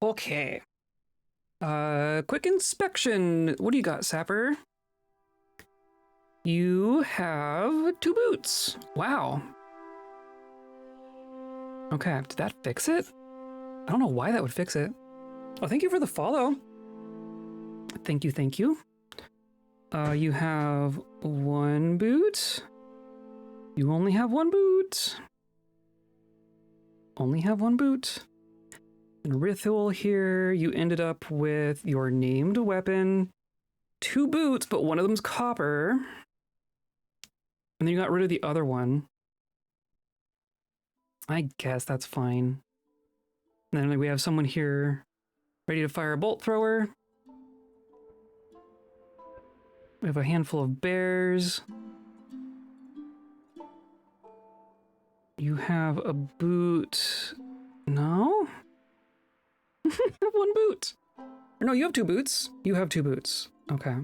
Okay. Quick inspection. What do you got, Sapper? You have 2 boots. Wow. Okay, did that fix it? I don't know why that would fix it. Oh, thank you for the follow. Thank you, thank you. You have 1 boot. You only have 1 boot. Only have 1 boot. And Rithul here, you ended up with your named weapon, 2 boots, but one of them's copper. And then you got rid of the other one. I guess that's fine. And then we have someone here ready to fire a bolt thrower. We have a handful of bears. You have a boot. No? 1 boot. Or no, you have 2 boots. You have 2 boots. Okay.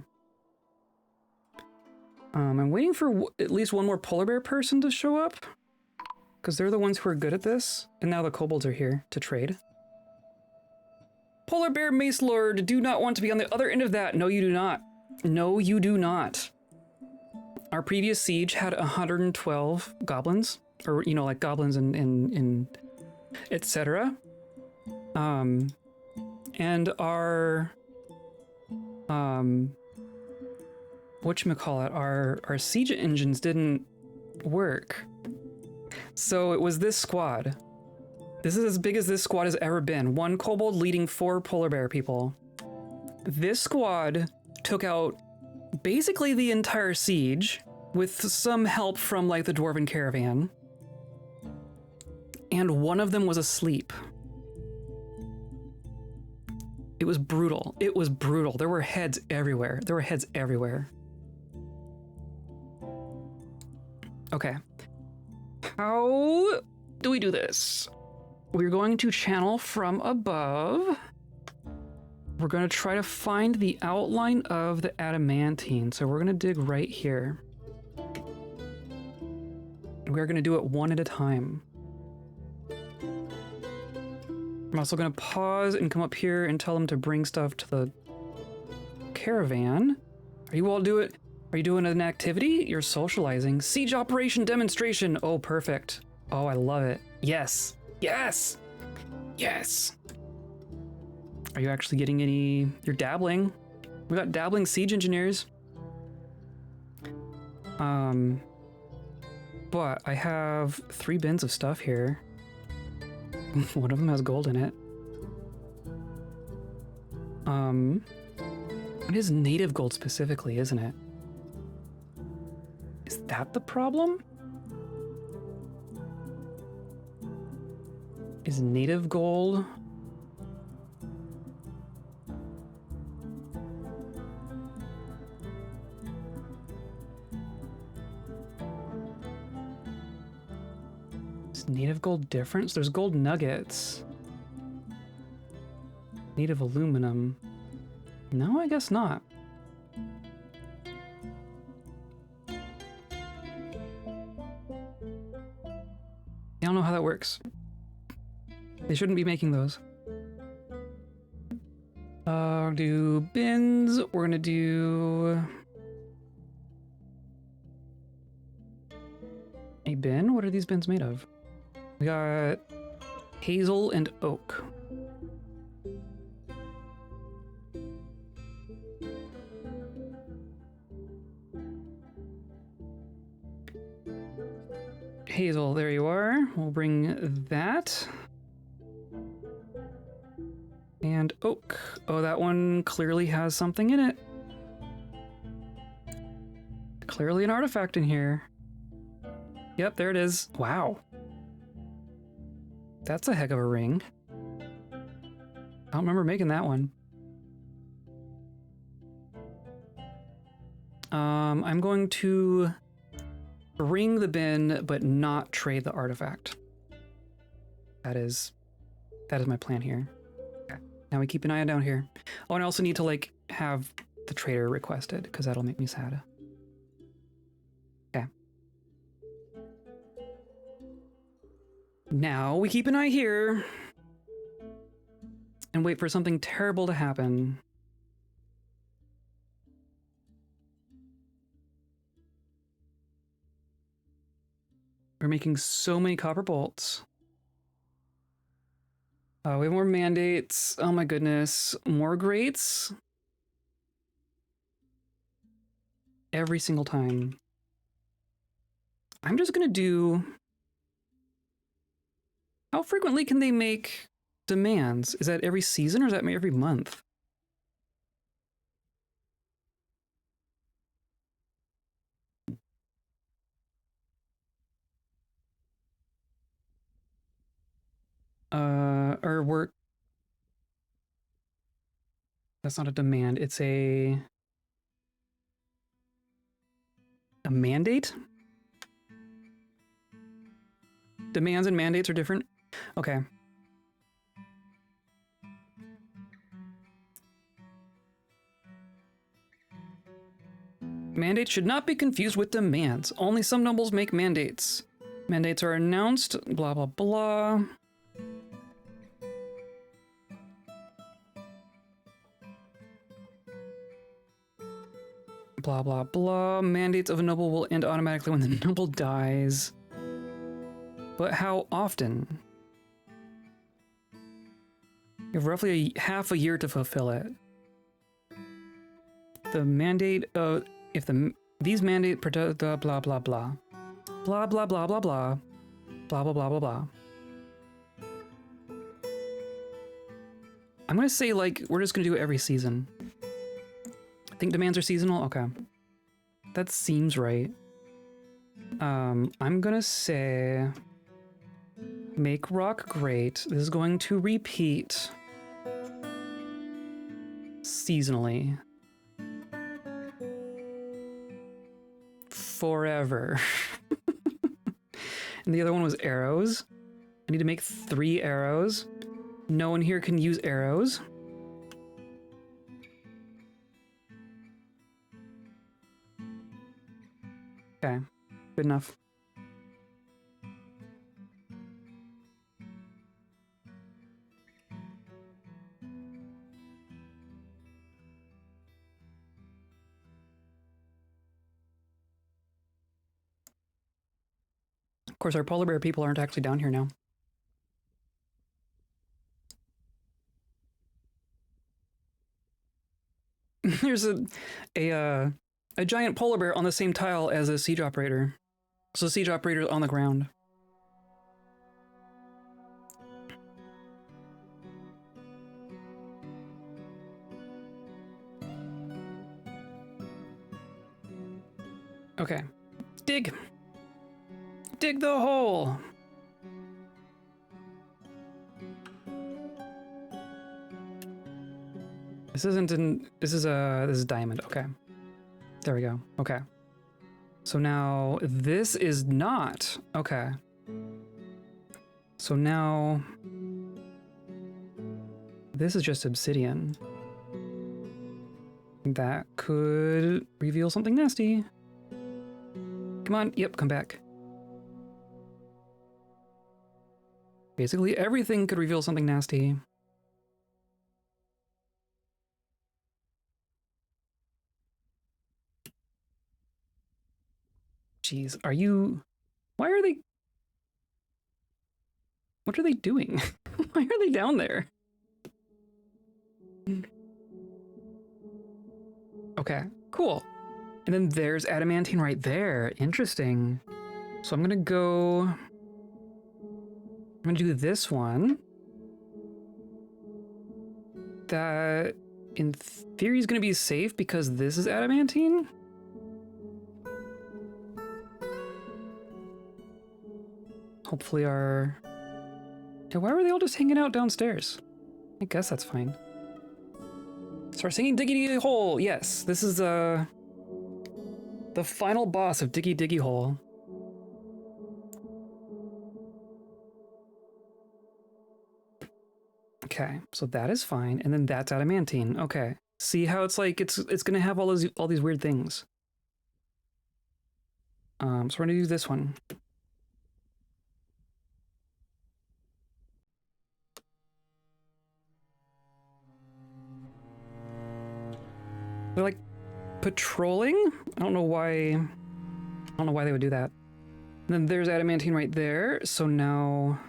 I'm waiting for at least 1 more polar bear person to show up. Because they're the ones who are good at this. And now the kobolds are here to trade. Polar bear mace lord, do not want to be on the other end of that. No, you do not. No, you do not. Our previous siege had 112 goblins. Or, you know, like goblins and etc. And our, whatchamacallit, our siege engines didn't work. So it was this squad. This is as big as this squad has ever been. 1 kobold leading 4 polar bear people. This squad took out basically the entire siege with some help from like the dwarven caravan. And one of them was asleep. It was brutal. It was brutal. There were heads everywhere. There were heads everywhere. Okay. How do we do this? We're going to channel from above. we're going to try to find the outline of the adamantine. So we're going to dig right here. We're going to do it one at a time. I'm also going to pause and come up here and tell them to bring stuff to the caravan. Are you all doing? Are you doing an activity? You're socializing. Siege operation demonstration. Oh, perfect. Oh, I love it. Yes. Yes. Yes. Are you actually getting any? You're dabbling. We got dabbling siege engineers. But I have 3 bins of stuff here. One of them has gold in it. It is native gold specifically, isn't it? Is that the problem? Is native gold... Is native gold different? There's gold nuggets. Native aluminum. No, I guess not. I don't know how that works. They shouldn't be making those. Do bins. We're gonna do a bin. What are these bins made of? We got hazel and oak. Hazel, there you are. We'll bring that. And oak. Oh, that one clearly has something in it. Clearly an artifact in here. Yep, there it is. Wow. That's a heck of a ring. I don't remember making that one. I'm going to bring the bin, but not trade the artifact. That is my plan here. Okay. Now we keep an eye down here. Oh, and I also need to like have the trader requested because that'll make me sad. Okay. Now we keep an eye here and wait for something terrible to happen. We're making so many copper bolts. We have more mandates. Oh my goodness. More grates. Every single time. I'm just gonna do... How frequently can they make demands? Is that every season or is that every month? Or work. That's not a demand. It's a mandate? Demands and mandates are different? Okay. Mandates should not be confused with demands. Only some nobles make mandates. Mandates are announced, blah, blah, blah. Blah, blah, blah. Mandates of a noble will end automatically when the noble dies. But how often? You have roughly half a year to fulfill it. The mandate of... These mandate... Blah, blah, blah, blah. Blah, blah, blah, blah, blah. Blah, blah, blah, blah, blah. I'm gonna say, like, we're just gonna do it every season. I think demands are seasonal? Okay. That seems right. I'm gonna say... Make rock great. This is going to repeat... seasonally. Forever. And the other one was arrows. I need to make 3 arrows. No one here can use arrows. Okay, good enough. Of course, our polar bear people aren't actually down here now. There's a giant polar bear on the same tile as a siege operator. So the siege operator is on the ground. Okay. Dig! Dig the hole! This isn't an... This is diamond. Okay. There we go. Okay. So now this is not... Okay. So now... This is just obsidian. That could reveal something nasty. Come on. Yep, come back. Basically, everything could reveal something nasty. Jeez, are you... Why are they... What are they doing? Why are they down there? Okay, cool. And then there's adamantine right there. Interesting. So I'm gonna go... I'm gonna do this one. That, in theory, is gonna be safe because this is adamantine. Hopefully our... Yeah, why were they all just hanging out downstairs? I guess that's fine. Start singing Diggy Diggy Hole! Yes, this is the final boss of Diggy Diggy Hole. Okay, so that is fine, and then that's adamantine. Okay, see how it's like it's gonna have all these weird things. So we're gonna do this one. They're like patrolling? I don't know why they would do that. And then there's adamantine right there. So now...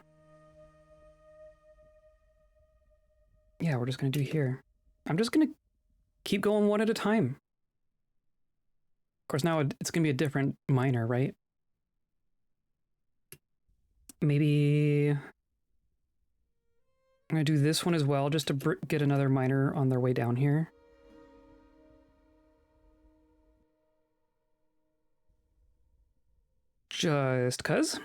Yeah, we're just gonna do here. I'm just gonna keep going one at a time. Of course, now it's gonna be a different miner, right? Maybe... I'm gonna do this one as well, just to get another miner on their way down here. Just cuz.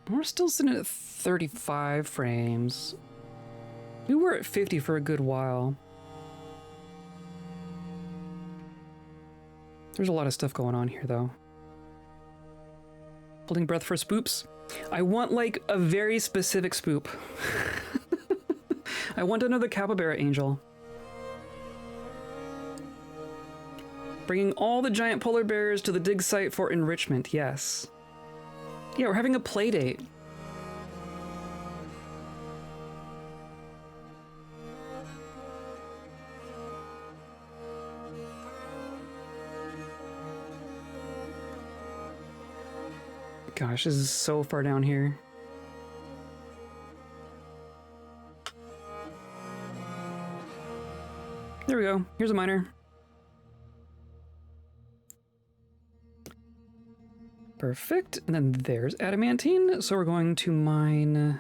We're still sitting at 35 frames. We were at 50 for a good while. There's a lot of stuff going on here, though. Holding breath for spoops. I want, like, a very specific spoop. I want another capybara angel. Bringing all the giant polar bears to the dig site for enrichment, yes. Yeah, we're having a play date. Gosh, this is so far down here. There we go. Here's a miner. Perfect. And then there's adamantine. So we're going to mine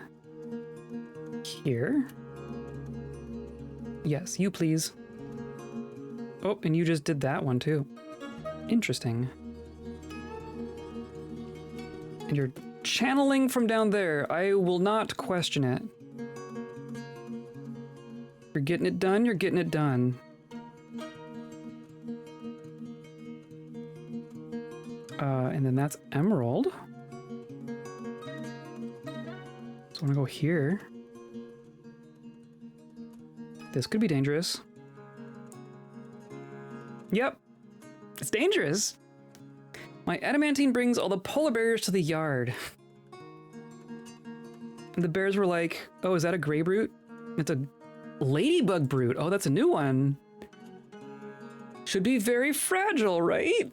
here. Yes, you please. Oh, and you just did that one too. Interesting. And you're channeling from down there. I will not question it. You're getting it done, you're getting it done. And then that's emerald. So I'm gonna go here. This could be dangerous. Yep, it's dangerous. My adamantine brings all the polar bears to the yard. And the bears were like, oh, is that a gray brute? It's a ladybug brute. Oh, that's a new one. Should be very fragile, right?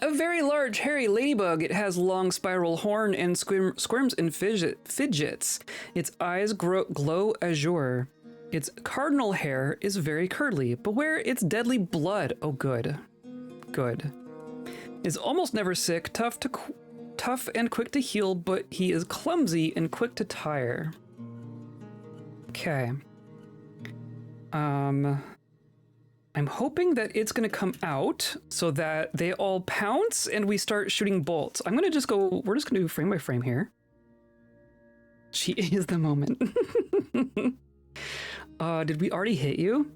A very large, hairy ladybug. It has long spiral horn and squirms and fidgets. Its eyes glow azure. Its cardinal hair is very curly. Beware its deadly blood. Oh, good. Good. Is almost never sick, tough and quick to heal, but he is clumsy and quick to tire. Okay. I'm hoping that it's going to come out so that they all pounce and we start shooting bolts. I'm going to just go, we're just going to do frame by frame here. She is the moment. Did we already hit you?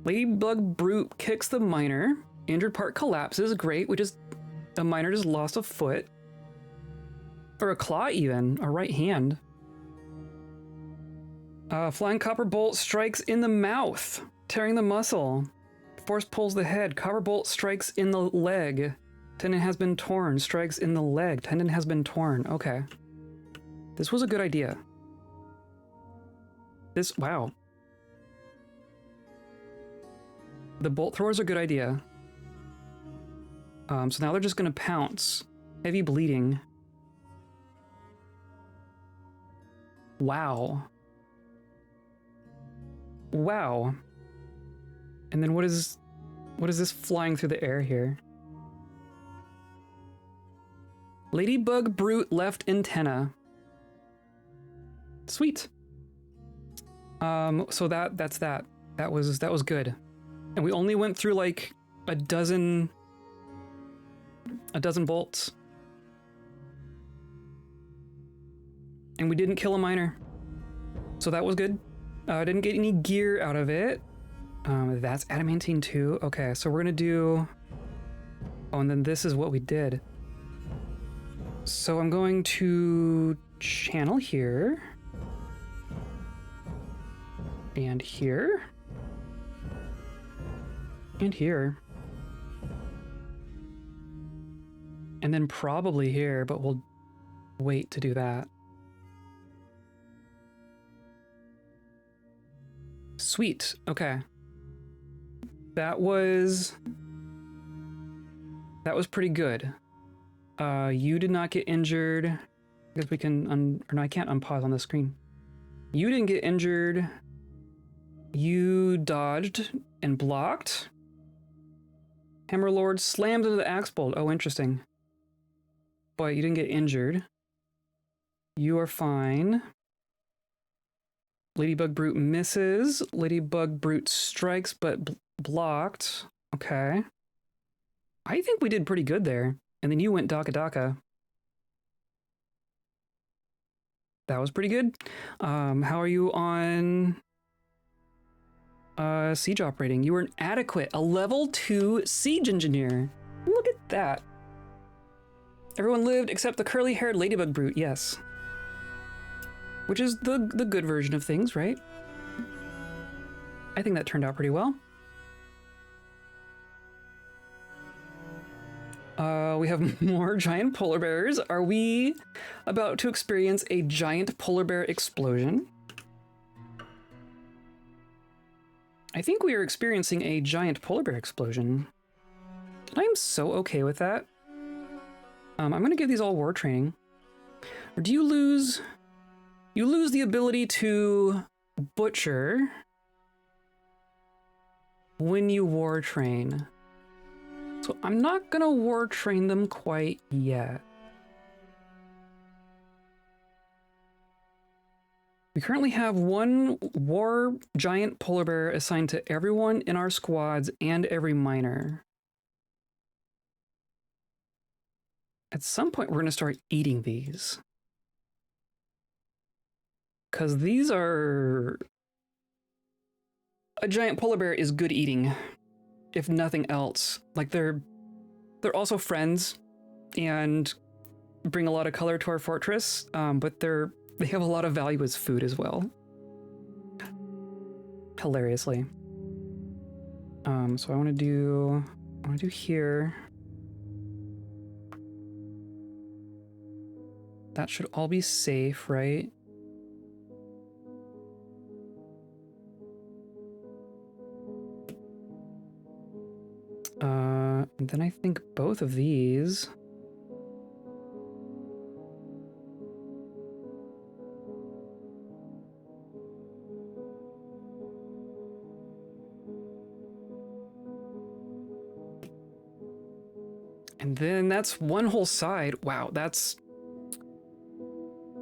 Ladybug brute kicks the miner. Injured part collapses. Great. A miner just lost a foot. Or a claw even. A right hand. Flying copper bolt strikes in the mouth, tearing the muscle. Force pulls the head. Copper bolt strikes in the leg. Tendon has been torn. Strikes in the leg. Tendon has been torn. Okay. This was a good idea. Wow. The bolt throwers are a good idea. So now they're just gonna pounce. Heavy bleeding. Wow. Wow. And then what is this flying through the air here? Ladybug brute left antenna. Sweet. So that's that. That was good. And we only went through like a dozen bolts. And we didn't kill a miner. So that was good. I didn't get any gear out of it. That's adamantine too. Okay, so we're gonna do... Oh, and then this is what we did. So I'm going to channel here. And here. And here. And then probably here, but we'll wait to do that. Sweet. Okay. That was pretty good. You did not get injured. I guess we can or no, I can't unpause on the screen. You didn't get injured. You dodged and blocked. Hammerlord slammed into the axe bolt. Oh, interesting. But you didn't get injured. You are fine. Ladybug brute misses. Ladybug brute strikes, but blocked. Okay. I think we did pretty good there. And then you went Daka Daka. That was pretty good. How are you on siege operating? You were an adequate, a level 2 siege engineer. Look at that. Everyone lived except the curly-haired ladybug brute, yes. Which is the good version of things, right? I think that turned out pretty well. We have more giant polar bears. Are we about to experience a giant polar bear explosion? I think we are experiencing a giant polar bear explosion. I'm so okay with that. I'm gonna give these all war training. Or do you lose... You lose the ability to butcher when you war train. So I'm not gonna war train them quite yet. We currently have one war giant polar bear assigned to everyone in our squads and every miner. At some point, we're gonna start eating these. Because these are... A giant polar bear is good eating, if nothing else. Like, they're They're also friends and bring a lot of color to our fortress, but they have a lot of value as food as well. Hilariously. So I want to do here. That should all be safe, right? And then I think both of these. And then that's one whole side. Wow, that's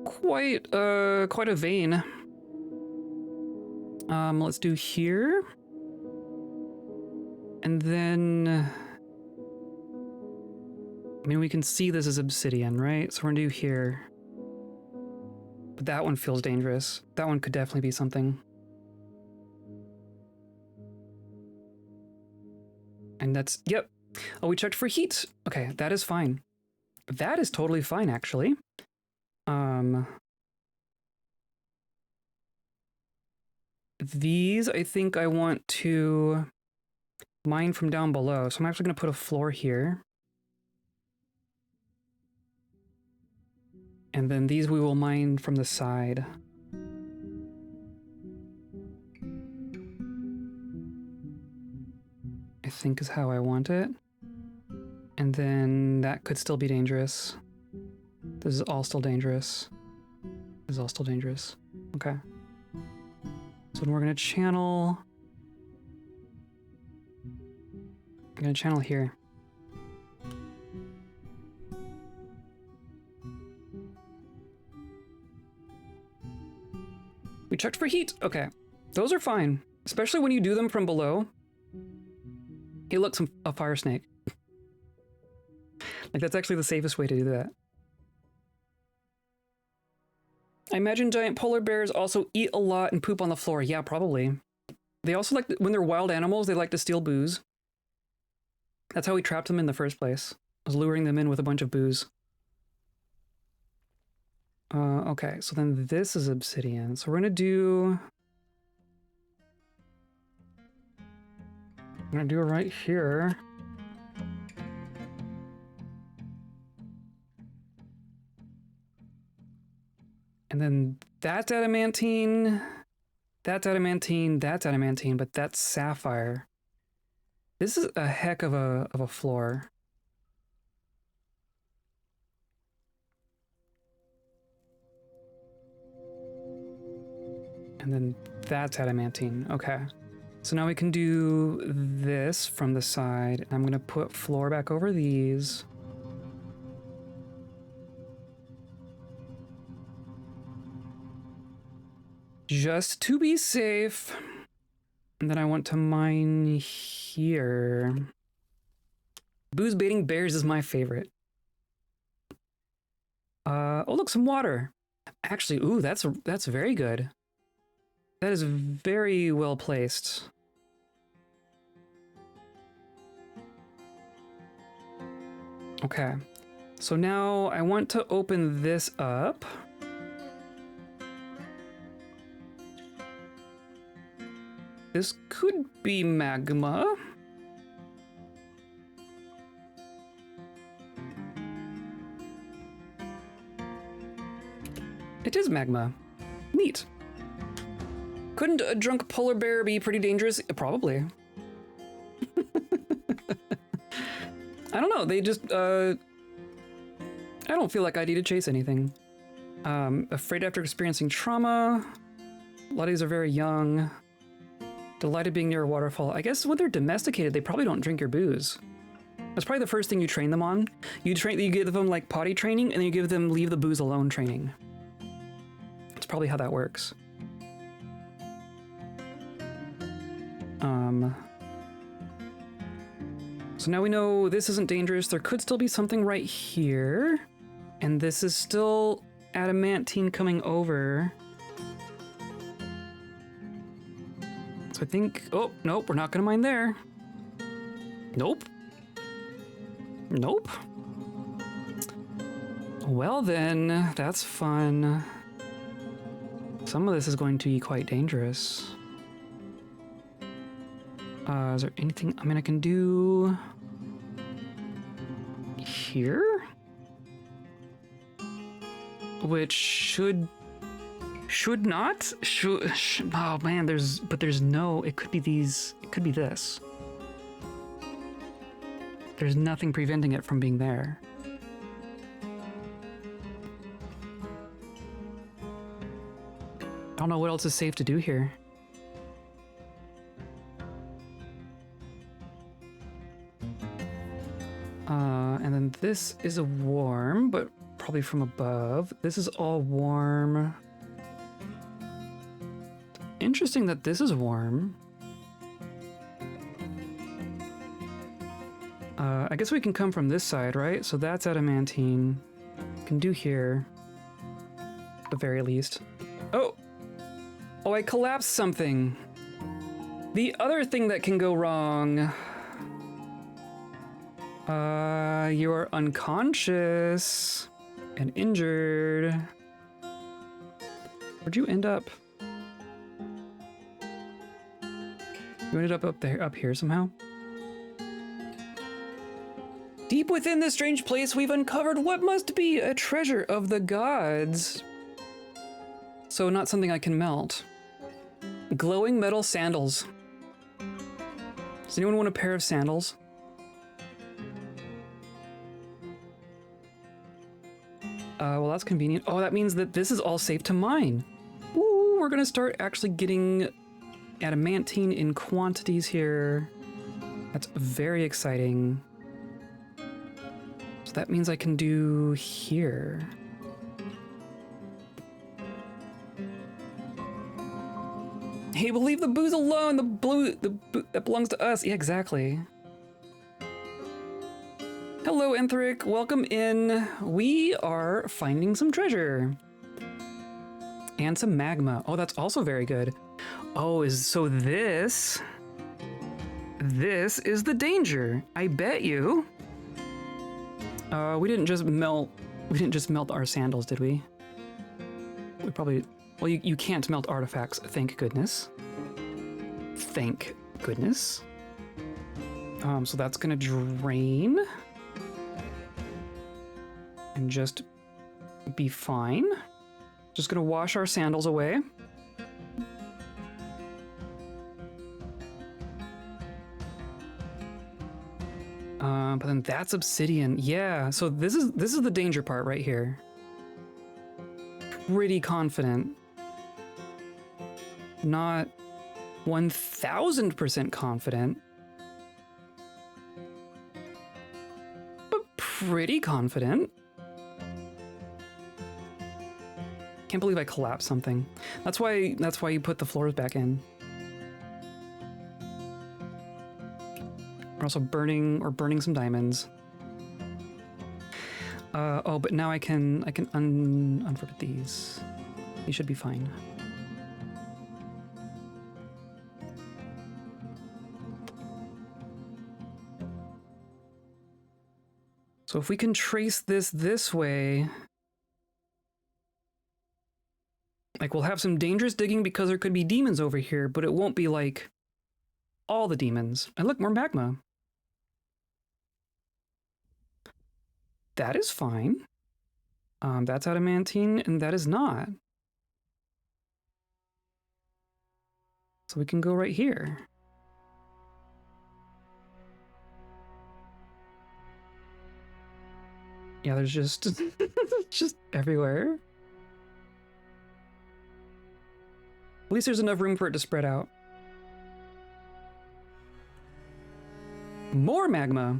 quite a vein. Let's do here. And then I mean, we can see this as obsidian, right? So we're gonna do here. But that one feels dangerous. That one could definitely be something. And that's, yep. Oh, we checked for heat. Okay, that is fine. That is totally fine, actually. These, I think I want to mine from down below. So I'm actually going to put a floor here. And then these we will mine from the side. I think is how I want it. And then that could still be dangerous. This is all still dangerous. This is all still dangerous. Okay. So then we're going to channel... I'm going to channel here. We checked for heat. Okay. Those are fine. Especially when you do them from below. Hey, look, a fire snake. Like, that's actually the safest way to do that. I imagine giant polar bears also eat a lot and poop on the floor. Yeah, probably. They also like, when they're wild animals, they like to steal booze. That's how we trapped them in the first place. Was luring them in with a bunch of booze. Okay, so then this is obsidian. So we're gonna do... I'm gonna do it right here. And then that's adamantine, that's adamantine, that's adamantine, but that's sapphire. This is a heck of a floor. And then that's adamantine. Okay. So now we can do this from the side. I'm going to put floor back over these. Just to be safe. And then I want to mine here. Booze baiting bears is my favorite. Oh, look, some water. Actually, ooh, that's very good. That is very well placed. Okay. So now I want to open this up. This could be magma. It is magma. Neat. Couldn't a drunk polar bear be pretty dangerous? Probably. I don't know, they just, I don't feel like I need to chase anything. Afraid after experiencing trauma. A lot of these are very young. Delighted being near a waterfall. I guess when they're domesticated, they probably don't drink your booze. That's probably the first thing you train them on. You give them like potty training, and then you give them leave the booze alone training. That's probably how that works. So now we know this isn't dangerous. There could still be something right here. And this is still adamantine coming over. So I think, oh, nope, we're not gonna mine there. Nope. Nope. Well then, that's fun. Some of this is going to be quite dangerous. Is there anything, I mean, I can do here? Which should not? Oh man, there's no, it could be these, it could be this. There's nothing preventing it from being there. I don't know what else is safe to do here. And then this is a warm, but probably from above. This is all warm. Interesting that this is warm. I guess we can come from this side, right? So that's adamantine. Can do here, at the very least. Oh! Oh, I collapsed something. The other thing that can go wrong. You are unconscious and injured. Where'd you end up? You ended up here somehow? Deep within this strange place, we've uncovered what must be a treasure of the gods. So not something I can melt. Glowing metal sandals. Does anyone want a pair of sandals? Well, that's convenient. Oh, that means that this is all safe to mine. Ooh, we're gonna start actually getting adamantine in quantities here. That's very exciting. So that means I can do here. Hey, we'll leave the booze alone. The blue, that belongs to us. Yeah, exactly. Hello, Enthric. Welcome in. We are finding some treasure. And some magma. Oh, that's also very good. Oh, so this is the danger. I bet you. We didn't just melt our sandals, did we? We probably, well, you can't melt artifacts, thank goodness. Thank goodness. So that's gonna drain. And just be fine. Just gonna wash our sandals away. But then that's obsidian. Yeah, so this is the danger part right here. Pretty confident. Not 1000% confident. But pretty confident. Can't believe I collapsed something. That's why you put the floors back in. We're also burning some diamonds. Oh, but now I can unforbid these. These should be fine. So if we can trace this way, like we'll have some dangerous digging because there could be demons over here, but it won't be like all the demons. And look, more magma. That is fine. That's adamantine, and that is not. So we can go right here. Yeah, there's just just everywhere. At least there's enough room for it to spread out. More magma.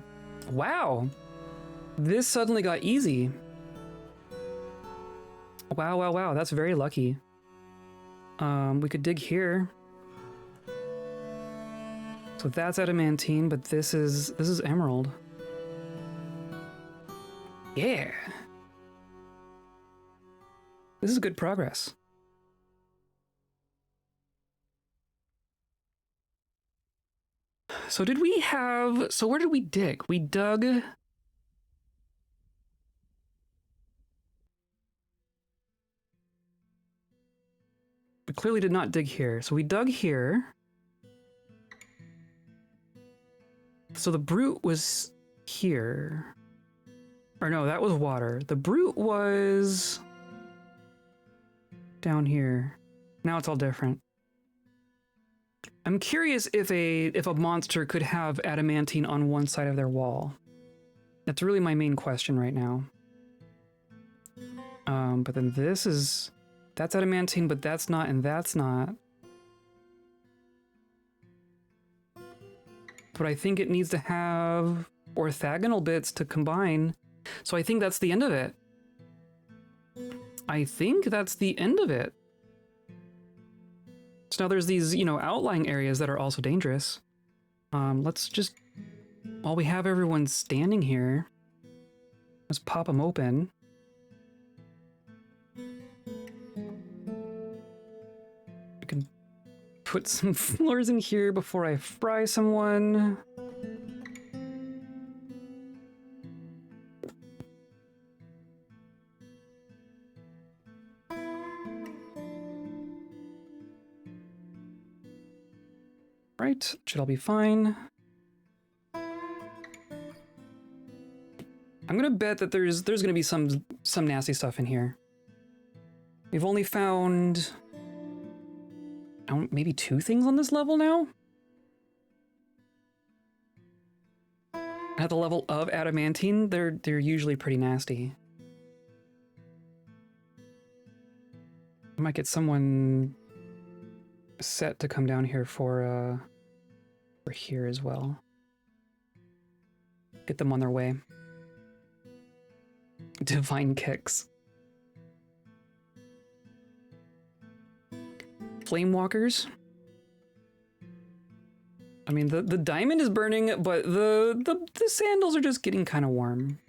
Wow. This suddenly got easy. Wow, wow, wow. That's very lucky. We could dig here. So that's adamantine, but this is emerald. Yeah. This is good progress. So where did we dig? We dug We clearly did not dig here. So we dug here. So the brute was here. Or no, that was water. The brute was down here. Now it's all different. I'm curious if a monster could have adamantine on one side of their wall. That's really my main question right now. But then that's adamantine, but that's not, and that's not. But I think it needs to have orthogonal bits to combine. So I think that's the end of it. I think that's the end of it. So now there's these, you know, outlying areas that are also dangerous. Let's just, while we have everyone standing here, let's pop them open. I can put some floors in here before I fry someone. Right, should all be fine. I'm gonna bet that there's gonna be some nasty stuff in here. We've only found maybe 2 things on this level now? At the level of adamantine, they're usually pretty nasty. I might get someone set to come down here for here as well. Get them on their way. Divine kicks. Flamewalkers. I mean, the diamond is burning, but the sandals are just getting kind of warm.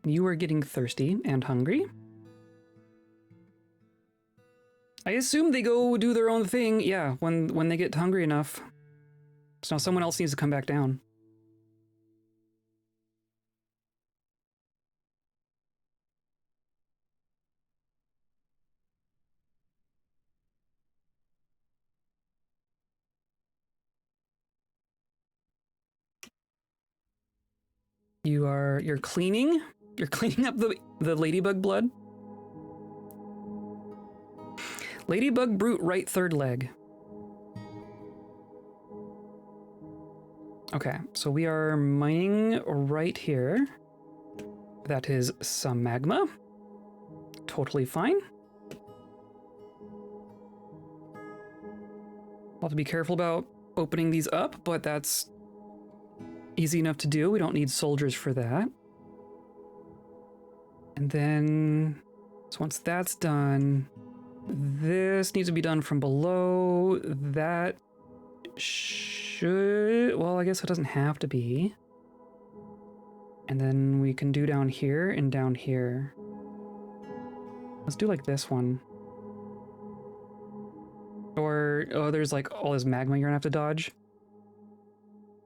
You are getting thirsty and hungry. I assume they go do their own thing, yeah, when they get hungry enough. So now someone else needs to come back down. You're cleaning? You're cleaning up the ladybug blood? Ladybug brute right third leg. Okay, so we are mining right here. That is some magma. Totally fine. I'll have to be careful about opening these up, but that's easy enough to do. We don't need soldiers for that. And then, so once that's done, this needs to be done from below. That should, well, I guess it doesn't have to be. And then we can do down here and down here. Let's do like this one. Or, oh, there's like all this magma you're gonna have to dodge.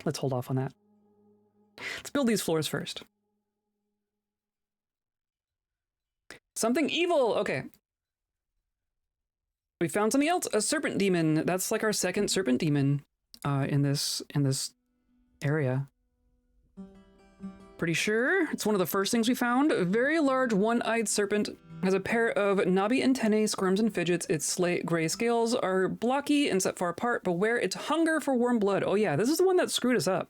Let's hold off on that. Let's build these floors first. Something evil! Okay. We found something else, a serpent demon. That's like our second serpent demon in this area. Pretty sure it's one of the first things we found. A very large one-eyed serpent has a pair of knobby antennae, squirms and fidgets. Its slate gray scales are blocky and set far apart. Beware its hunger for warm blood. Oh yeah, this is the one that screwed us up.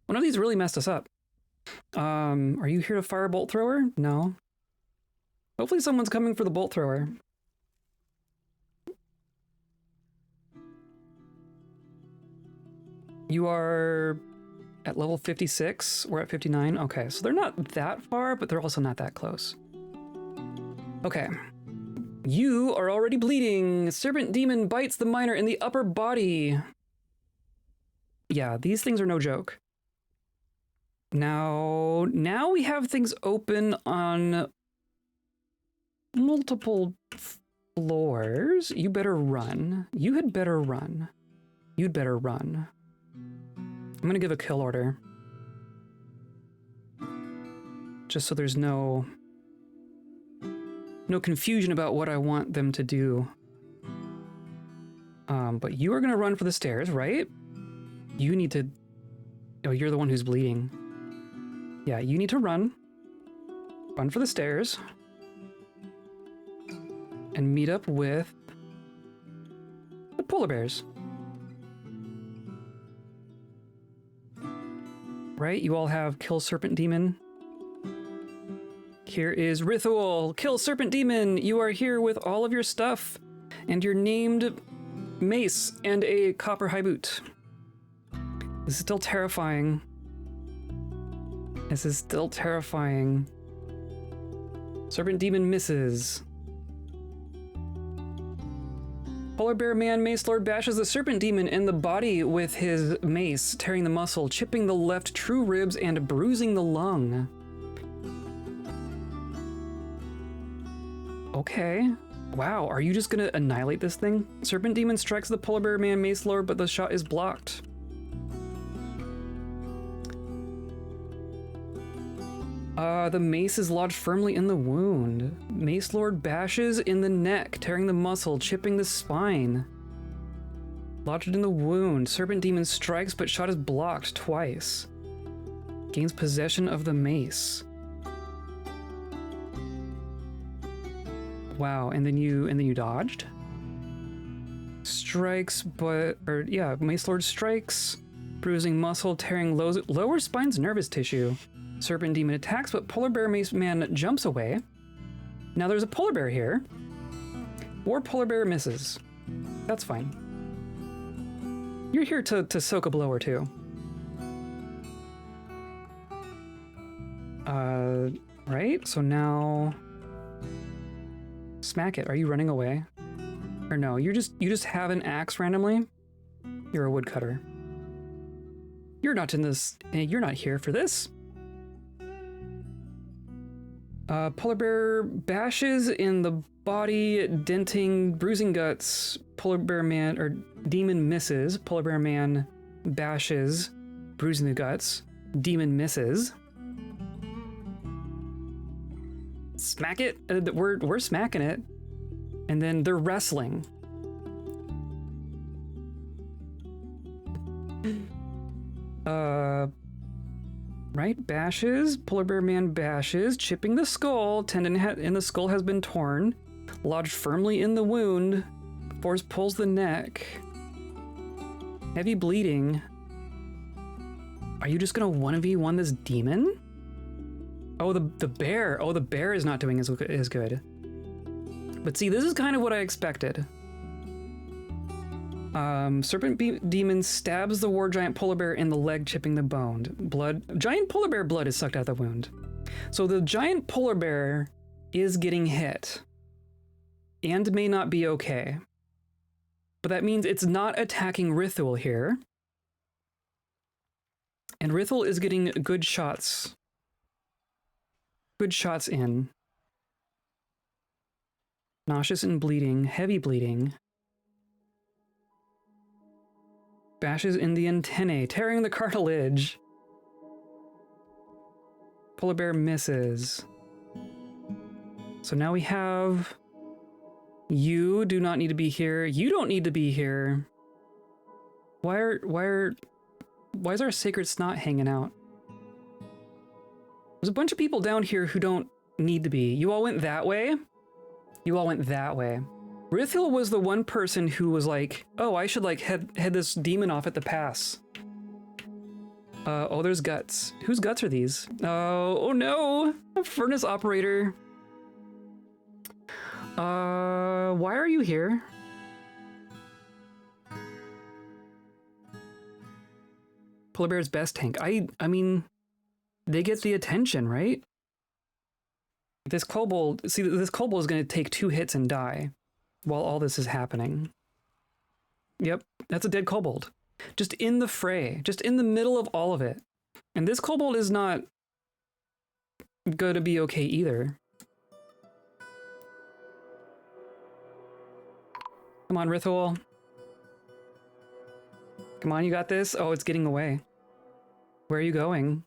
One of these really messed us up. Are you here to fire a bolt thrower? No. Hopefully someone's coming for the bolt thrower. You are at level 56. We're at 59. Okay, so they're not that far, but they're also not that close. Okay. You are already bleeding. Serpent demon bites the miner in the upper body. Yeah, these things are no joke. Now we have things open on multiple floors. You better run. You had better run. You'd better run. I'm gonna give a kill order. Just so there's no confusion about what I want them to do. But you are gonna run for the stairs, right? You need to... Oh, you're the one who's bleeding. Yeah, you need to run. Run for the stairs. And meet up with the polar bears. Right? You all have kill serpent demon. Here is Ritual. Kill serpent demon. You are here with all of your stuff and your named mace and a copper high boot. This is still terrifying. This is still terrifying. Serpent demon misses. Polar bear man mace lord bashes the serpent demon in the body with his mace, tearing the muscle, chipping the left true ribs, and bruising the lung. Okay. Wow, are you just gonna annihilate this thing? Serpent demon strikes the polar bear man mace lord, but the shot is blocked. The mace is lodged firmly in the wound. Mace lord bashes in the neck, tearing the muscle, chipping the spine. Lodged in the wound. Serpent demon strikes, but shot is blocked twice. Gains possession of the mace. Wow, and then you dodged? Strikes, Mace lord strikes. Bruising muscle, tearing lower spine's nervous tissue. Serpent demon attacks, but polar bear mace man jumps away. Now there's a polar bear here. War polar bear misses. That's fine. You're here to soak a blow or two. Right? So now... Smack it. Are you running away? Or no, you just have an axe randomly? You're a woodcutter. You're not here for this. Polar bear bashes in the body, denting, bruising guts. Polar bear man, or demon misses. Polar bear man bashes, bruising the guts. Demon misses. Smack it. We're smacking it. And then they're wrestling. Right? Bashes. Polar bear man bashes, chipping the skull. Tendon in the skull has been torn. Lodged firmly in the wound. Force pulls the neck. Heavy bleeding. Are you just gonna 1v1 this demon? Oh, the bear. Oh, the bear is not doing as good. But see, this is kind of what I expected. Serpent demon stabs the war giant polar bear in the leg, chipping the bone. Giant polar bear blood is sucked out of the wound. So the giant polar bear is getting hit and may not be okay. But that means it's not attacking Rithul here. And Rithul is getting good shots. Good shots in. Nauseous and bleeding, heavy bleeding. Bashes in the antennae, tearing the cartilage. Polar bear misses. So now we have... You do not need to be here. You don't need to be here. Why is our sacred snot hanging out? There's a bunch of people down here who don't need to be. You all went that way? You all went that way. Rithil was the one person who was like, oh, I should like head this demon off at the pass. Oh, there's guts. Whose guts are these? Oh no! A furnace operator. Why are you here? Polar bear's best tank. I mean, they get the attention, right? This kobold, see, this kobold is going to take 2 hits and die while all this is happening. Yep, that's a dead kobold. Just in the fray, just in the middle of all of it. And this kobold is not going to be okay either. Come on, Rithol. Come on, you got this. Oh, it's getting away. Where are you going?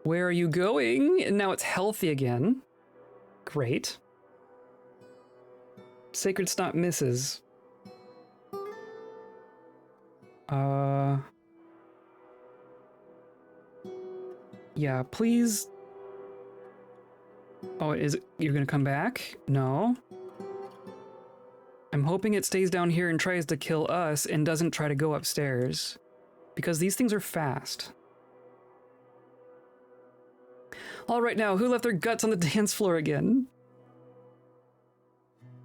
Where are you going? And now it's healthy again. Great. Sacred Snot misses. Yeah, please. Oh, is it, you're gonna come back? No. I'm hoping it stays down here and tries to kill us and doesn't try to go upstairs. Because these things are fast. All right now, who left their guts on the dance floor again?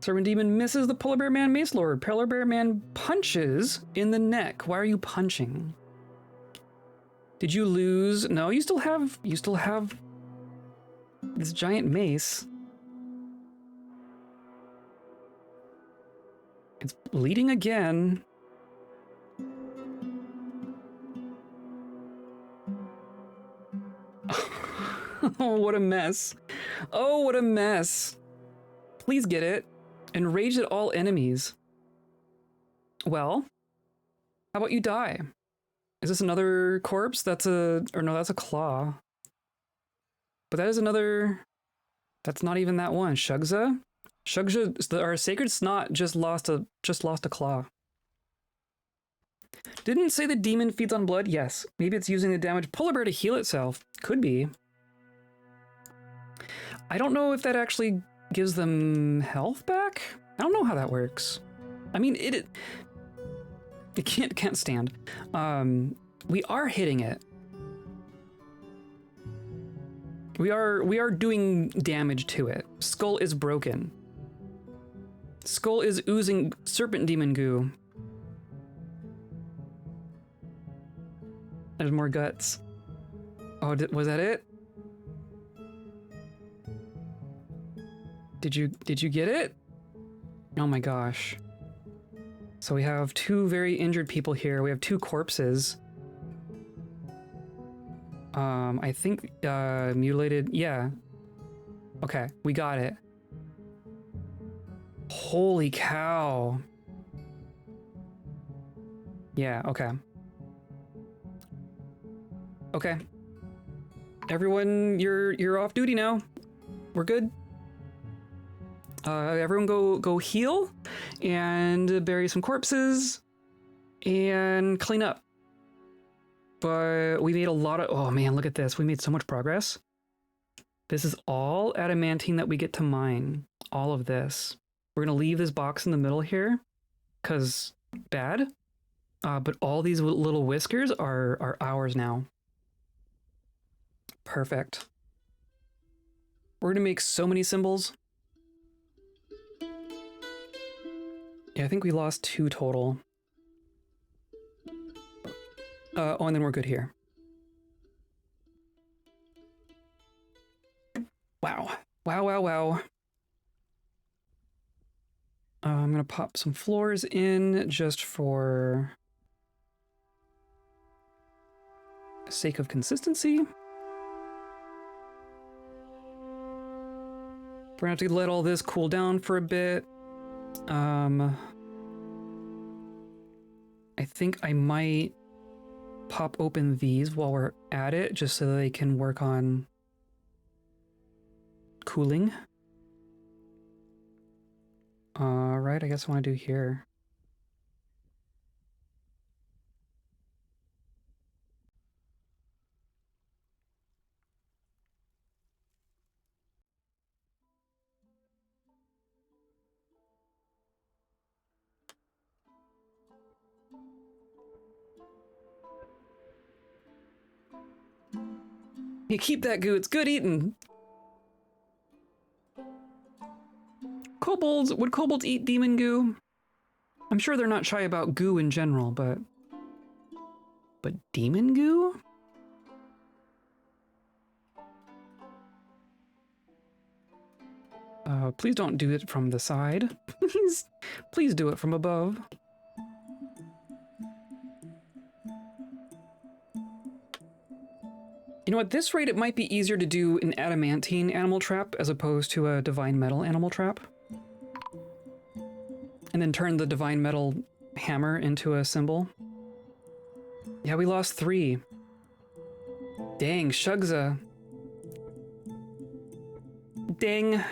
Servant Demon misses the Polar Bear Man Mace Lord. Polar Bear Man punches in the neck. Why are you punching? Did you lose? No, you still have this giant mace. It's bleeding again. Oh, what a mess. Oh, what a mess. Please get it. Enrage at all enemies. Well, how about you die? Is this another corpse? That's a claw. But that is another, that's not even that one. Shugza? Shugza, our Sacred Snot just lost a claw. Didn't say the demon feeds on blood? Yes. Maybe it's using the damaged polar bear to heal itself. Could be. I don't know if that actually gives them health back? I don't know how that works. I mean, it can't stand. We are hitting it. We are doing damage to it. Skull is broken. Skull is oozing serpent demon goo. There's more guts. Oh, was that it? Did you get it? Oh my gosh. So we have two very injured people here. We have two corpses. I think mutilated. Yeah. Okay, we got it. Holy cow. Yeah, okay. Okay. Everyone, you're off duty now. We're good. Everyone go heal and bury some corpses and clean up. But we made a lot of, oh man, look at this. We made so much progress. This is all adamantine that we get to mine. All of this. We're gonna leave this box in the middle here, cause bad. But all these little whiskers are ours now. Perfect. We're gonna make so many symbols. Yeah, I think we lost 2 total. Oh, and then we're good here. Wow. Wow, wow, wow. I'm gonna pop some floors in just for the sake of consistency. We're gonna have to let all this cool down for a bit. I think I might pop open these while we're at it, just so that they can work on cooling. Right, I guess I want to do here. You keep that goo, it's good eating. Kobolds, would kobolds eat demon goo? I'm sure they're not shy about goo in general, but demon goo? Please don't do it from the side. Please do it from above. You know, at this rate, it might be easier to do an adamantine animal trap as opposed to a divine metal animal trap. and then turn the divine metal hammer into a symbol. Yeah, we lost 3. Dang, Shugza. Dang.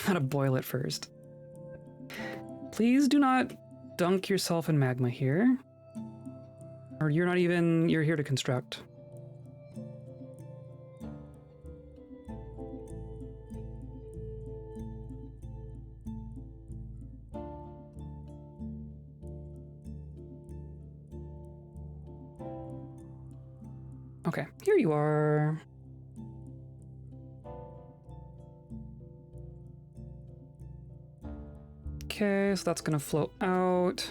Gotta boil it first. Please do not dunk yourself in magma here. Or you're not even, you're here to construct. Okay, here you are. Okay, so that's gonna flow out.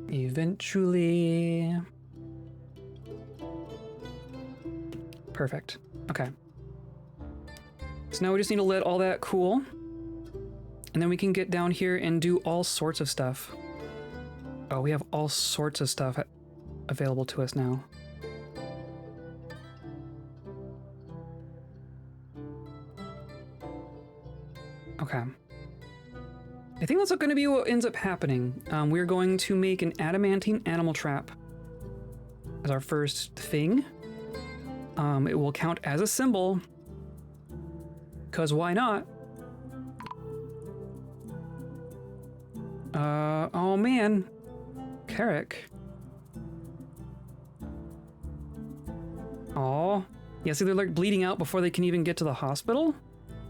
Eventually. Perfect. Okay. So now we just need to let all that cool. And then we can get down here and do all sorts of stuff. Oh, we have all sorts of stuff available to us now. Okay. I think that's going to be what ends up happening. We're going to make an adamantine animal trap as our first thing. It will count as a symbol, because why not? Oh man, Carrick. Oh, yeah, see they're like bleeding out before they can even get to the hospital?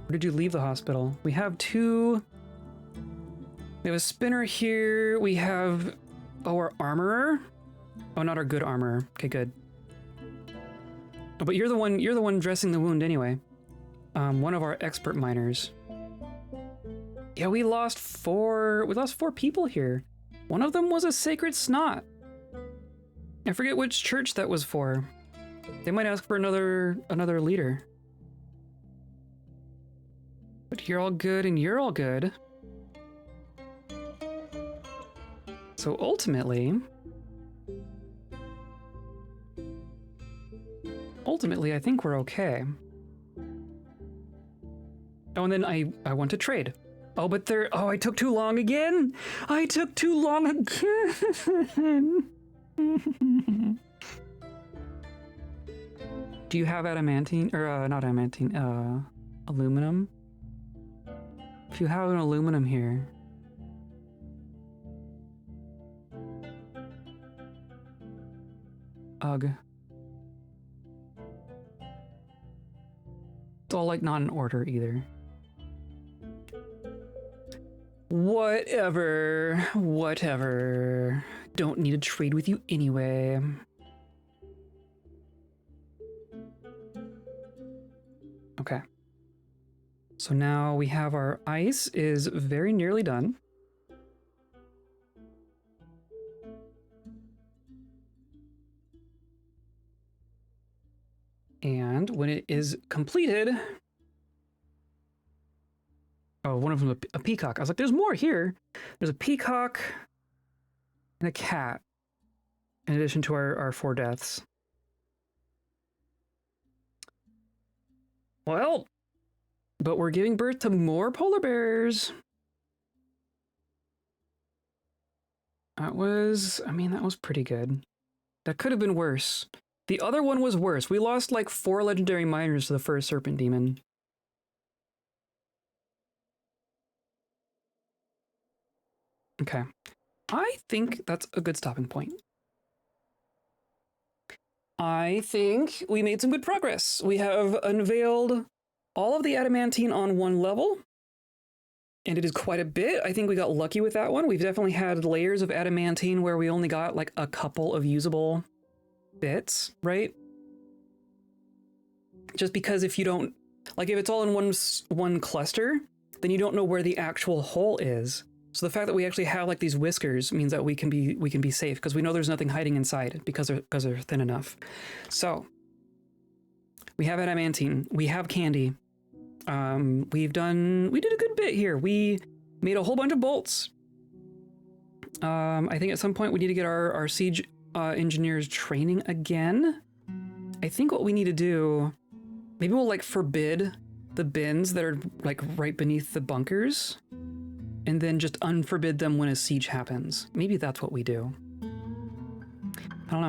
Or did you leave the hospital? We have 2... We have a spinner here. We have our armorer. Oh, not our good armorer. Okay, good. Oh, but you're the one dressing the wound anyway. One of our expert miners. Yeah, we lost 4 people here. One of them was a sacred snot. I forget which church that was for. They might ask for another leader. But you're all good and you're all good. So ultimately, I think we're okay. Oh, and then I want to trade. Oh, but I took too long again. I took too long again. Do you have adamantine, or not adamantine, aluminum? If you have an aluminum here. Ugh. It's all like not in order either. Whatever. Don't need to trade with you anyway. Okay. So now we have our ice is very nearly done. And when it is completed... Oh, one of them a peacock. I was like, there's more here. There's a peacock and a cat, in addition to our 4 deaths. Well, but we're giving birth to more polar bears. That was pretty good. That could have been worse. The other one was worse. We lost like 4 legendary miners to the first serpent demon. Okay. I think that's a good stopping point. I think we made some good progress. We have unveiled all of the adamantine on 1 level. And it is quite a bit. I think we got lucky with that one. We've definitely had layers of adamantine where we only got like a couple of usable bits, right? Just because if you don't, like if it's all in one cluster, then you don't know where the actual hole is. So the fact that we actually have like these whiskers means that we can be safe because we know there's nothing hiding inside because they're thin enough. So we have adamantine, we have candy. We did a good bit here. We made a whole bunch of bolts. I think at some point we need to get our siege engineers training again. I think what we need to do, maybe we'll like forbid the bins that are like right beneath the bunkers and then just unforbid them when a siege happens. Maybe that's what we do. I don't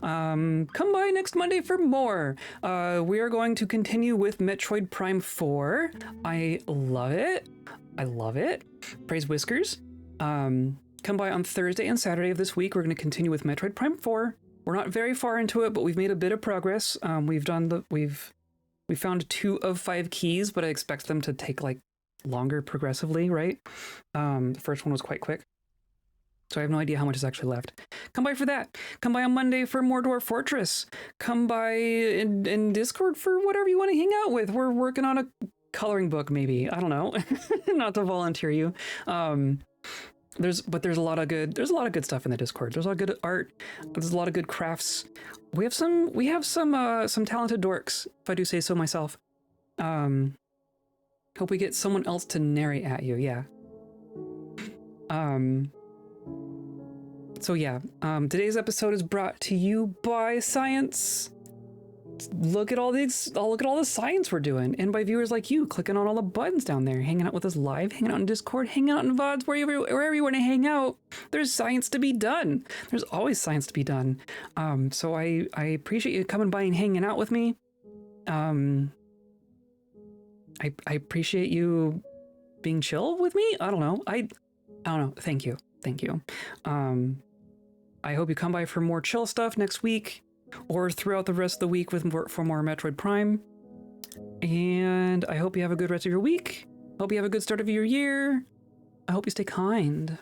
know. Come by next Monday for more. We are going to continue with Metroid Prime 4. I love it. I love it. Praise Whiskers. Come by on Thursday and Saturday of this week. We're going to continue with Metroid Prime 4. We're not very far into it, but we've made a bit of progress. We found 2 of 5 keys, but I expect them to take like longer progressively, right? The first one was quite quick. So I have no idea how much is actually left. Come by for that. Come by on Monday for more Dwarf Fortress. Come by in Discord for whatever you want to hang out with. We're working on a coloring book, maybe. I don't know. Not to volunteer you. There's a lot of good stuff in the Discord. There's a lot of good art. There's a lot of good crafts. We have some talented dorks, if I do say so myself. Hope we get someone else to narrate at you. Yeah. So yeah, today's episode is brought to you by science. Look at all the science we're doing, and by viewers like you clicking on all the buttons down there, hanging out with us live, hanging out in Discord, hanging out in VODs, wherever you want to hang out. There's science to be done. There's always science to be done. So I appreciate you coming by and hanging out with me. I appreciate you being chill with me. I don't know. I don't know. Thank you. I hope you come by for more chill stuff next week or throughout the rest of the week for more Metroid Prime. And I hope you have a good rest of your week. Hope you have a good start of your year. I hope you stay kind.